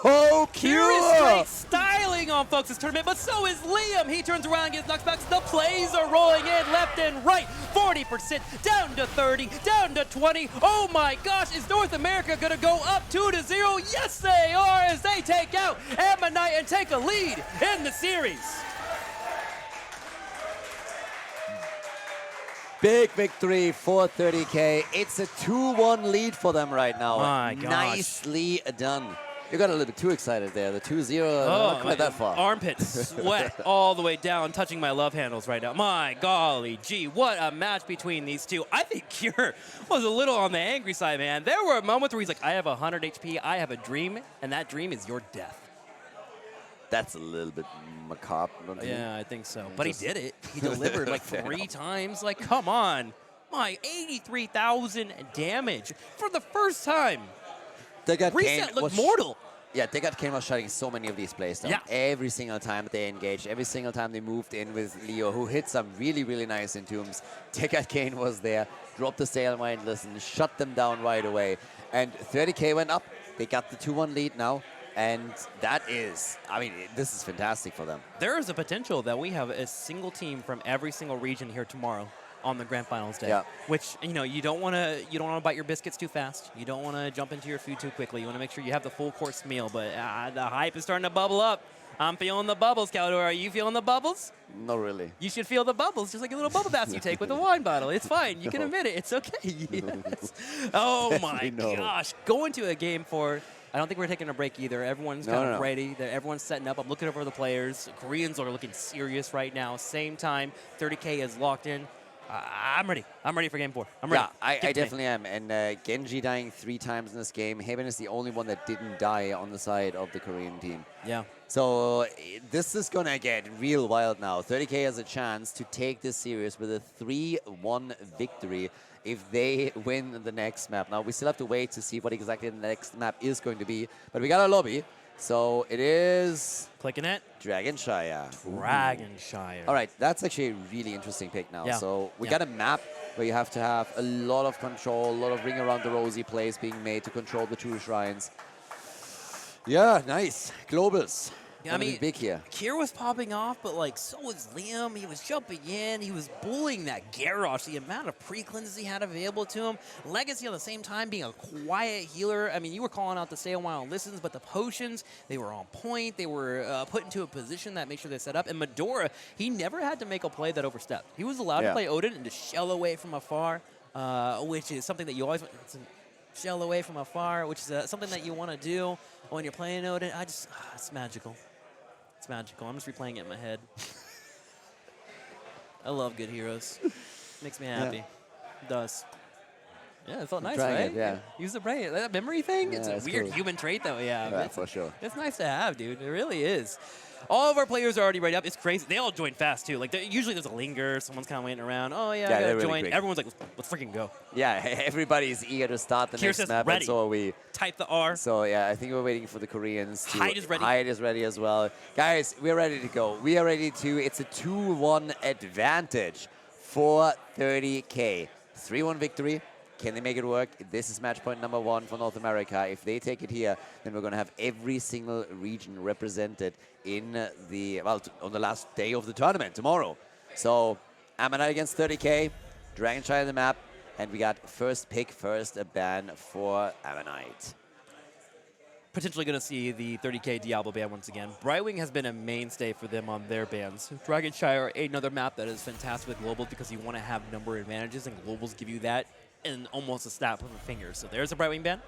Oh,
Kier is straight styling on folks this tournament, but so is Liam. He turns around and gets knocked back. The plays are rolling in left and right. 40% down to 30, down to 20. Oh my gosh, is North America going to go up 2-0? Yes, they are, as they take out Ammonite and take a lead in the series.
Big victory for 30K. It's a 2-1 lead for them right now.
My gosh.
Nicely done. You got a little bit too excited there. The 2-0, not quite that far.
Armpit sweat all the way down, touching my love handles right now. My golly gee, what a match between these two. I think Kier was a little on the angry side, man. There were moments where he's like, I have 100 HP, I have a dream, and that dream is your death.
That's a little bit macabre, don't you think?
Yeah, I think so. But he did it. He delivered like 3 times. Like, come on. My 83,000 damage for the first time. Reset looked mortal.
Yeah, Deckard Kane was shutting so many of these plays down.
Yeah.
Every single time they engaged, every single time they moved in with Leo, who hit some really, really nice entombs. Deckard Kane was there, dropped the stalemate, listen, shut them down right away. And 30K went up. They got the 2-1 lead now. And that is, I mean, this is fantastic for them.
There is a potential that we have a single team from every single region here tomorrow on the grand finals day.
Yeah.
Which, you know, you don't want to bite your biscuits too fast. You don't want to jump into your food too quickly. You want to make sure you have the full course meal. But the hype is starting to bubble up. I'm feeling the bubbles, Khaldor. Are you feeling the bubbles?
Not really.
You should feel the bubbles, just like a little bubble bath you take with a wine bottle. It's fine. You can admit it. It's okay. Yes. Oh, my gosh. Going to a game for... I don't think we're taking a break either. Everyone's kind of ready. Everyone's setting up. I'm looking over the players. Koreans are looking serious right now. Same time, 30K is locked in. I'm ready. I'm ready for game 4. I'm ready.
Yeah, I definitely am. And Genji dying 3 times in this game. Haven is the only one that didn't die on the side of the Korean team.
Yeah.
So this is going to get real wild now. 30K has a chance to take this series with a 3-1 victory if they win the next map. Now, we still have to wait to see what exactly the next map is going to be. But we got a lobby. So it is...
Clicking it.
Dragonshire.
Dragonshire.
All right, that's actually a really interesting pick now.
Yeah.
So we got a map where you have to have a lot of control, a lot of ring around the rosy plays being made to control the 2 shrines. Yeah, nice. Globals.
Yeah, I mean,
big here.
Kier was popping off, but like so was Liam. He was jumping in. He was bullying that Garrosh. The amount of pre-cleanses he had available to him. Legacy at the same time being a quiet healer. I mean, you were calling out to stay a while and listens, but the potions, they were on point. They were put into a position that made sure they set up. And Medora, he never had to make a play that overstepped. He was allowed to play Odin and just shell away from afar, which is something that you always want. Shell away from afar, which is something that you want to do when you're playing Odin. It's magical. It's magical. I'm just replaying it in my head. I love good heroes. Makes me happy. It does. Yeah, it felt nice, right? Use the brain. That memory thing, it's a weird human trait that we have.
Yeah, for sure.
It's nice to have, dude. It really is. All of our players are already ready up. It's crazy. They all join fast, too. Like, usually there's a linger. Someone's kind of waiting around. Oh, yeah, I
they're
gotta
really
join.
quick.
Everyone's like, let's freaking go.
Yeah, everybody's eager to start the
Kier
next
says
map,
ready.
and so are we.
Type the R.
So yeah, I think we're waiting for the Koreans to...
Hyde is ready.
Hyde is ready as well. Guys, we're ready to go. We are ready to... It's a 2-1 advantage for 30K. 3-1 victory. Can they make it work? This is match point number 1 for North America. If they take it here, then we're going to have every single region represented in the... Well, on the last day of the tournament, tomorrow. So, Ammonite against 30K. Dragonshire on the map. And we got first pick, first a ban for Ammonite.
Potentially going to see the 30K Diablo ban once again. Brightwing has been a mainstay for them on their bans. Dragonshire, another map that is fantastic with globals because you want to have number advantages, and globals give you that in almost a snap of a finger. So there's a Brightwing ban.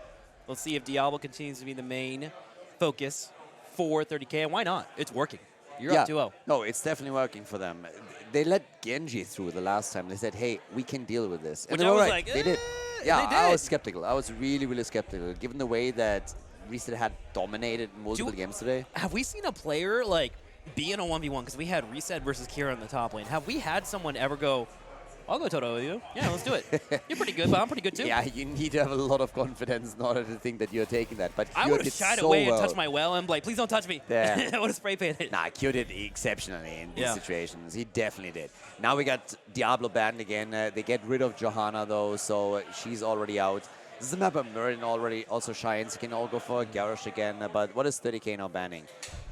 Let's see if Diablo continues to be the main focus for 30K, and why not? It's working. You're up 2-0.
No, it's definitely working for them. They let Genji through the last time. They said, hey, we can deal with this.
Which
and
I was
right.
like,
They did. Yeah,
they did.
I was skeptical. I was really, really skeptical. Given the way that Reset had dominated multiple games today.
Have we seen a player, like, be in a 1v1? Because we had Reset versus Kira in the top lane. Have we had someone ever go, I'll go Toto with you. Yeah, let's do it. You're pretty good, but I'm pretty good too.
Yeah, you need to have a lot of confidence in order to think that you're taking that. But
I would have shied away and touched my well and like, please don't touch me.
Yeah.
I would have spray painted.
Nah, Q did exceptionally in these situations. He definitely did. Now we got Diablo banned again. They get rid of Johanna though, so she's already out. This is a map where Merlin already also shines. He can all go for Garrosh again. But what is 30K now banning?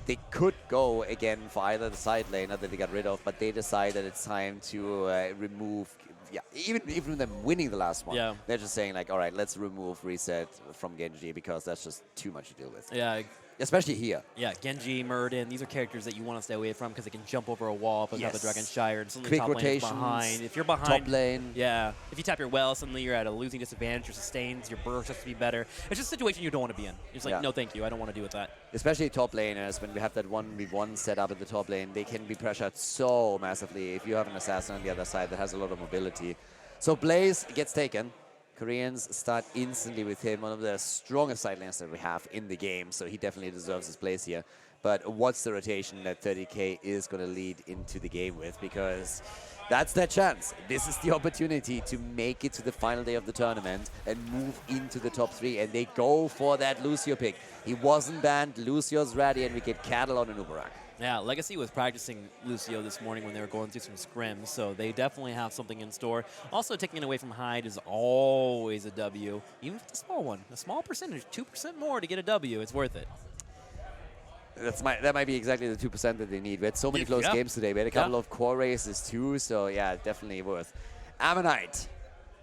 They could go again for either the side laner that they got rid of, but they decide that it's time to remove. Yeah, even them winning the last one, they're just saying like, all right, let's remove Reset from Genji because that's just too much to deal with.
Yeah.
Especially here.
Yeah, Genji, Muradin, these are characters that you want to stay away from because they can jump over a wall, put up a Dragonshire, and suddenly
Quick
top lane is
rotations,
behind. If you're behind,
top lane.
Yeah. If you tap your well, suddenly you're at a losing disadvantage. Your sustains, your burst has to be better. It's just a situation you don't want to be in. You're just like, no, thank you. I don't want to deal with that.
Especially top laners, when we have that 1v1 set up at the top lane, they can be pressured so massively if you have an assassin on the other side that has a lot of mobility. So Blaze gets taken. Koreans start instantly with him, one of the strongest side laners that we have in the game, so he definitely deserves his place here. But what's the rotation that 30K is going to lead into the game with? Because that's their chance. This is the opportunity to make it to the final day of the tournament and move into the top 3, and they go for that Lucio pick. He wasn't banned, Lucio's ready, and we get Cattle on an Uberak.
Yeah, Legacy was practicing Lucio this morning when they were going through some scrims, so they definitely have something in store. Also, taking it away from Hyde is always a W, even if it's a small one. A small percentage, 2% more to get a W, it's worth it.
That might be exactly the 2% that they need. We had so many close games today. We had a couple of core races too, so yeah, definitely worth. Ammonite,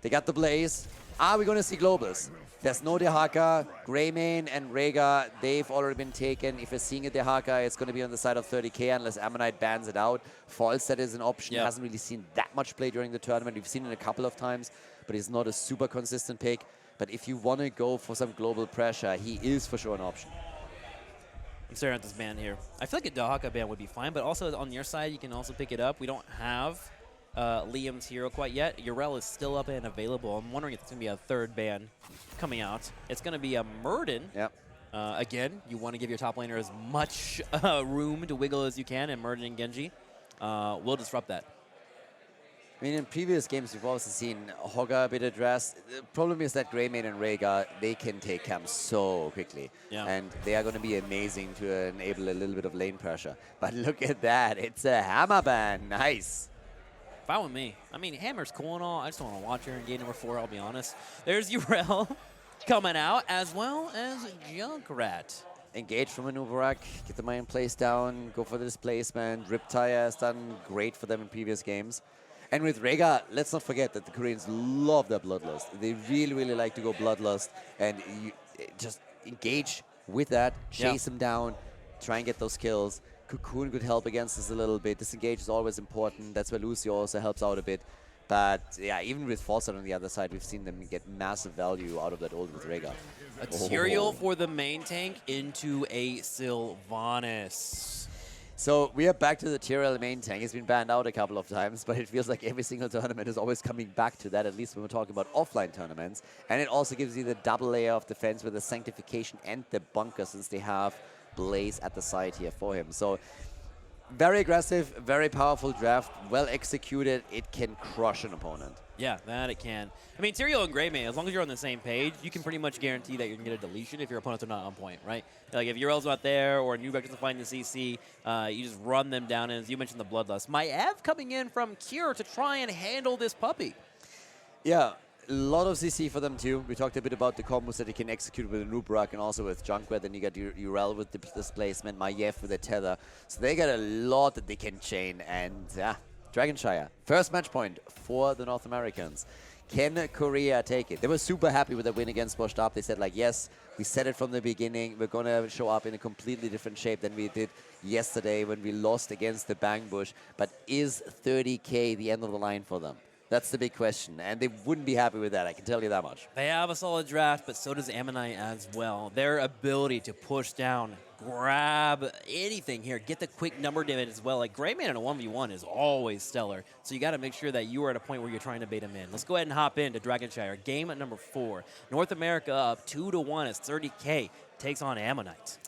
they got the Blaze. Are we going to see Globals? There's no Dehaka, Greymane and Rhaegar, they've already been taken. If you're seeing a Dehaka, it's going to be on the side of 30K unless Ammonite bans it out. Falstad is an option. Hasn't really seen that much play during the tournament. We've seen it a couple of times, but he's not a super consistent pick. But if you want to go for some global pressure, he is for sure an option.
I'm staring at this ban here. I feel like a Dahaka ban would be fine, but also on your side, you can also pick it up. We don't have Liam's hero quite yet. Urel is still up and available. I'm wondering if it's going to be a third ban coming out. It's going to be a Muradin.
Yep.
Again, you want to give your top laner as much room to wiggle as you can, and Muradin and Genji will disrupt that.
I mean, in previous games, we've also seen Hogga a bit addressed. The problem is that Greymane and Rhaegar, they can take camps so quickly.
Yeah.
And they are going to be amazing to enable a little bit of lane pressure. But look at that. It's a hammer ban. Nice.
Fine with me. I mean, Hammer's cool and all. I just don't want to watch her in game number 4, I'll be honest. There's Urel coming out, as well as Junkrat.
Engage from an Uberak, get the Mayan place down, go for the displacement. Riptire has done great for them in previous games. And with Rhaegar, let's not forget that the Koreans love their Bloodlust. They really, really like to go Bloodlust, and you just engage with that, chase them down, try and get those kills. Cocoon could help against this a little bit. Disengage is always important. That's where Lucio also helps out a bit. But yeah, even with Falstad on the other side, we've seen them get massive value out of that ult with Rhaegar.
A Tyrael for the main tank into a Sylvanas.
So we are back to the Tyrael main tank. He's been banned out a couple of times, but it feels like every single tournament is always coming back to that, at least when we're talking about offline tournaments. And it also gives you the double layer of defense with the Sanctification and the Bunker, since they have Blaze at the side here for him. So very aggressive, very powerful draft, well executed. It can crush an opponent.
Yeah, that it can. I mean, Tyrael and Greymane, as long as you're on the same page, you can pretty much guarantee that you're going to get a deletion if your opponents are not on point, right? Like, if Urel's not there or Nubek doesn't find the CC, you just run them down. And as you mentioned, the Bloodlust. Maev coming in from Cure to try and handle this puppy.
Yeah, a lot of CC for them too. We talked a bit about the combos that he can execute with Nubrak and also with Junkrat. Then you got Urel with the displacement, Maev with the tether. So they got a lot that they can chain. And yeah, Dragonshire, first match point for the North Americans. Can Korea take it? They were super happy with the win against Washed Up. They said, like, yes, we said it from the beginning. We're going to show up in a completely different shape than we did yesterday when we lost against the Bang Bush. But is 30K the end of the line for them? That's the big question, and they wouldn't be happy with that, I can tell you that much.
They have a solid draft, but so does Ammonite as well. Their ability to push down, grab anything here, get the quick number damage as well. Like, Greymane in a 1v1 is always stellar, so you got to make sure that you are at a point where you're trying to bait him in. Let's go ahead and hop into Dragonshire. Game at number 4. North America up 2-1 as 30K takes on Ammonite.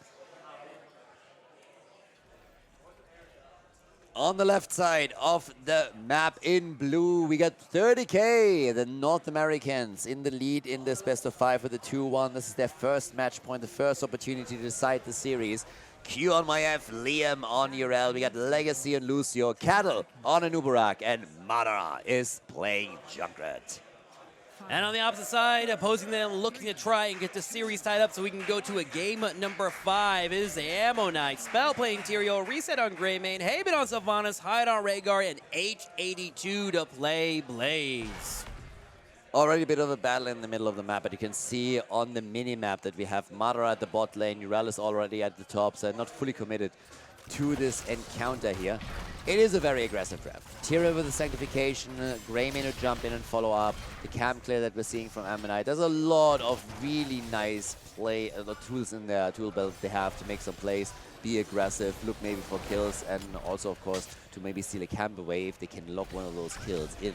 On the left side of the map in blue, we got 30K, the North Americans in the lead in this best of 5 with a 2-1. This is their first match point, the first opportunity to decide the series. Q on Maev, Liam on Urel. We got Legacy and Lucio, Cattle on Anubarak, and Madara is playing Junkrat.
And on the opposite side, opposing them, looking to try and get the series tied up so we can go to a game number 5 is the Ammonite. Spell playing Tyrael, Reset on Greymane, Haven on Sylvanas, Hyde on Rhaegar, and H82 to play Blaze.
Already a bit of a battle in the middle of the map, but you can see on the mini-map that we have Madara at the bot lane, Urel is already at the top, so not fully committed to this encounter here. It is a very aggressive draft. Tyrael with the Sanctification, Greymane to jump in and follow up, the camp clear that we're seeing from Ammonite. There's a lot of really nice play, tools in their tool belt they have to make some plays, be aggressive, look maybe for kills, and also, of course, to maybe steal a camp away if they can lock one of those kills in.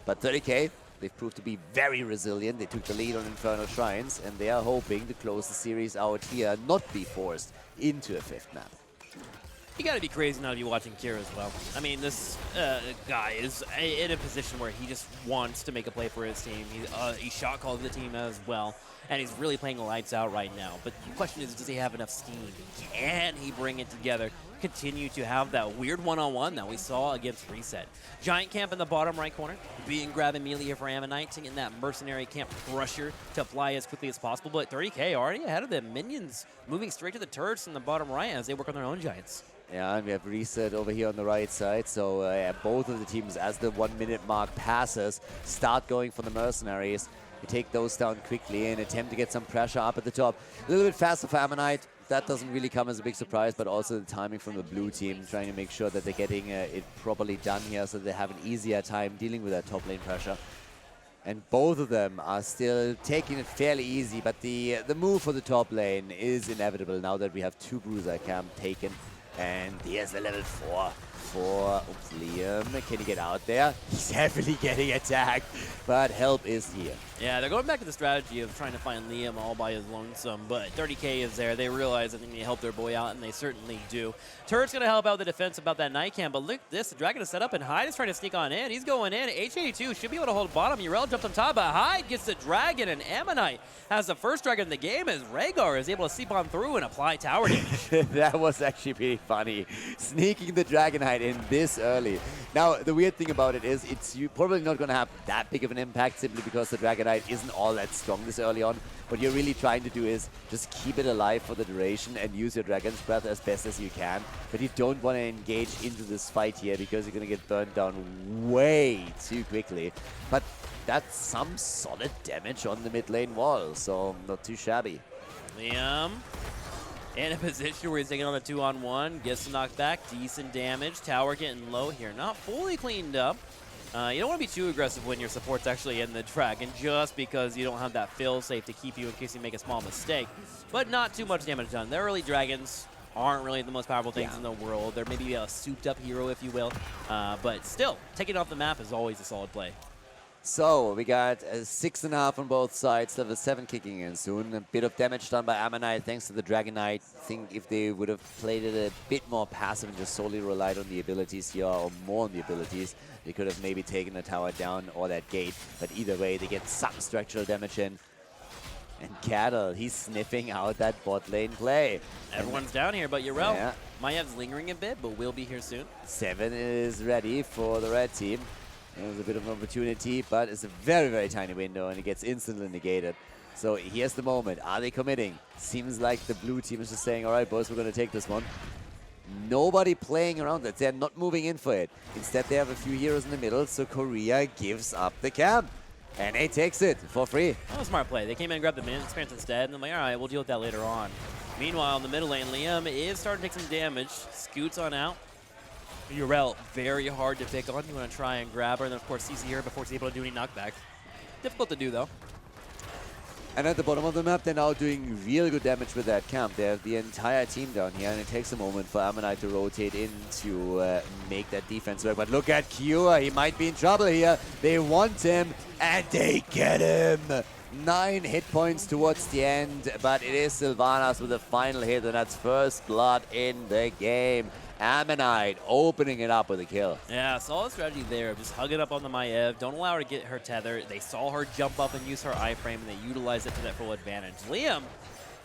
But 30K, they've proved to be very resilient. They took the lead on Infernal Shrines, and they are hoping to close the series out here, not be forced into a 5th map.
You gotta be crazy not to be watching Kira as well. I mean, this guy is in a position where he just wants to make a play for his team. He shot called the team as well, and he's really playing lights out right now. But the question is, does he have enough steam? Can he bring it together? Continue to have that weird one-on-one that we saw against Reset. Giant camp in the bottom right corner, being grab immediately here for Ammonite, taking that mercenary camp crusher to fly as quickly as possible. But 30K already ahead of them. Minions moving straight to the turrets in the bottom right as they work on their own giants.
Yeah, and we have Reset over here on the right side. So yeah, both of the teams, as the 1 minute mark passes, start going for the mercenaries. We take those down quickly and attempt to get some pressure up at the top. A little bit faster for Ammonite. That doesn't really come as a big surprise, but also the timing from the blue team, trying to make sure that they're getting it properly done here so they have an easier time dealing with that top lane pressure. And both of them are still taking it fairly easy, but the move for the top lane is inevitable now that we have 2 Bruiser camp taken. And here's the level 4 for Liam. Can he get out there? He's heavily getting attacked, but help is here.
Yeah, they're going back to the strategy of trying to find Liam all by his lonesome, but 30K is there. They realize that they need to help their boy out, and they certainly do. Turret's going to help out the defense about that night camp, but look at this. The Dragon is set up, and Hyde is trying to sneak on in. He's going in. H82 should be able to hold bottom. Urel jumped on top, but Hyde gets the Dragon, and Ammonite has the first Dragon in the game as Rhaegar is able to seep on through and apply tower damage.
That was actually pretty funny. Sneaking the Dragonite in this early. Now, the weird thing about it is you're probably not going to have that big of an impact simply because the Dragonite isn't all that strong this early on. What you're really trying to do is just keep it alive for the duration and use your Dragon's Breath as best as you can. But you don't want to engage into this fight here because you're going to get burned down way too quickly. But that's some solid damage on the mid lane wall, so not too shabby.
Liam in a position where he's taking on a 2-on-1, gets the knockback, decent damage. Tower getting low here, not fully cleaned up. You don't want to be too aggressive when your support's actually in the Dragon, just because you don't have that fail-safe to keep you in case you make a small mistake. But not too much damage done. The early Dragons aren't really the most powerful things in the world. They're maybe a souped-up hero, if you will. But still, taking off the map is always a solid play.
So we got 6.5 on both sides, level 7 kicking in soon. A bit of damage done by Ammonite thanks to the Dragonite. I think if they would have played it a bit more passive and just solely relied on the abilities here, or more on the abilities, they could have maybe taken the tower down or that gate. But either way, they get some structural damage in. And Cattle, he's sniffing out that bot lane play.
Everyone's down here, but Yrel.
Yeah.
Mayev's lingering a bit, but will be here soon.
7 is ready for the red team. There's a bit of an opportunity, but it's a very, very tiny window, and it gets instantly negated. So here's the moment. Are they committing? Seems like the blue team is just saying, all right, boys, we're going to take this one. Nobody playing around it. They're not moving in for it. Instead, they have a few heroes in the middle, so Korea gives up the camp. And he takes it for free.
That was a smart play. They came in and grabbed the minion experience instead, and they're like, all right, we'll deal with that later on. Meanwhile, in the middle lane, Liam is starting to take some damage. Scoots on out. Yrel, very hard to pick on. You want to try and grab her, and then, of course, CC her before she's able to do any knockback. Difficult to do, though.
And at the bottom of the map, they're now doing real good damage with that camp. They have the entire team down here, and it takes a moment for Ammonite to rotate in to make that defense work. But look at Cure. He might be in trouble here. They want him, and they get him. 9 hit points towards the end, but it is Sylvanas with the final hit, and that's first blood in the game. Ammonite opening it up with a kill.
Yeah, solid strategy there. Just hug it up on the Maiev. Don't allow her to get her tether. They saw her jump up and use her iframe, and they utilized it to their full advantage. Liam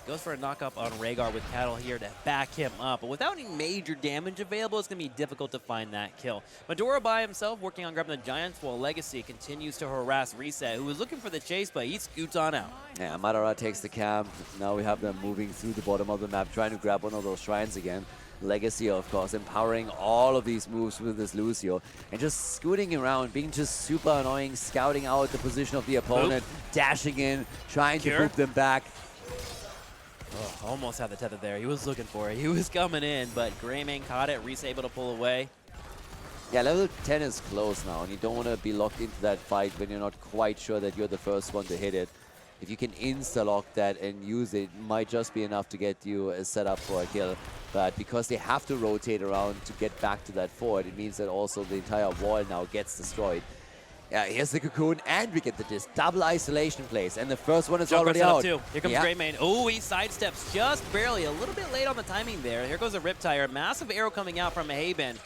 goes for a knock-up on Rhaegar with Cattle here to back him up. But without any major damage available, it's going to be difficult to find that kill. Medora by himself working on grabbing the Giants, while Legacy continues to harass Reset, who was looking for the chase, but he scoots on out.
Yeah, Madara takes the camp. Now we have them moving through the bottom of the map, trying to grab one of those shrines again. Legacy, of course, empowering all of these moves with this Lucio. And just scooting around, being just super annoying, scouting out the position of the opponent, dashing in, trying to boop them back.
Oh, almost had the tether there. He was looking for it. He was coming in, but Greymane caught it. Reese able to pull away.
Yeah, level 10 is close now, and you don't want to be locked into that fight when you're not quite sure that you're the first one to hit it. If you can insta-lock that and use it, might just be enough to get you set up for a kill. But because they have to rotate around to get back to that fort, it means that also the entire wall now gets destroyed. Yeah, here's the cocoon, and we get the disc. Double isolation plays, and the first one is already out.
Too. Here comes Greymane. Oh, he sidesteps just barely. A little bit late on the timing there. Here goes a Riptire. Massive arrow coming out from Haben,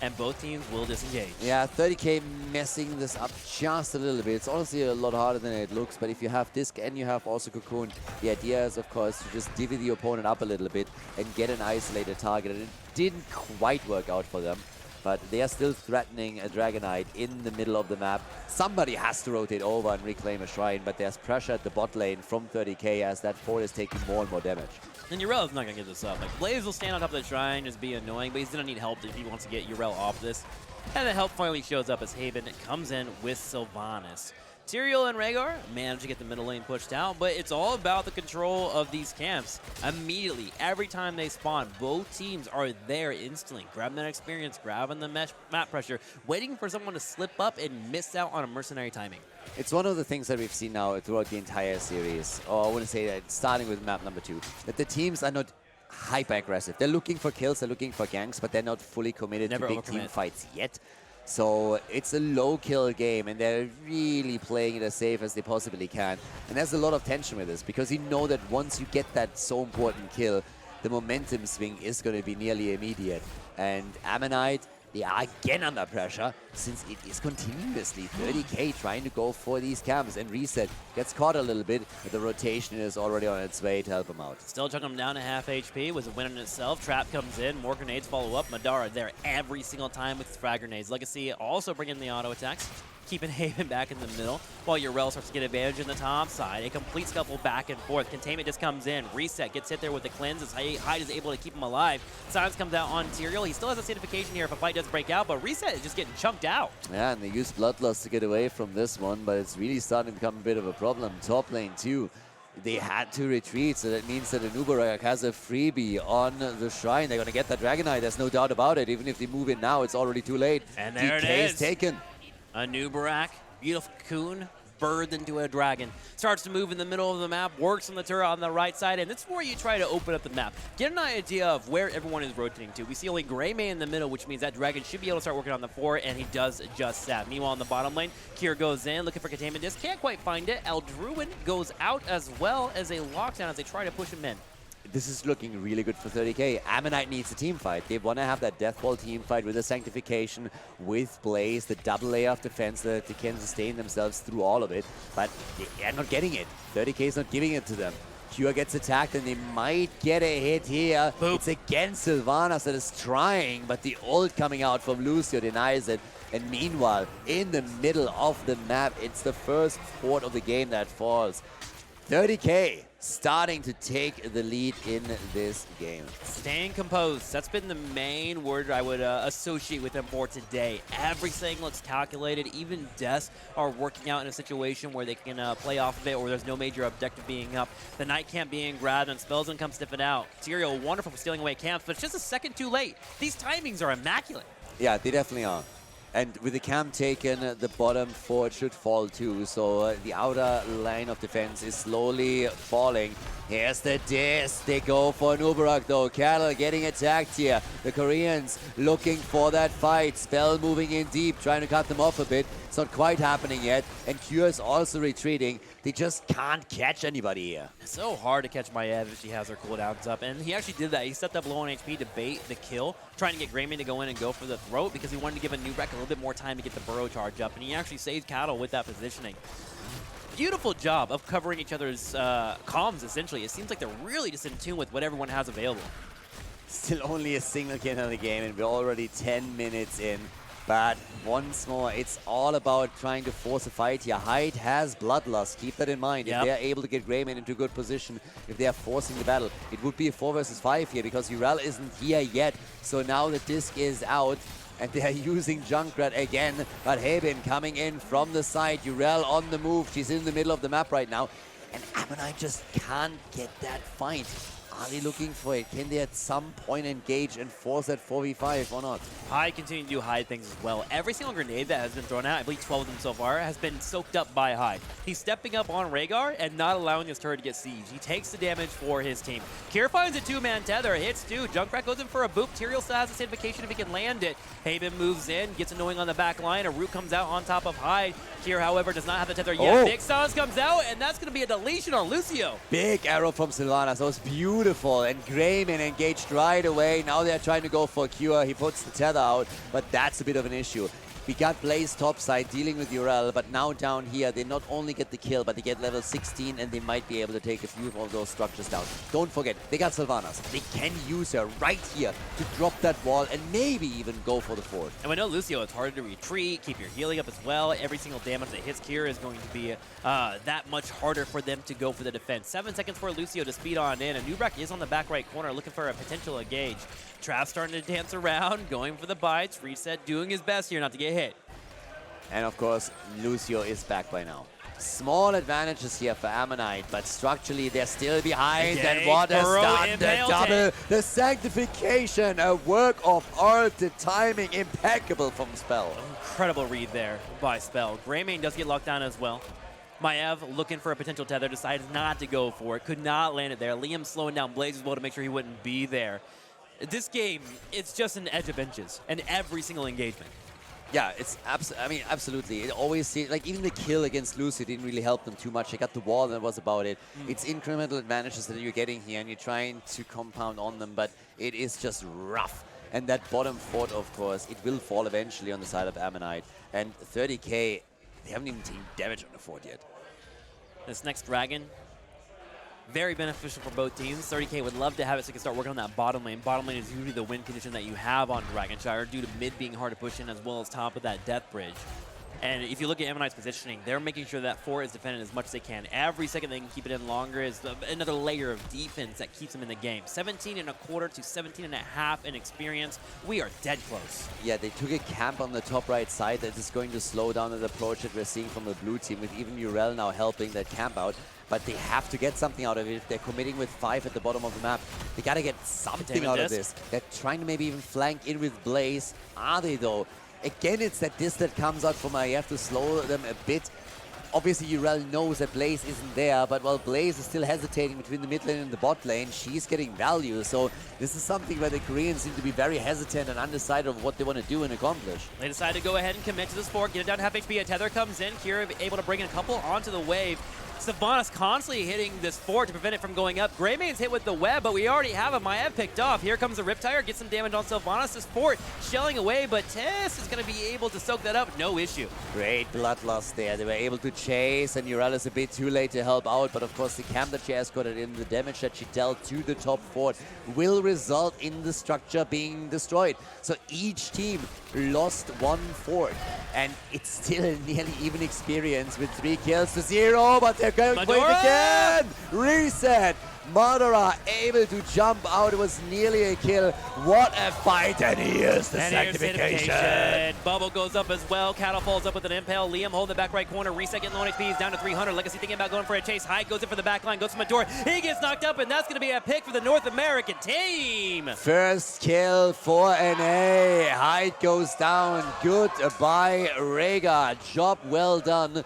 and both teams will disengage.
Yeah, 30k messing this up just a little bit. It's honestly a lot harder than it looks, but if you have disc and you have also cocoon, the idea is, of course, to just divvy the opponent up a little bit and get an isolated target. And it didn't quite work out for them. But they are still threatening a Dragonite in the middle of the map. Somebody has to rotate over and reclaim a shrine, but there's pressure at the bot lane from 30k as that fort is taking more and more damage.
And Yrel is not going to give this up. Like, Blaze will stand on top of the shrine, just be annoying, but he's going to need help if he wants to get Yrel off this. And the help finally shows up as Haben comes in with Sylvanas. Tyrael and Rhaegar manage to get the middle lane pushed out, but it's all about the control of these camps. Immediately, every time they spawn, both teams are there instantly, grabbing that experience, grabbing the map pressure, waiting for someone to slip up and miss out on a mercenary timing.
It's one of the things that we've seen now throughout the entire series, or I wouldn't say that, starting with map number 2, that the teams are not hyper-aggressive. They're looking for kills, they're looking for ganks, but they're not fully committed to big team fights yet. So it's a low-kill game, and they're really playing it as safe as they possibly can. And there's a lot of tension with this, because you know that once you get that so important kill, the momentum swing is going to be nearly immediate. And Ammonite, they are again under pressure, since it is continuously 30k trying to go for these camps. And Reset gets caught a little bit, but the rotation is already on its way to help him out.
Still chucking him down to half HP, was a win in itself. Trap comes in, more grenades follow up. Madara there every single time with frag grenades. Legacy also bringing the auto attacks, keeping Haben back in the middle, while Yrel starts to get advantage in the top side. A complete scuffle back and forth. Containment just comes in. Reset gets hit there with the cleanse as Hyde is able to keep him alive. Silence comes out on Tyrael. He still has a sanctification here if a fight does break out, but Reset is just getting chunked out.
Yeah, and they use Bloodlust to get away from this one, but it's really starting to become a bit of a problem. Top lane too. They had to retreat, so that means that Anubarak has a freebie on the shrine. They're going to get that Dragonite, there's no doubt about it. Even if they move in now, it's already too late.
And there
DK
it is.
taken.
Anubarak, beautiful cocoon, birthed into a dragon. Starts to move in the middle of the map, works on the turret on the right side, and this is where you try to open up the map. Get an idea of where everyone is rotating to. We see only Greymane in the middle, which means that dragon should be able to start working on the 4, and he does just that. Meanwhile, in the bottom lane, Kier goes in, looking for containment disc, can't quite find it. Eldruin goes out as well as a lockdown as they try to push him in.
This is looking really good for 30k. Ammonite needs a team fight. They want to have that death ball team fight with the Sanctification, with Blaze, the double layer of defense that they can sustain themselves through all of it. But they're not getting it. 30k is not giving it to them. Cure gets attacked and they might get a hit here.
Boop.
It's again Sylvanas that is trying, but the ult coming out from Lucio denies it. And meanwhile, in the middle of the map, it's the first fort of the game that falls. 30k starting to take the lead in this game.
Staying composed. That's been the main word I would associate with them for today. Everything looks calculated. Even deaths are working out in a situation where they can play off of it, or there's no major objective being up. The Knight camp being grabbed, and Spells come sniffing out. Tyrael, wonderful for stealing away camps, but it's just a second too late. These timings are immaculate.
Yeah, they definitely are. And with the camp taken, the bottom fort should fall too. So the outer line of defense is slowly falling. Here's the disc. They go for an Uberak though. Cattle getting attacked here. The Koreans looking for that fight. Spell moving in deep, trying to cut them off a bit. It's not quite happening yet. And Cure is also retreating. They just can't catch anybody here.
It's so hard to catch Maiev if she has her cooldowns up. And he actually did that. He stepped up low on HP to bait the kill, trying to get Greymane to go in and go for the throat because he wanted to give a new wreck a little bit more time to get the burrow charge up. And he actually saved Cattle with that positioning. Beautiful job of covering each other's comms, essentially. It seems like they're really just in tune with what everyone has available.
Still only a single kill in the game, and we're already 10 minutes in. But once more, it's all about trying to force a fight here. Hyde has Bloodlust. Keep that in mind.
Yep.
If they're able to get Greymane into a good position, if they're forcing the battle, it would be a 4 versus 5 here because Urel isn't here yet. So now the disc is out. And they're using Junkrat again, but Haben coming in from the side. Urel on the move. She's in the middle of the map right now. And Ammonite just can't get that fight. Are they looking for it? Can they at some point engage and force that 4v5 or not?
Hyde continue to do Hyde things as well. Every single grenade that has been thrown out, I believe 12 of them so far, has been soaked up by Hyde. He's stepping up on Rhaegar and not allowing his turret to get siege. He takes the damage for his team. Kier finds a 2-man tether, hits 2. Junkrat goes in for a boop. Tyrael still has the sanctification if he can land it. Haben moves in, gets annoying on the back line. A root comes out on top of Hyde. Kier, however, does not have the tether yet. Big Sans comes out, and that's going to be a deletion on Lucio.
Big arrow from Sylvanas. That was beautiful. And Greymane engaged right away. Now they're trying to go for Cure. He puts the tether out, but that's a bit of an issue. We got Blaze topside dealing with Urel, but now down here, they not only get the kill, but they get level 16, and they might be able to take a few of those structures down. Don't forget, they got Sylvanas. They can use her right here to drop that wall and maybe even go for the fort.
And we know Lucio, it's harder to retreat, keep your healing up as well. Every single damage that hits Kier is going to be that much harder for them to go for the defense. 7 seconds for Lucio to speed on in, and Nubrak is on the back right corner looking for a potential engage. Trav starting to dance around, going for the bites. Reset doing his best here not to get hit.
And of course, Lucio is back by now. Small advantages here for Ammonite, but structurally they're still behind.
Okay,
And what a
Burrow
stun, the
impaled
double,
him.
the sanctification, a work of art, the timing impeccable from Spell.
Incredible read there by Spell. Greymane does get locked down as well. Maiev looking for a potential tether, decides not to go for it, could not land it there. Liam slowing down Blaze as well to make sure he wouldn't be there. This game, it's just an edge of inches in every single engagement.
Yeah, it's absolutely. It always seems like even the kill against Lucy didn't really help them too much. They got the wall and that was about it. It's incremental advantages that you're getting here and you're trying to compound on them, but it is just rough. And that bottom fort, of course, it will fall eventually on the side of Ammonite. And 30k, they haven't even taken damage on the fort yet.
This next dragon, very beneficial for both teams. 30k would love to have it so you can start working on that bottom lane. Bottom lane is usually the win condition that you have on Dragonshire due to mid being hard to push in as well as top of that death bridge. And if you look at Ammonite's positioning, they're making sure that fort is defended as much as they can. Every second they can keep it in longer is another layer of defense that keeps them in the game. 17.25 to 17.5 in experience. We are dead close.
Yeah, they took a camp on the top right side that is going to slow down the approach that we're seeing from the blue team, with even Urel now helping that camp out. But they have to get something out of it. If they're committing with 5 at the bottom of the map, they got to get something out of this. They're trying to maybe even flank in with Blaze. Are they, though? Again, it's that disc that comes out from Maiev to slow them a bit. obviously Urel knows that Blaze isn't there, but while Blaze is still hesitating between the mid lane and the bot lane, she's getting value. So this is something where the Koreans seem to be very hesitant and undecided of what they want to do and accomplish.
They decide to go ahead and commit to this fort, get it down to half HP. A tether comes in. Kira able to bring in a couple onto the wave. Sylvanas constantly hitting this fort to prevent it from going up. Greymane's hit with the web, but we already have a Maiev picked off. Here comes the Riptire, gets some damage on Sylvanas. This fort shelling away, but Tess is going to be able to soak that up. No issue.
Great bloodlust there. They were able to chase, and Urel is a bit too late to help out. But of course, the camp that she escorted in, the damage that she dealt to the top fort will result in the structure being destroyed. So each team lost one fort, and it's still nearly even experience with 3 kills to 0, but they're going for it again! Reset! Madara able to jump out. It was nearly a kill. What a fight, and here's the sanctification.
Bubble goes up as well. Cattle falls up with an impale. Liam holding the back right corner. Reset getting low on HP. He's down to 300. Legacy thinking about going for a chase. Hyde goes in for the back line. Goes to Madara. He gets knocked up, and that's going to be a pick for the North American team.
First kill for NA. Hyde goes down. Goodbye, Rhaegar. Job well done.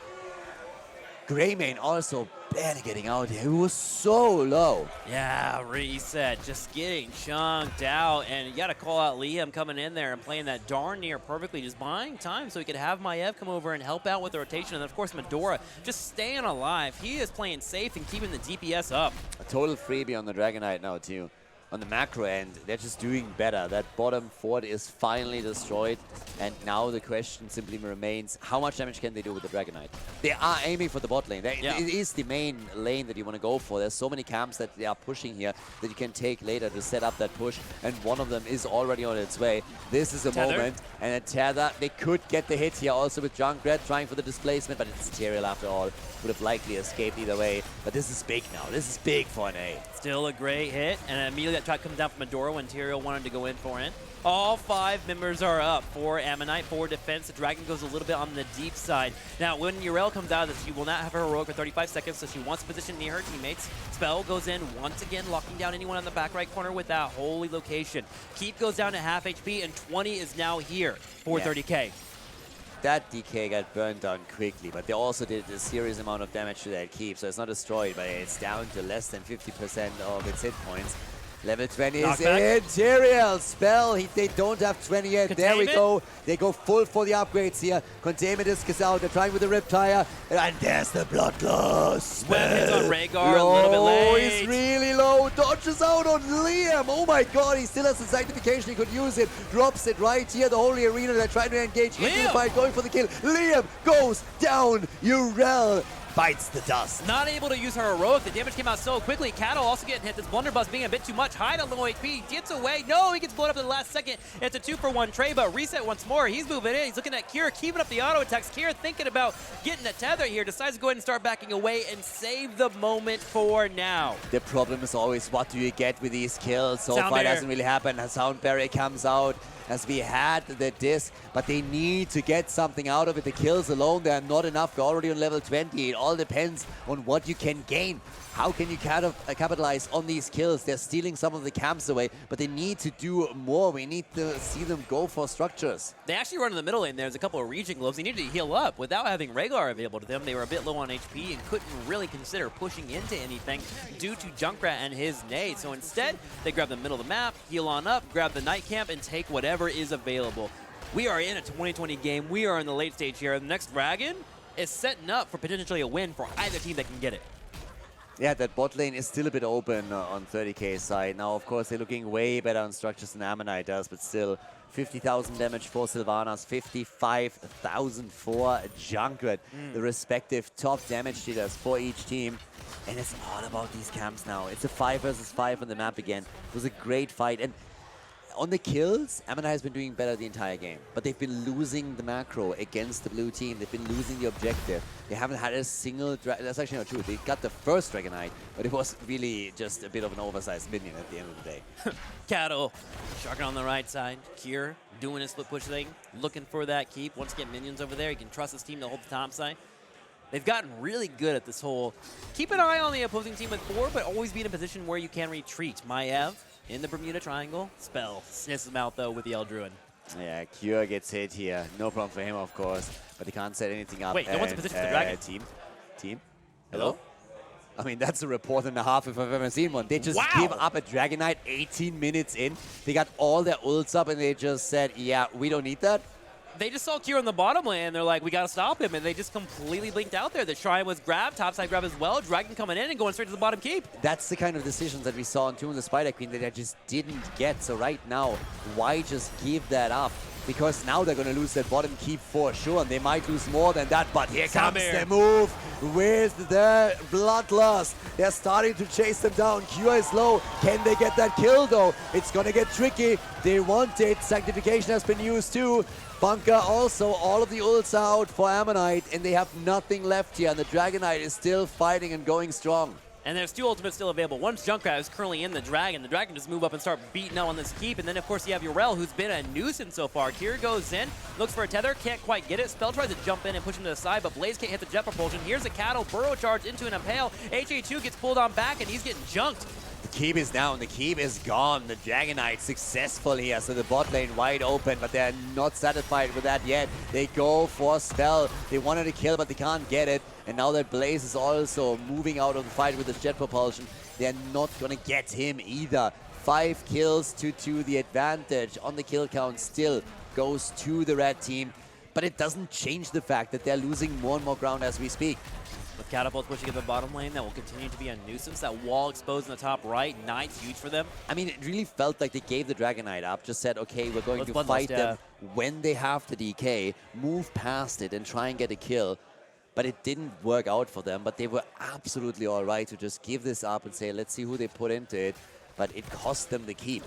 Greymane also barely getting out here. He was so low.
Yeah, Reset just getting chunked out. And you got to call out Liam coming in there and playing that darn near perfectly, just buying time so he could have Maiev come over and help out with the rotation. And, of course, Madara just staying alive. He is playing safe and keeping the DPS up.
A total freebie on the Dragonite now, too. On the macro end, they're just doing better. That bottom fort is finally destroyed, and now the question simply remains, how much damage can they do with the Dragonite? They are aiming for the bot lane.
Yeah.
It is the main lane that you want to go for. There's so many camps that they are pushing here that you can take later to set up that push, and one of them is already on its way. This is a moment, and a tether. They could get the hit here also with Junkrat trying for the displacement, but it's Tyrael after all. Would have likely escaped either way, but this is big now. This is big for NA.
Still a great hit, and immediately that shot comes down from Madara when Tyrael wanted to go in for it. All 5 members are up for Ammonite, for defense. The Dragon goes a little bit on the deep side. Now, when Urel comes out of this, she will not have her heroic for 35 seconds, so she wants to position near her teammates. Spell goes in once again, locking down anyone on the back right corner with that holy location. Keep goes down to half HP, and 20 is now here for 30k.
That DK got burned down quickly, but they also did a serious amount of damage to that keep, so it's not destroyed, but it's down to less than 50% of its hit points. Level 20 is in. Tyrael, Spell, they don't have 20 yet. There we go. They go full for the upgrades here. Containment is out. They're trying with the Riptire. And there's the Bloodlust.
Web hits on Rhaegar a little bit late.
He's really low. Dodges out on Liam. Oh my god, he still has the sanctification. He could use it. Drops it right here. The Holy Arena. They're trying to engage into the fight, going for the kill. Liam goes down. Urel bites the dust.
Not able to use her heroic. The damage came out so quickly. Cattle also getting hit. This blunderbuss being a bit too much. Hyde on low HP. Gets away. No, he gets blown up in the last second. It's a 2-for-1 trade, but Reset once more. He's moving in. He's looking at Kira, keeping up the auto attacks. Kira thinking about getting a tether here. Decides to go ahead and start backing away and save the moment for now.
The problem is always, what do you get with these kills? So
Sound
far it
barrier.
hasn't really happened. A sound barrier comes out as we had the disc, but they need to get something out of it. The kills alone, they are not enough. We're already on level 20. It all depends on what you can gain. How can you capitalize on these kills? They're stealing some of the camps away, but they need to do more. We need to see them go for structures.
They actually run in the middle lane. There's a couple of regen globes. They needed to heal up. Without having Rhaegar available to them, they were a bit low on HP and couldn't really consider pushing into anything due to Junkrat and his nade. So instead, they grab the middle of the map, heal on up, grab the night camp, and take whatever is available. We are in a 2020 game. We are in the late stage here. The next Dragon is setting up for potentially a win for either team that can get it.
Yeah, that bot lane is still a bit open on 30k side. Now, of course, they're looking way better on structures than Ammonite does, but still 50,000 damage for Sylvanas, 55,000 for Junkrat, the respective top damage dealers for each team. And it's all about these camps now. It's a 5 versus 5 on the map again. It was a great fight. And on the kills, Ammonite has been doing better the entire game, but they've been losing the macro against the blue team. They've been losing the objective. They haven't had a single that's actually not true. They got the first Dragonite, but it was really just a bit of an oversized minion at the end of the day.
Cattle, Sharkin on the right side. Kier doing his split push thing, looking for that keep. Once you get minions over there, you can trust his team to hold the top side. They've gotten really good at this whole keep an eye on the opposing team with 4, but always be in a position where you can retreat. Maiev in the Bermuda Triangle. Spell sniffs him out, though, with the El Druid.
Yeah, Cure gets hit here. No problem for him, of course. But he can't set anything up.
Wait, no one's in position for the dragon.
Team?
Hello?
I mean, that's a report and a half if I've ever seen one. They just give up a Dragonite 18 minutes in. They got all their ults up and they just said, yeah, we don't need that.
They just saw Kira in the bottom lane, and they're like, we got to stop him, and they just completely blinked out there. The Shrine was grabbed, topside grab as well, Dragon coming in and going straight to the bottom keep.
That's the kind of decisions that we saw on Tomb of the Spider Queen that I just didn't get. So right now, why just give that up? Because now they're going to lose that bottom keep for sure, and they might lose more than that. But here comes the move with the Bloodlust. They're starting to chase them down. Cure is low. Can they get that kill, though? It's going to get tricky. They want it. Sanctification has been used, too. Bunker also, all of the ults out for Ammonite, and they have nothing left here, and the Dragonite is still fighting and going strong.
And there's 2 ultimates still available. One's Junkrat, who's currently in the Dragon. The Dragon just move up and start beating out on this keep. And then, of course, you have Urel, who's been a nuisance so far. Kira goes in, looks for a tether, can't quite get it. Spell tries to jump in and push him to the side, but Blaze can't hit the jet propulsion. Here's a Cattle burrow charge into an Impale. HA2 gets pulled on back, and he's getting junked.
The keep is down, the keep is gone. The Dragonite successful here, so the bot lane wide open, but they're not satisfied with that yet. They go for Spell. They wanted to kill, but they can't get it. And now that Blaze is also moving out of the fight with his jet propulsion, they're not gonna get him either. 5 kills to 2. The advantage on the kill count still goes to the red team, but it doesn't change the fact that they're losing more and more ground as we speak.
With Catapults pushing in the bottom lane, that will continue to be a nuisance. That wall exposed in the top right, Knight's huge for them.
I mean, it really felt like they gave the Dragonite up, just said, okay, we're going to fight them when they have the DK, move past it and try and get a kill. But it didn't work out for them, but they were absolutely all right to just give this up and say, let's see who they put into it. But it cost them the keep.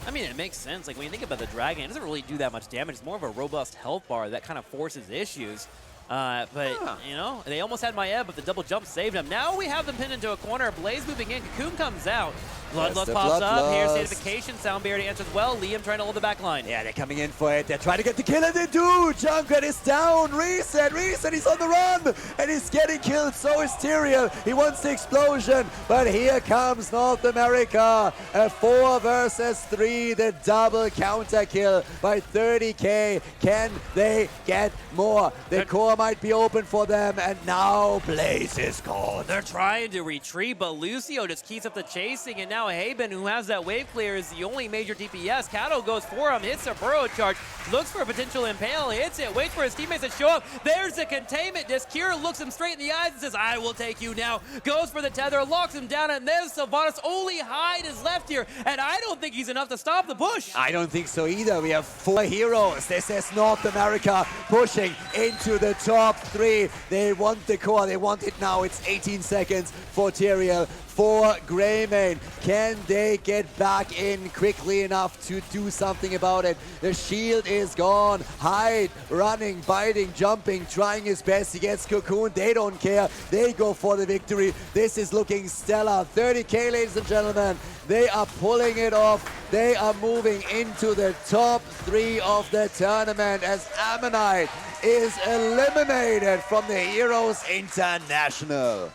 I mean, it makes sense. Like, when you think about the Dragon, it doesn't really do that much damage. It's more of a robust health bar that kind of forces issues. You know, they almost had my Ebb, but the double jump saved him. Now we have them pinned into a corner. Blaze moving in. Cocoon comes out. Bloodlust pops up. Here's Satification. Sound Barrier answers well. Liam trying to hold the back line.
Yeah, they're coming in for it. They're trying to get the kill, and they do. Junkrat is down. Reset. He's on the run, and he's getting killed. So is Tyrael. He wants the explosion, but here comes North America. A 4 versus 3. The double counter kill by 30k. Can they get more? The core might be open for them, and now Blaze is gone.
They're trying to retreat, but Lucio just keeps up the chasing, and now Haben, who has that wave clear, is the only major DPS. Kato goes for him, hits a burrow charge, looks for a potential impale, hits it, waits for his teammates to show up. There's the containment disc. Kira looks him straight in the eyes and says, I will take you now. Goes for the tether, locks him down, and then Sylvanas' only hide is left here, and I don't think he's enough to stop the push.
I don't think so either. We have 4 heroes. This is North America pushing into the top 3. They want the core. They want it now. It's 18 seconds for Tyrael, for Greymane. Can they get back in quickly enough to do something about it? The shield is gone. Hyde running, biting, jumping, trying his best. He gets Cocoon. They don't care. They go for the victory. This is looking stellar. 30k, ladies and gentlemen. They are pulling it off. They are moving into the top 3 of the tournament as Ammonite is eliminated from the Heroes International.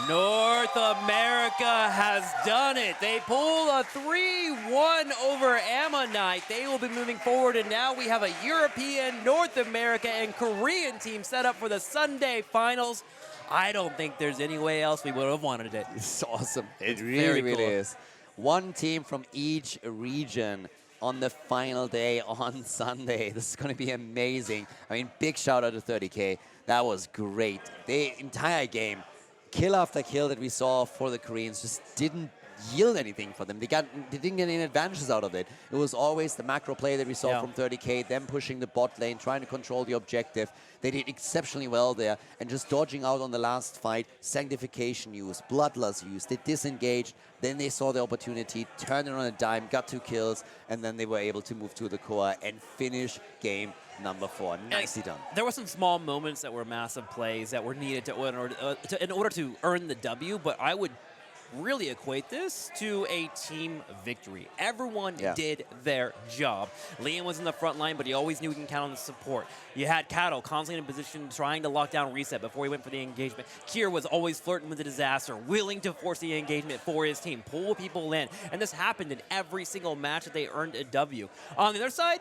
North America has done it. They pull a 3-1 over Ammonite. They will be moving forward, and now we have a European, North America, and Korean team set up for the Sunday finals. I don't think there's any way else we would have wanted it.
It's awesome. It really, really is. One team from each region on the final day on Sunday. This is going to be amazing. I mean, big shout out to 30k. That was great. The entire game, kill after kill that we saw for the Koreans just didn't yield anything for them. They didn't get any advantages out of it. It was always the macro play that we saw from 30k, them pushing the bot lane, trying to control the objective. They did exceptionally well there, and just dodging out on the last fight, Sanctification use, Bloodlust use, they disengaged, then they saw the opportunity, turned it on a dime, got 2 kills, and then they were able to move to the core and finish game number 4. Nicely done.
There were some small moments that were massive plays that were needed in order to earn the W, but I would really equate this to a team victory. Everyone did their job. Liam was in the front line, but he always knew he can count on the support. You had Kato constantly in position trying to lock down reset before he went for the engagement. Kier was always flirting with the disaster, willing to force the engagement for his team, pull people in. And this happened in every single match that they earned a W. On the other side,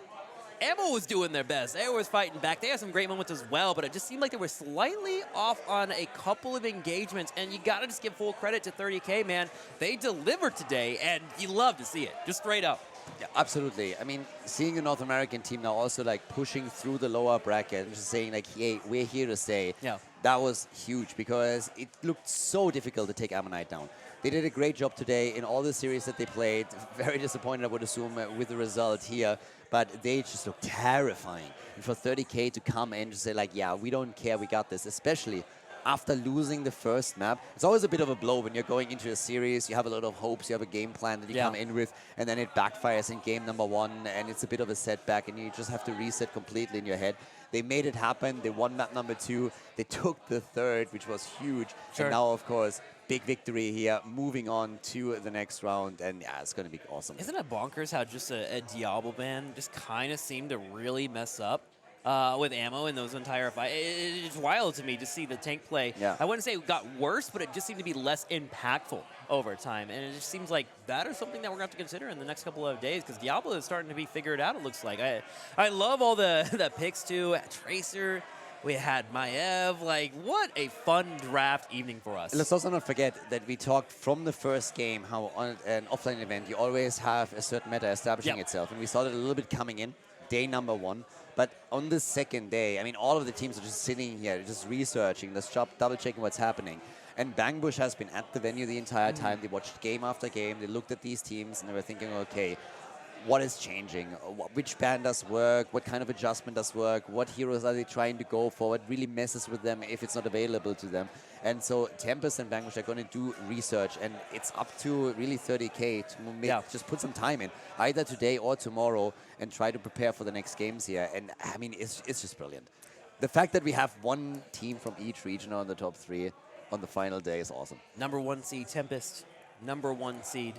Ammo was doing their best. They was fighting back. They had some great moments as well, but it just seemed like they were slightly off on a couple of engagements, and you got to just give full credit to 30K, man. They delivered today, and you love to see it, just straight up.
Yeah, absolutely. I mean, seeing the North American team now also like pushing through the lower bracket and just saying like, hey, we're here to stay.
Yeah.
That was huge because it looked so difficult to take Ammonite down. They did a great job today in all the series that they played. Very disappointed, I would assume, with the result here. But they just looked terrifying. And for 30K to come in and say like, yeah, we don't care, we got this, especially after losing the first map. It's always a bit of a blow when you're going into a series. You have a lot of hopes, you have a game plan that you come in with, and then it backfires in game number 1, and it's a bit of a setback, and you just have to reset completely in your head. They made it happen. They won map number 2. They took the third, which was huge.
Sure.
And now, of course, big victory here, moving on to the next round, and yeah, it's going to be awesome.
Isn't it bonkers how just a Diablo ban just kind of seemed to really mess up with ammo in those entire fights? It's wild to me to see the tank play.
Yeah.
I wouldn't say it got worse, but it just seemed to be less impactful over time. And it just seems like that is something that we're going to have to consider in the next couple of days, because Diablo is starting to be figured out, it looks like. I love all the picks, too. Tracer. We had Maev. Like, what a fun draft evening for us.
Let's also not forget that we talked from the first game how on an offline event you always have a certain meta establishing itself. And we saw that a little bit coming in, day number 1. But on the second day, I mean, all of the teams are just sitting here, just researching, just double-checking what's happening. And Bangbush has been at the venue the entire time. They watched game after game. They looked at these teams, and they were thinking, okay, what is changing? Which band does work? What kind of adjustment does work? What heroes are they trying to go for? What really messes with them if it's not available to them? And so Tempest and Bangbush are going to do research, and it's up to really 30K to just put some time in, either today or tomorrow, and try to prepare for the next games here. And I mean, it's just brilliant. The fact that we have one team from each region on the top 3 on the final day is awesome.
Number 1 seed Tempest, number 1 seed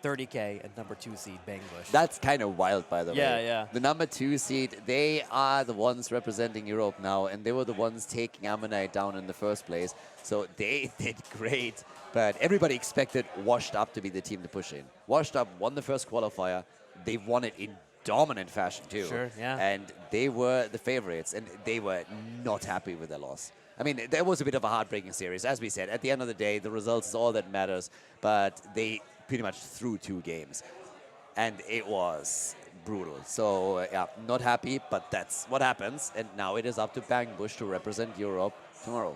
30K, and number 2 seed Bangbush.
That's kind of wild, by the way.
Yeah.
The number 2 seed, they are the ones representing Europe now, and they were the ones taking Ammonite down in the first place. So they did great, but everybody expected Washed Up to be the team to push in. Washed Up won the first qualifier. They won it in dominant fashion, too.
Sure, yeah.
And they were the favorites, and they were not happy with their loss. I mean, there was a bit of a heartbreaking series. As we said, at the end of the day, the results is all that matters, but they pretty much threw 2 games. And it was brutal. So, yeah, not happy, but that's what happens. And now it is up to Bangbush to represent Europe tomorrow.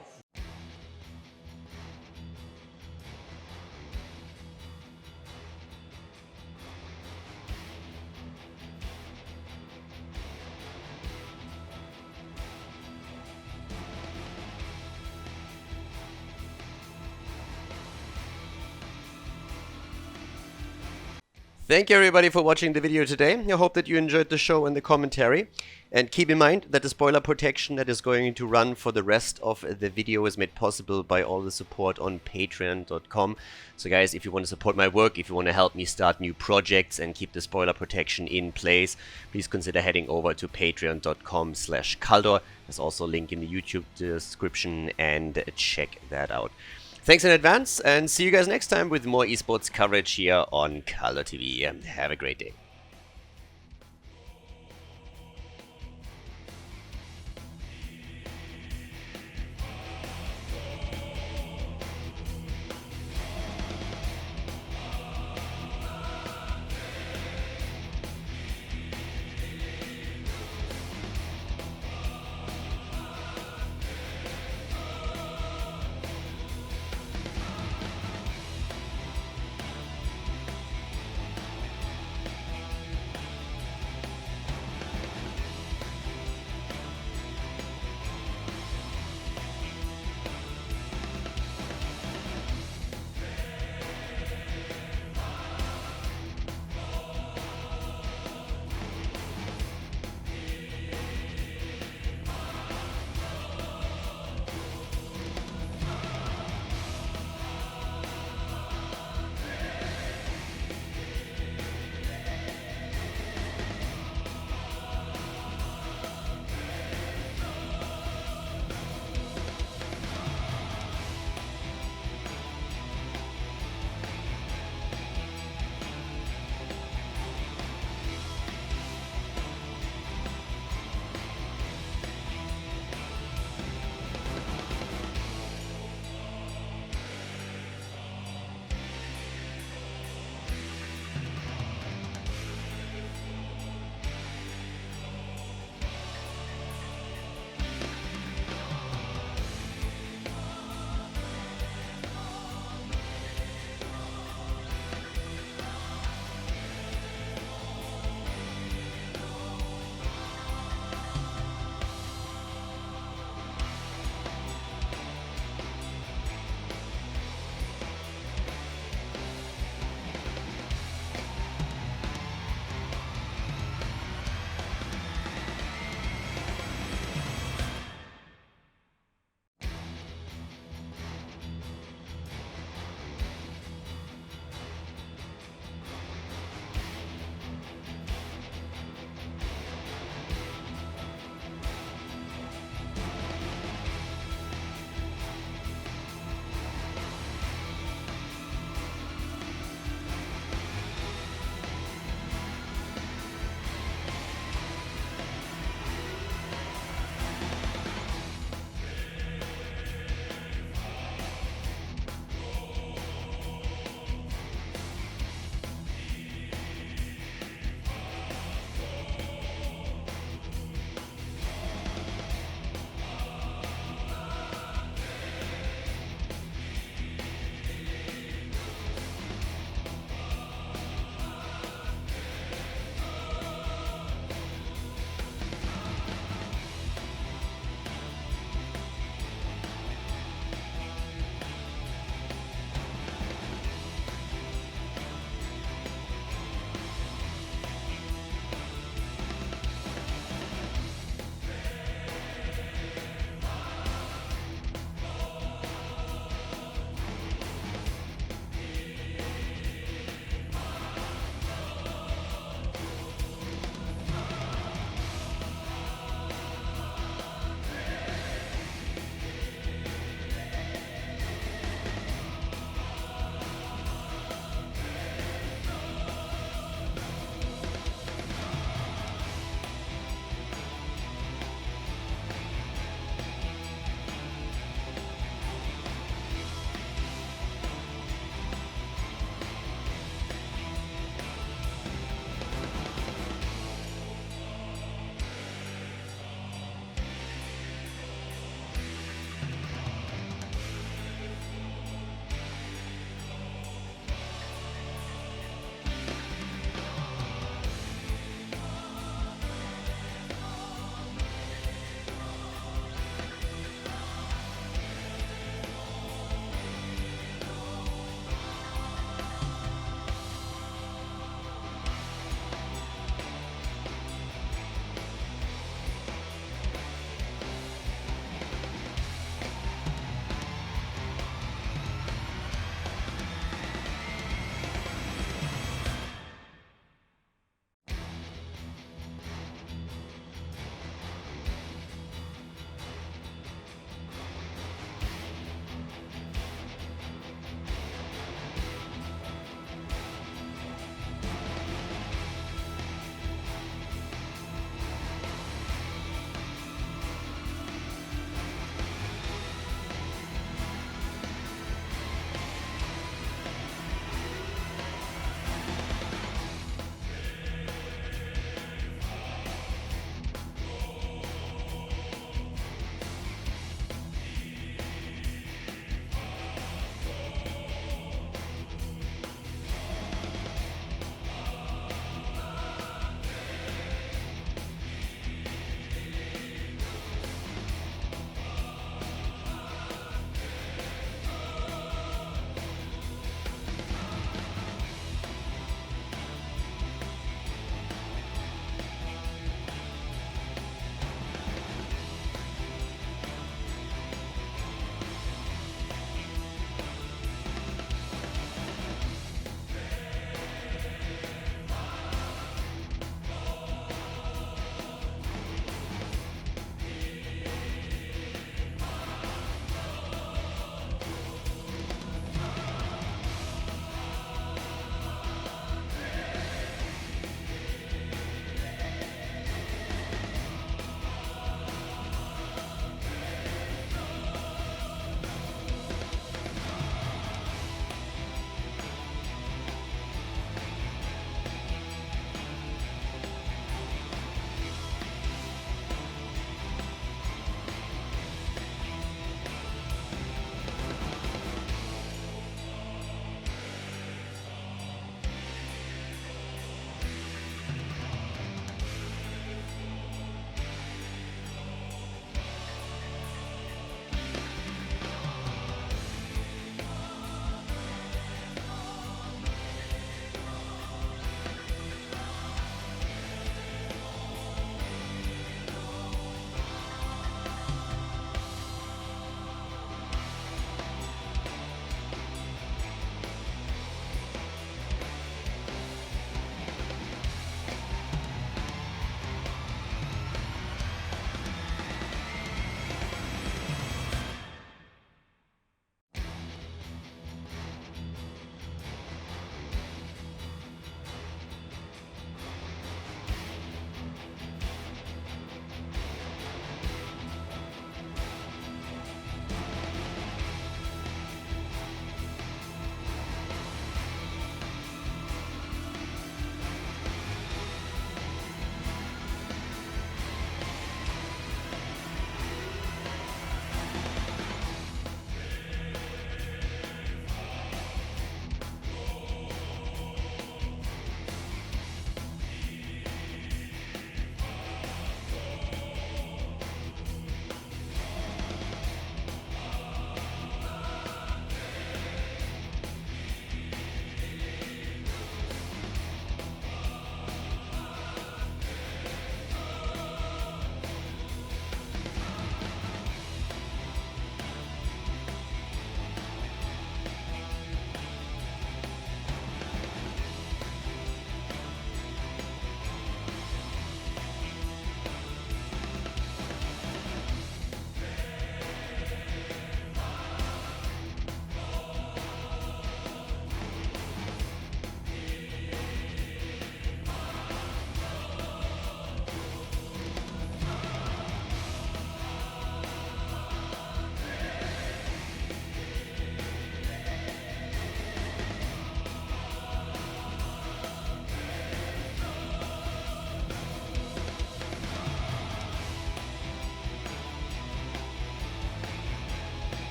Thank you everybody for watching the video today. I hope that you enjoyed the show and the commentary. And keep in mind that the spoiler protection that is going to run for the rest of the video is made possible by all the support on patreon.com. So guys, if you want to support my work, if you want to help me start new projects and keep the spoiler protection in place, please consider heading over to patreon.com/Khaldor. There's also a link in the YouTube description, and check that out. Thanks in advance, and see you guys next time with more esports coverage here on Khaldor TV. Have a great day.